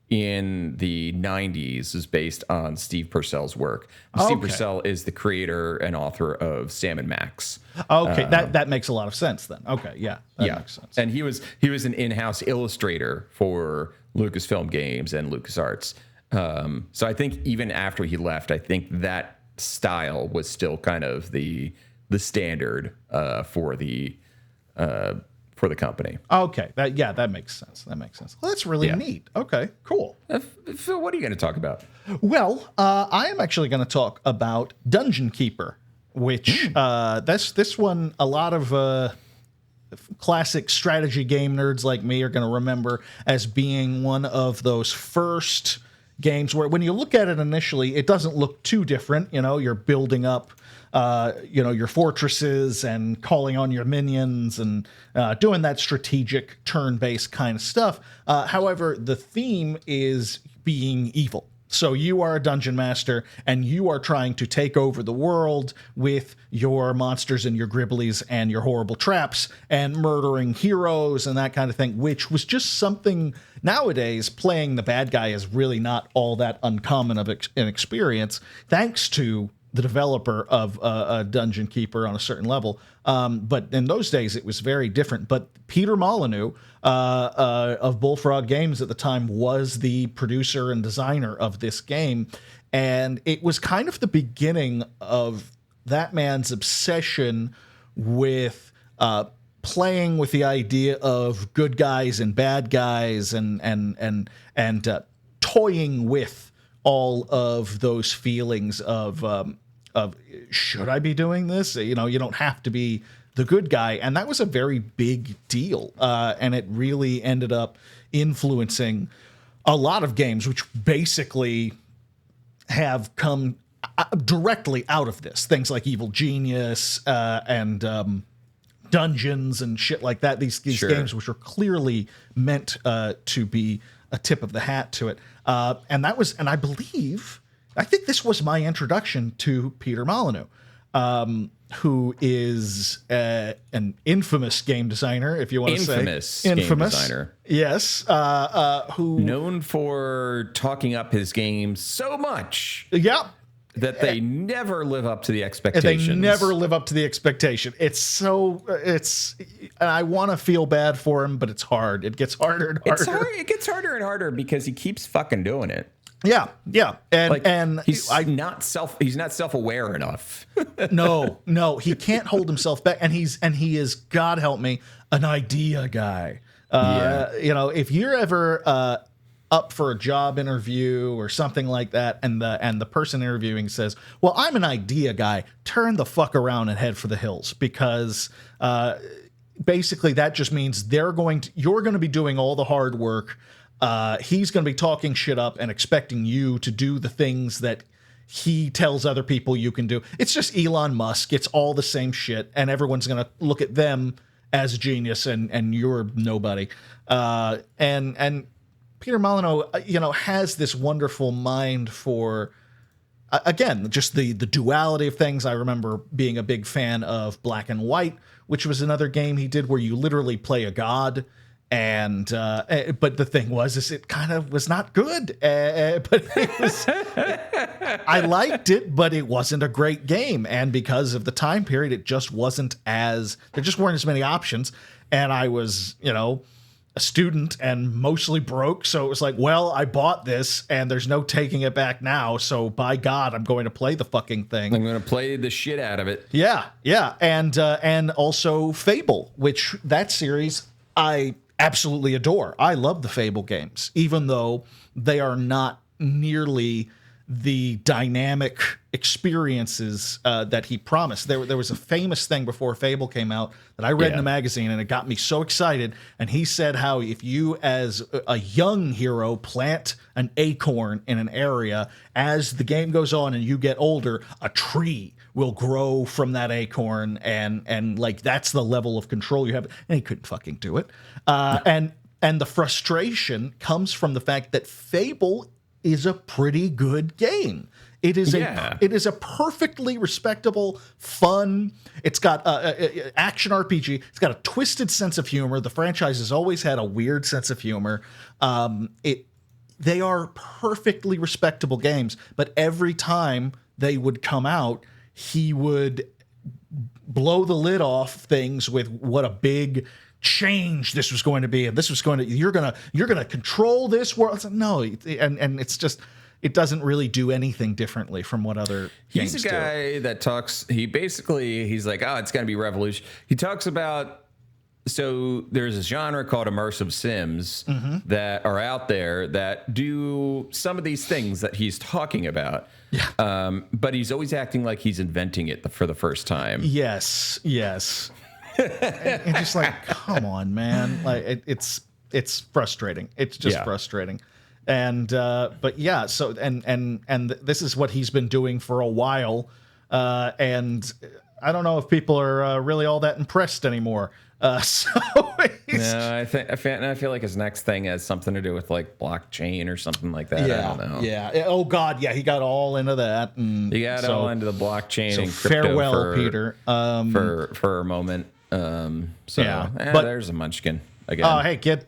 in the 90s is based on Steve Purcell's work. Steve Purcell is the creator and author of Sam and Max. Okay, that makes a lot of sense then. Okay, yeah, that makes sense. And he was an in-house illustrator for Lucasfilm Games and LucasArts. So I think even after he left, I think that style was still kind of the standard for the company. Okay, that makes sense. Well, that's really neat. Okay, cool. Phil, what are you going to talk about? Well, I am actually going to talk about Dungeon Keeper, which this one, a lot of classic strategy game nerds like me are going to remember as being one of those first games where when you look at it initially, it doesn't look too different. You know, you're building up your fortresses and calling on your minions and doing that strategic turn-based kind of stuff. However, the theme is being evil. So you are a dungeon master, and you are trying to take over the world with your monsters and your gribblies and your horrible traps and murdering heroes and that kind of thing, which was just something nowadays playing the bad guy is really not all that uncommon of an experience, thanks to the developer of a Dungeon Keeper on a certain level. But in those days, it was very different. But Peter Molyneux of Bullfrog Games at the time was the producer and designer of this game. And it was kind of the beginning of that man's obsession with playing with the idea of good guys and bad guys and toying with all of those feelings of should I be doing this? You know, you don't have to be the good guy. And that was a very big deal. And it really ended up influencing a lot of games, which basically have come directly out of this. Things like Evil Genius and Dungeons and shit like that. These games which were clearly meant to be a tip of the hat to it. And I think this was my introduction to Peter Molyneux, who is an infamous game designer, if you want to say. Infamous game designer. Yes. Who known for talking up his games so much. Yeah. that they never live up to the They expectations. never live up to the expectation. And I want to feel bad for him, but it's hard. It gets harder and harder. It gets harder and harder because he keeps fucking doing it. Yeah, and he's not self-aware enough. No, he can't hold himself back, and he is, God help me, an idea guy. If you're ever up for a job interview or something like that, and the person interviewing says, "Well, I'm an idea guy," turn the fuck around and head for the hills, because basically that just means you're going to be doing all the hard work. He's going to be talking shit up and expecting you to do the things that he tells other people you can do. It's just Elon Musk. It's all the same shit, and everyone's going to look at them as a genius, and you're nobody. And Peter Molyneux, has this wonderful mind for, again, just the duality of things. I remember being a big fan of Black and White, which was another game he did where you literally play a god. And but the thing is it kind of was not good. But it was, I liked it, but it wasn't a great game. And because of the time period, it just wasn't there just weren't as many options. And I was, a student and mostly broke. So it was like, well, I bought this and there's no taking it back now. So by God, I'm going to play the fucking thing. I'm going to play the shit out of it. Yeah. And also Fable, which that series I absolutely adore. I love the Fable games, even though they are not nearly the dynamic experiences that he promised. There was a famous thing before Fable came out that I read in a magazine, and it got me so excited. And he said how if you, as a young hero, plant an acorn in an area, as the game goes on and you get older, a tree will grow from that acorn, and like that's the level of control you have. And he couldn't fucking do it. And the frustration comes from the fact that Fable is a pretty good game. It is a perfectly respectable, fun. It's got action RPG. It's got a twisted sense of humor. The franchise has always had a weird sense of humor. They are perfectly respectable games, but every time they would come out, he would blow the lid off things with what a big change this was going to be, and this was going to you're gonna control this world. It's like, no, and it's just, it doesn't really do anything differently from what other games do. He's a guy that talks. He's like, oh, it's going to be revolution. He talks about. So there's a genre called immersive sims that are out there that do some of these things that he's talking about. Yeah. But he's always acting like he's inventing it for the first time. Yes. And just like, come on, man. Like it's frustrating. It's just frustrating. And but yeah, so and this is what he's been doing for a while. And I don't know if people are really all that impressed anymore. No, I feel like his next thing has something to do with like blockchain or something like that. Yeah, I don't know. Yeah. Oh God, yeah. He got all into that. And he got all into the blockchain and crypto. Farewell, Peter. For a moment. But there's a munchkin again. Oh, hey, kid.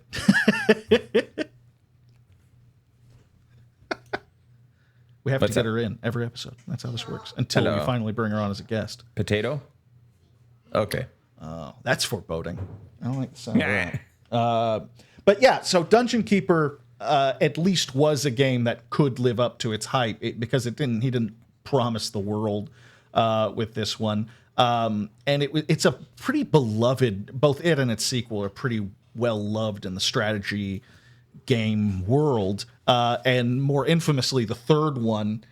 We have to get her in every episode. That's how this works. Until we finally bring her on as a guest. Potato? Okay. Oh, that's foreboding. I don't like the sound of that. But yeah, so Dungeon Keeper at least was a game that could live up to its hype because he didn't promise the world with this one. And it's a pretty beloved, both it and its sequel are pretty well loved in the strategy game world. And more infamously, the third one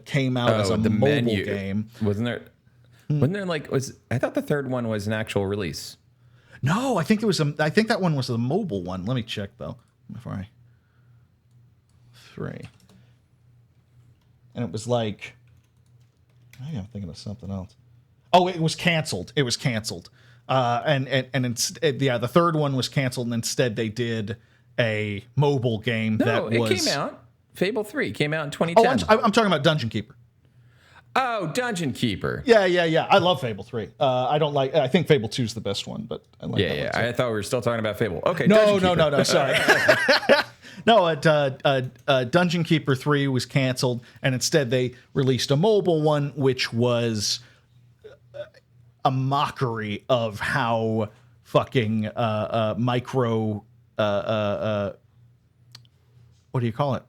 came out as a mobile game. Wasn't there I thought the third one was an actual release. No, I think that one was the mobile one. Let me check though. Before 3. And it was like, maybe I'm thinking of something else. Oh, it was canceled. And the third one was canceled, and instead they did a mobile game it came out. Fable 3 came out in 2010. Oh, I'm talking about Dungeon Keeper. Oh, Dungeon Keeper. Yeah. I love Fable 3. I think Fable 2 is the best one, but I like that one too. I thought we were still talking about Fable. Okay. No, sorry. No, Dungeon Keeper 3 was canceled, and instead they released a mobile one, which was a mockery of how fucking micro what do you call it?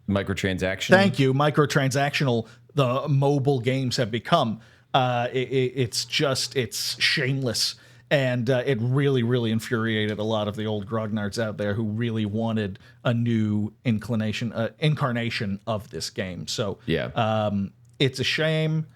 Microtransaction. Thank you. Microtransactional the mobile games have become. It's shameless. And it really, really infuriated a lot of the old grognards out there who really wanted a new incarnation of this game. So Yeah. it's a shame.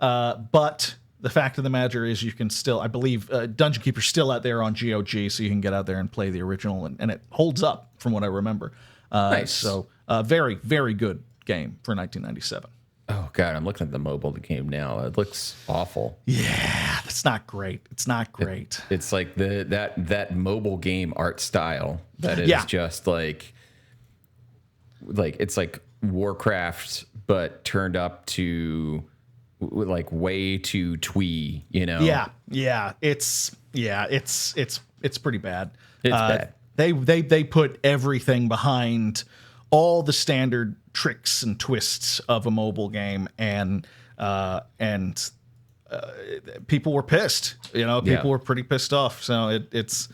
But the fact of the matter is you can still, I believe, Dungeon Keeper's still out there on GOG, so you can get out there and play the original, and it holds up from what I remember. Nice. So very, very good game for 1997. Oh God, I'm looking at the mobile game now. It looks awful. Yeah, that's not great. It's not great. It's like that mobile game art style that is just like it's like Warcraft, but turned up to like way too twee, you know? Yeah. It's pretty bad. It's bad. They put everything behind all the standard tricks and twists of a mobile game, and people were pissed. People were pretty pissed off. So it's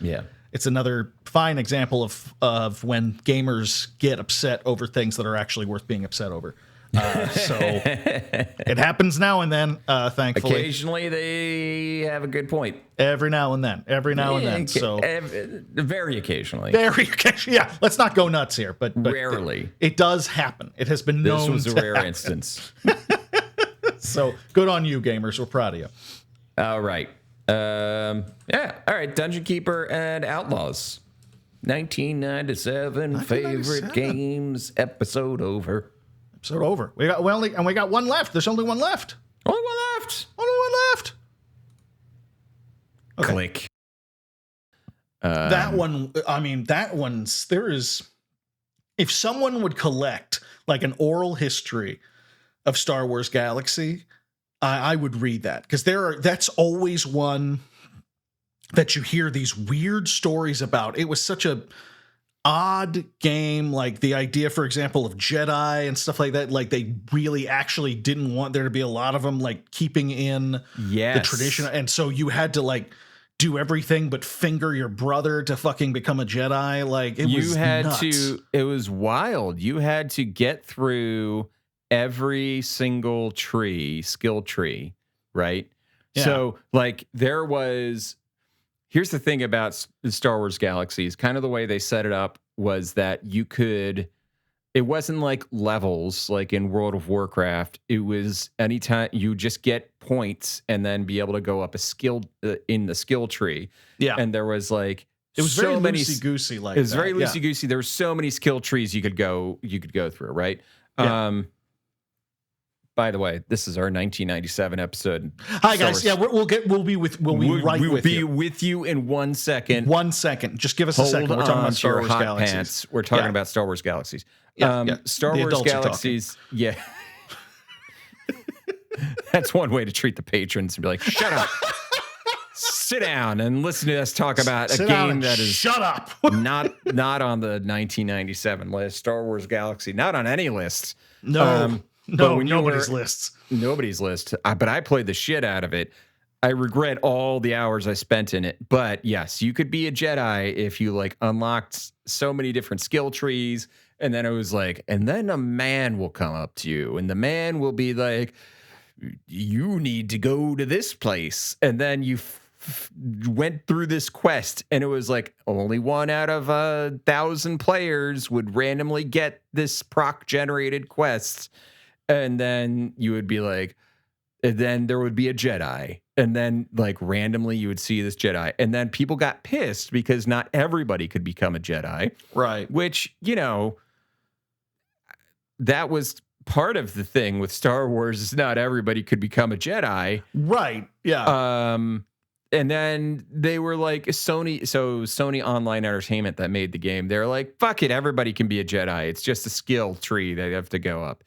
another fine example of when gamers get upset over things that are actually worth being upset over. So it happens now and then, thankfully. Occasionally they have a good point. Every now and then. So very occasionally. Yeah, let's not go nuts here, but rarely. It does happen. It has been known. This was a rare instance. So good on you, gamers. We're proud of you. All right. All right. Dungeon Keeper and Outlaws. 1997 favorite games. Episode over. Episode over. We got one left. There's only one left. Only one left. Okay. Click. That one. I mean, that one's. There is. If someone would collect like an oral history of Star Wars Galaxy, I would read that, because that's always one that you hear these weird stories about. It was such a odd game, like the idea, for example, of Jedi and stuff like that. Like they really actually didn't want there to be a lot of them, like keeping in the tradition, and so you had to like do everything but finger your brother to fucking become a Jedi. Like it was wild. You had to get through every single skill tree, right? Yeah. So like here's the thing about Star Wars Galaxies, kind of the way they set it up was that it wasn't like levels like in World of Warcraft. It was anytime you just get points and then be able to go up a skill in the skill tree. Yeah. And there was like, it was very loosey-goosey like that. It was very loosey-goosey. There were so many skill trees you could go through, right? Yeah. By the way, this is our 1997 episode. Hi guys, we'll be with you in 1 second. 1 second, just give us a second. We're talking about Star Wars Galaxies. Pants. We're talking about Star Wars Galaxies. Star The Wars Galaxies. Yeah, that's one way to treat the patrons and be like, "Shut up, sit down, and listen to us talk about a game that is shut up." not on the 1997 list. Star Wars Galaxy, not on any list. No. Nobody's list. Nobody's list. But I played the shit out of it. I regret all the hours I spent in it. But yes, you could be a Jedi if you like unlocked so many different skill trees. And then it was like, and then a man will come up to you, and the man will be like, you need to go to this place. And then you went through this quest, and it was like only 1 out of 1,000 players would randomly get this proc generated quest. And then you would be like, and then there would be a Jedi. And then like randomly you would see this Jedi. And then people got pissed because not everybody could become a Jedi. Right. Which, that was part of the thing with Star Wars, is not everybody could become a Jedi. Right. Yeah. And then they were like Sony Online Entertainment that made the game. They're like, fuck it, everybody can be a Jedi. It's just a skill tree they have to go up.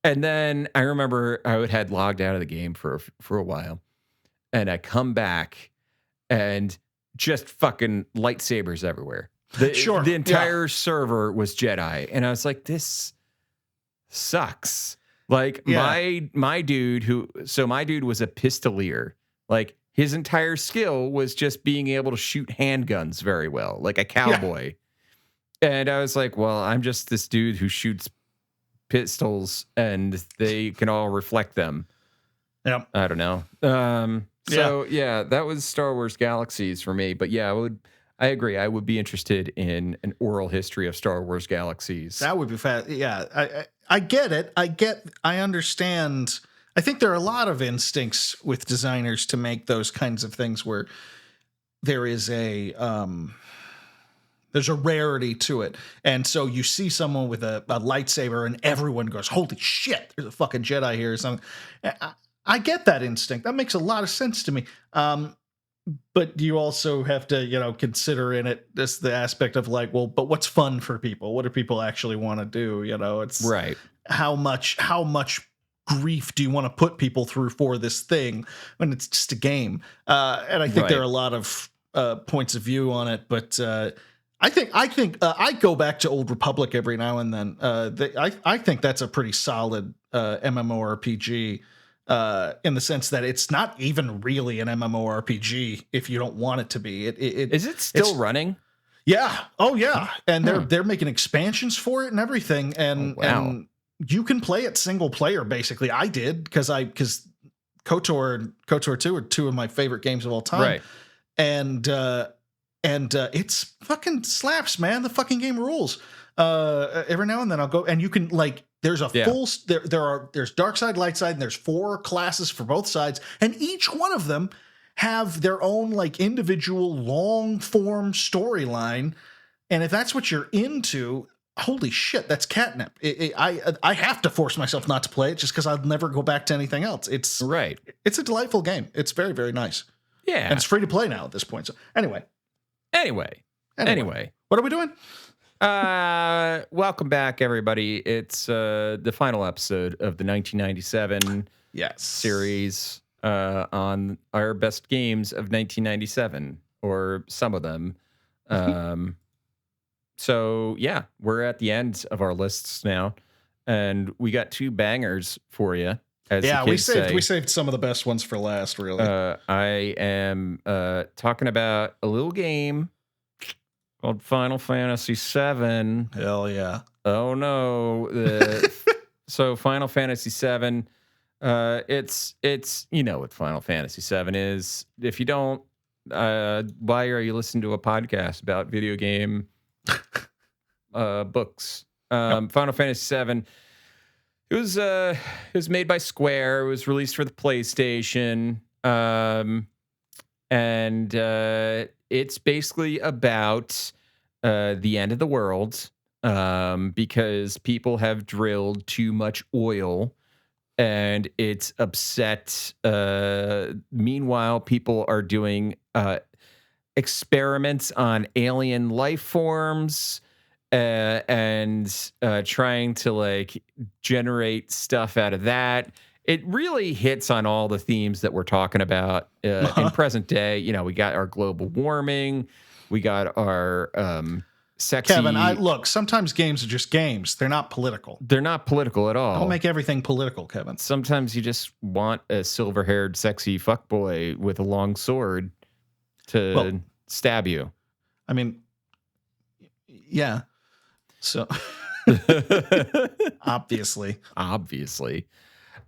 And then I remember I had logged out of the game for a while, and I come back and just fucking lightsabers everywhere. The entire server was Jedi, and I was like, this sucks. Like my dude was a pistolier. Like his entire skill was just being able to shoot handguns very well, like a cowboy. Yeah. And I was like, well, I'm just this dude who shoots pistols and they can all reflect them. Yeah. I don't know. So that was Star Wars Galaxies for me. But yeah, I agree. I would be interested in an oral history of Star Wars Galaxies. That would be fast. Yeah, I get it. I understand. I think there are a lot of instincts with designers to make those kinds of things where there is there's a rarity to it. And so you see someone with a lightsaber and everyone goes, holy shit, there's a fucking Jedi here or something. I get that instinct. That makes a lot of sense to me. But you also have to, consider in it this the aspect of like, well, but what's fun for people? What do people actually want to do? It's right. How much grief do you want to put people through for this thing when it's just a game? And I think there are a lot of points of view on it, but I think I go back to Old Republic every now and then. I think that's a pretty solid MMORPG. In the sense that it's not even really an MMORPG if you don't want it to be. Is it still running? Yeah. Oh yeah. And they're making expansions for it and everything. And and you can play it single player basically. I did because KOTOR and KOTOR 2 are two of my favorite games of all time. Right. And it's fucking slaps, man. The fucking game rules. Every now and then I'll go and you can like. There's a full there's dark side, light side, and there's 4 classes for both sides, and each one of them have their own like individual long form storyline. And if that's what you're into, holy shit, that's catnip. I have to force myself not to play it just because I'll never go back to anything else. It's a delightful game. It's very, very nice. Yeah, and it's free to play now at this point. So anyway, what are we doing? Welcome back, everybody. It's the final episode of the 1997 series on our best games of 1997, or some of them. So yeah, we're at the end of our lists now, and we got 2 bangers for you. We saved some of the best ones for last. Really, I am talking about a little game called Final Fantasy VII. Hell yeah. Oh, no. So Final Fantasy VII, it's what Final Fantasy VII is. If you don't, why are you listening to a podcast about video game books? Final Fantasy VII, it was made by Square. It was released for the PlayStation. And it's basically about the end of the world because people have drilled too much oil and it's upset. Meanwhile, people are doing experiments on alien life forms and trying to like generate stuff out of that. It really hits on all the themes that we're talking about in present day. We got our global warming. We got our sexy... Kevin, look, sometimes games are just games. They're not political. They're not political at all. Don't make everything political, Kevin. Sometimes you just want a silver-haired, sexy fuckboy with a long sword to stab you. I mean, yeah. So... Obviously.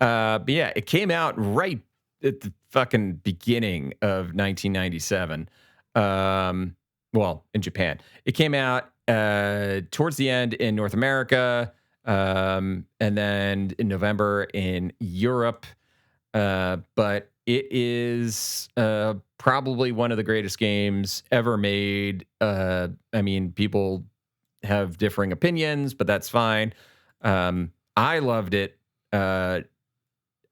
But yeah, it came out right at the fucking beginning of 1997. Well, in Japan. It came out towards the end in North America, and then in November in Europe. But it is probably one of the greatest games ever made. I mean, people have differing opinions, but that's fine. I loved it.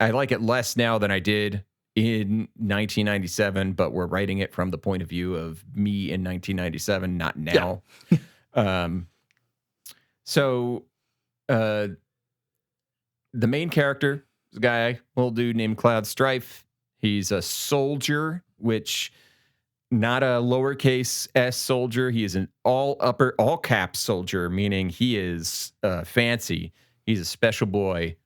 I like it less now than I did in 1997, but we're writing it from the point of view of me in 1997, not now. Yeah. So the main character is a guy, old dude named Cloud Strife. He's a soldier, which not a lowercase s soldier. He is an all caps soldier, meaning he is fancy. He's a special boy.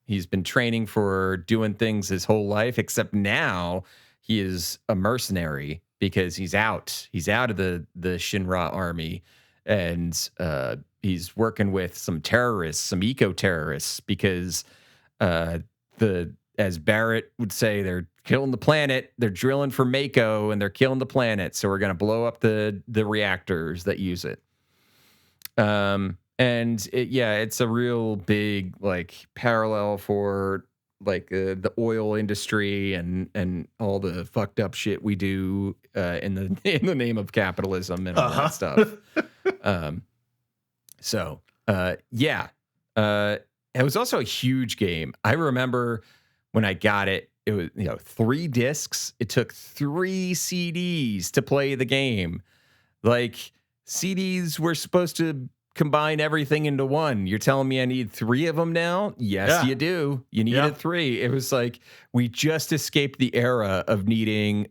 He's been training for doing things his whole life, except now he is a mercenary because he's out. He's out of the Shinra army, and he's working with some terrorists, some eco-terrorists, because as Barrett would say, they're killing the planet. They're drilling for Mako, and they're killing the planet. So we're going to blow up the reactors that use it. It's a real big like parallel for like the oil industry and all the fucked up shit we do in the name of capitalism and all that stuff. It was also a huge game. I remember when I got it, it was 3 discs. It took 3 CDs to play the game. Like CDs were supposed to combine everything into one. You're telling me I need 3 of them now? Yes, you do. You needed 3. It was like we just escaped the era of needing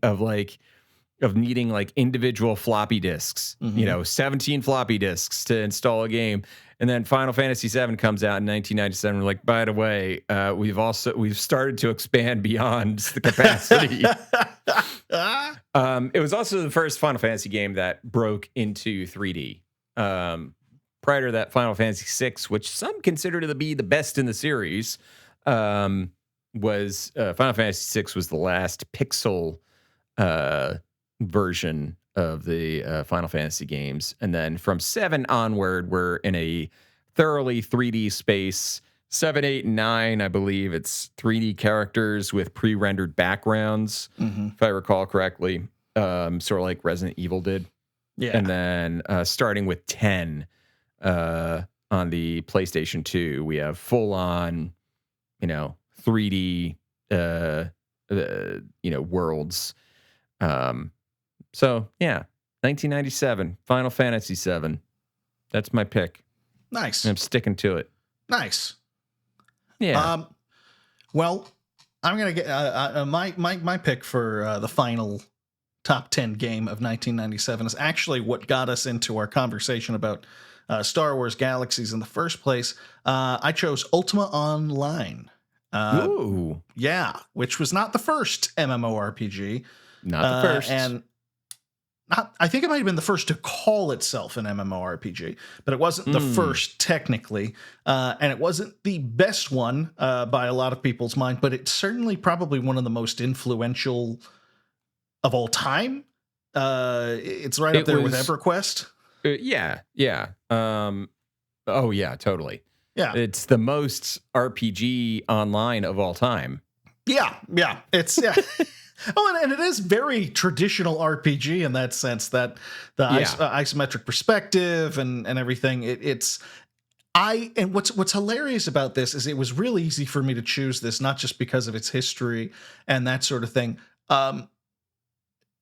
individual floppy disks. 17 floppy disks to install a game. And then Final Fantasy VII comes out in 1997. We're like, by the way, we've started to expand beyond the capacity. It was also the first Final Fantasy game that broke into 3D. Prior to that, Final Fantasy VI, which some consider to be the best in the series, was Final Fantasy VI was the last pixel version of the Final Fantasy games. And then from 7 onward, we're in a thoroughly 3D space. 7, 8, and 9, I believe it's 3D characters with pre-rendered backgrounds, if I recall correctly, sort of like Resident Evil did. Yeah. And then starting with 10 on the PlayStation 2, we have full-on, 3D, worlds. So, yeah, 1997, Final Fantasy VII. That's my pick. Nice. I'm sticking to it. Nice. Yeah. Well, I'm going to get my pick for the final top 10 game of 1997 is actually what got us into our conversation about Star Wars Galaxies in the first place. I chose Ultima Online. Ooh. Yeah, which was not the first MMORPG. Not the first. And I think it might have been the first to call itself an MMORPG, but it wasn't the first technically. And it wasn't the best one by a lot of people's mind, but it's certainly probably one of the most influential of all time. It's right up there with EverQuest. Yeah. Oh, yeah, totally. Yeah. It's the most RPG online of all time. Yeah. It's, yeah. Oh, and it is very traditional RPG in that sense, that the isometric perspective and everything. And what's hilarious about this is it was really easy for me to choose this, not just because of its history and that sort of thing,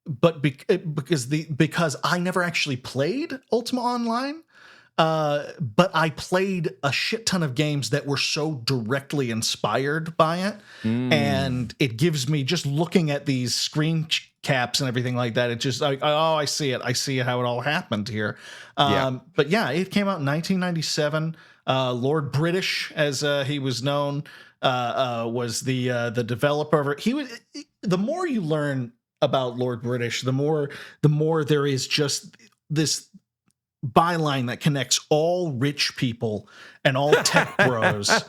but because I never actually played Ultima Online. But I played a shit ton of games that were so directly inspired by it. And it gives me, just looking at these screen caps and everything like that, it just like, oh, I see it. I see how it all happened here. But yeah, it came out in 1997. Lord British, as he was known, was the developer of it. The more you learn about Lord British, the more there is just this byline that connects all rich people and all tech bros.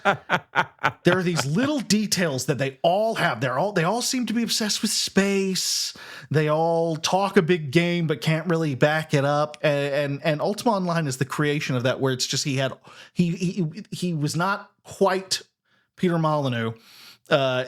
There are these little details that they all have. They all seem to be obsessed with space. They all talk a big game but can't really back it up. And Ultima Online is the creation of that, where it's just he was not quite Peter Molyneux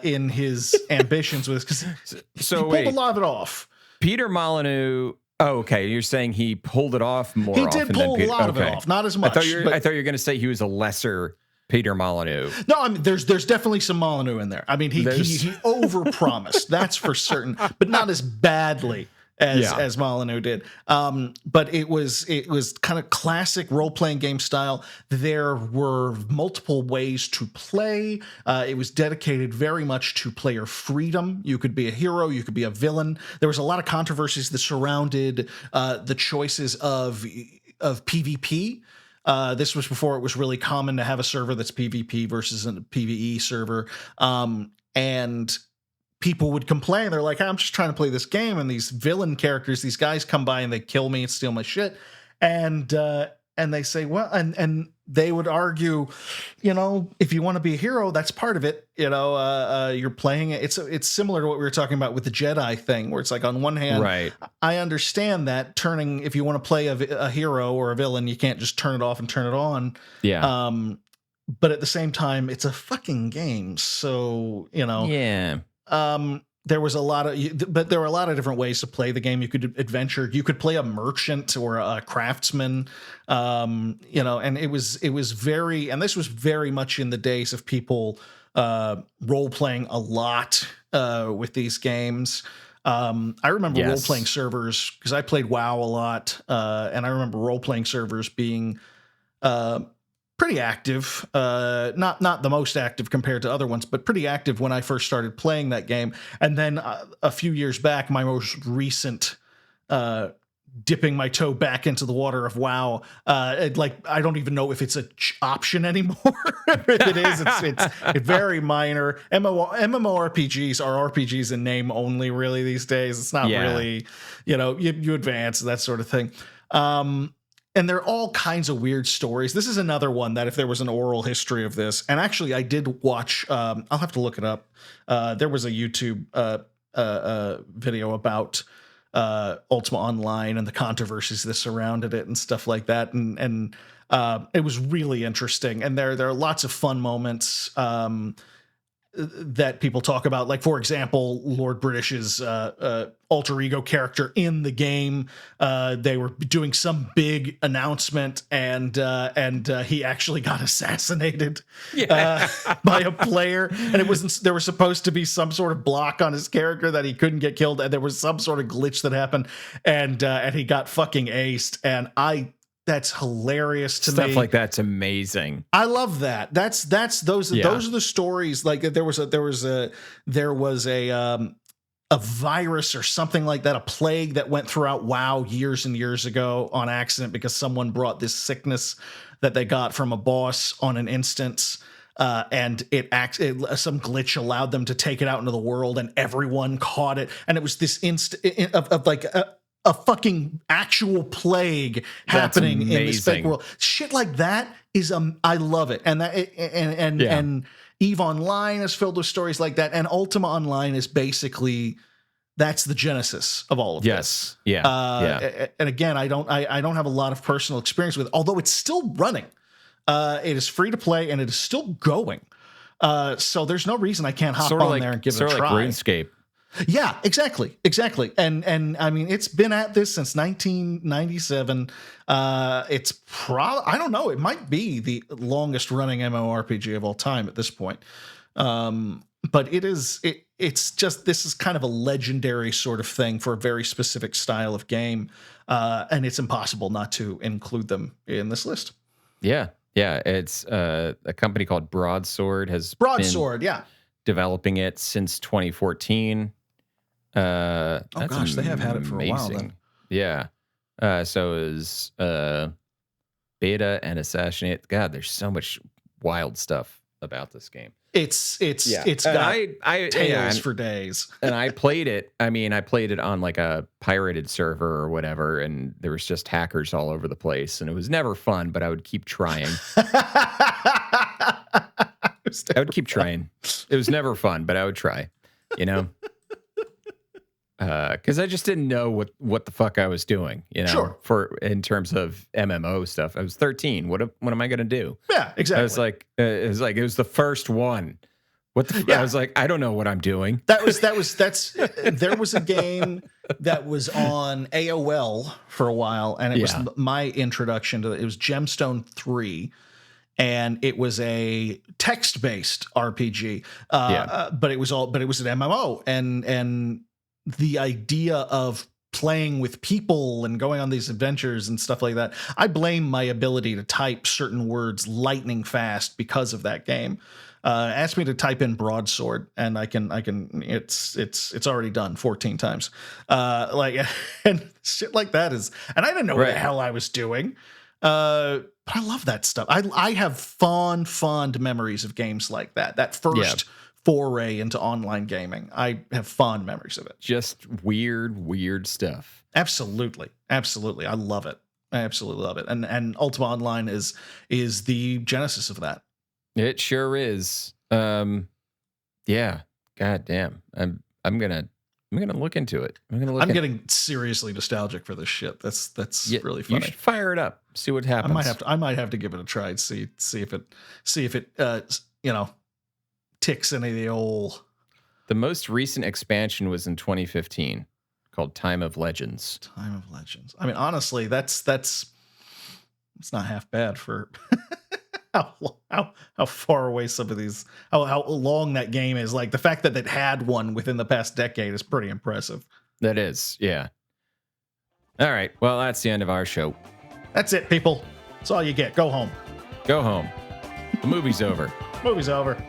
in his ambitions with this, because he pulled a lot of it off. Peter Molyneux. Oh, okay. You're saying he pulled it off more often. He did pull a lot of it off, not as much. I thought you were going to say he was a lesser Peter Molyneux. No, I mean, there's definitely some Molyneux in there. I mean, he overpromised, that's for certain, but not as badly as Molyneux did. But it was kind of classic role-playing game style. There were multiple ways to play. It was dedicated very much to player freedom. You could be a hero, you could be a villain. There was a lot of controversies that surrounded the choices of PvP. This was before it was really common to have a server that's PvP versus a PvE server. And people would complain. They're like, I'm just trying to play this game, and these villain characters, these guys come by and they kill me and steal my shit. And they say, well, and they would argue, if you want to be a hero, that's part of it. You're playing it. It's similar to what we were talking about with the Jedi thing, where it's like, on one hand, right, I understand that if you want to play a hero or a villain, you can't just turn it off and turn it on. Yeah. But at the same time, it's a fucking game. So, Yeah. There were a lot of different ways to play the game. You could adventure, you could play a merchant or a craftsman, and it was very, and this was very much in the days of people role playing a lot with these games. I remember role playing servers because I played WoW a lot, and I remember role playing servers being pretty active, not the most active compared to other ones, but pretty active when I first started playing that game. And then a few years back, my most recent dipping my toe back into the water of WoW, I don't even know if it's an option anymore. If it is, it's very minor. MMORPGs are RPGs in name only, really, these days. It's not really, you advance, that sort of thing. And there are all kinds of weird stories. This is another one that if there was an oral history of this, and actually I did watch, I'll have to look it up. There was a YouTube video about Ultima Online and the controversies that surrounded it and stuff like that. And it was really interesting. And there are lots of fun moments that people talk about. Like, for example, Lord British's alter ego character in the game. They were doing some big announcement, and he actually got assassinated by a player. And it wasn't. There was supposed to be some sort of block on his character that he couldn't get killed, and there was some sort of glitch that happened, and he got fucking aced. And that's hilarious to me. Stuff like that's amazing. I love that. Those are the stories. Like there was a virus or something like that, a plague that went throughout WoW years and years ago on accident because someone brought this sickness that they got from a boss on an instance. And some glitch allowed them to take it out into the world, and everyone caught it. And it was this of like a fucking actual plague happening in this fake world. Shit like that is I love it. And and EVE Online is filled with stories like that. And Ultima Online is basically, that's the genesis of all of this. Yeah. And again, I don't have a lot of personal experience with it, although it's still running. It is free to play and it is still going. So there's no reason I can't hop on there and give it a try. Sort of like RuneScape. Yeah, exactly. And I mean, it's been at this since 1997. It's I don't know, it might be the longest running MMORPG of all time at this point. But it's just, this is kind of a legendary sort of thing for a very specific style of game. And it's impossible not to include them in this list. Yeah. It's a company called Broadsword yeah, developing it since 2014. Oh gosh, they have had it for a while then. Yeah. So it was beta and Assassinate. God, there's so much wild stuff about this game. It's got tales for days. And I played it. I mean, I played it on like a pirated server or whatever, and there was just hackers all over the place, and it was never fun, but I would keep trying. I would keep trying. It was never fun, but I would try, because I just didn't know what the fuck I was doing, Sure. In terms of MMO stuff. I was 13. What am I gonna do? Yeah, exactly. I was like, it was the first one. I was like, I don't know what I'm doing. There was a game that was on AOL for a while, and it was my introduction to it. It was Gemstone 3. And it was a text-based RPG, but it was an MMO, and the idea of playing with people and going on these adventures and stuff like that. I blame my ability to type certain words lightning fast because of that game. Ask me to type in broadsword, and I can. It's already done 14 times. And shit like that is, and I didn't know what the hell I was doing. But I love that stuff. I have fond memories of games like that. That first foray into online gaming, I have fond memories of it. Just weird stuff. Absolutely. I love it. I absolutely love it. And Ultima Online is the genesis of that. It sure is. Yeah. God damn. I'm gonna look into it. I'm getting seriously nostalgic for this shit. That's really funny. You should fire it up. See what happens. I might have to give it a try and see if it ticks any of the old. The most recent expansion was in 2015 called Time of Legends. Time of Legends. I mean, honestly, that's not half bad for how far away some of these, how long that game is. Like the fact that it had one within the past decade is pretty impressive. That is, yeah. All right. Well, that's the end of our show. That's it, people. That's all you get. Go home. Go home. The movie's over. Movie's over.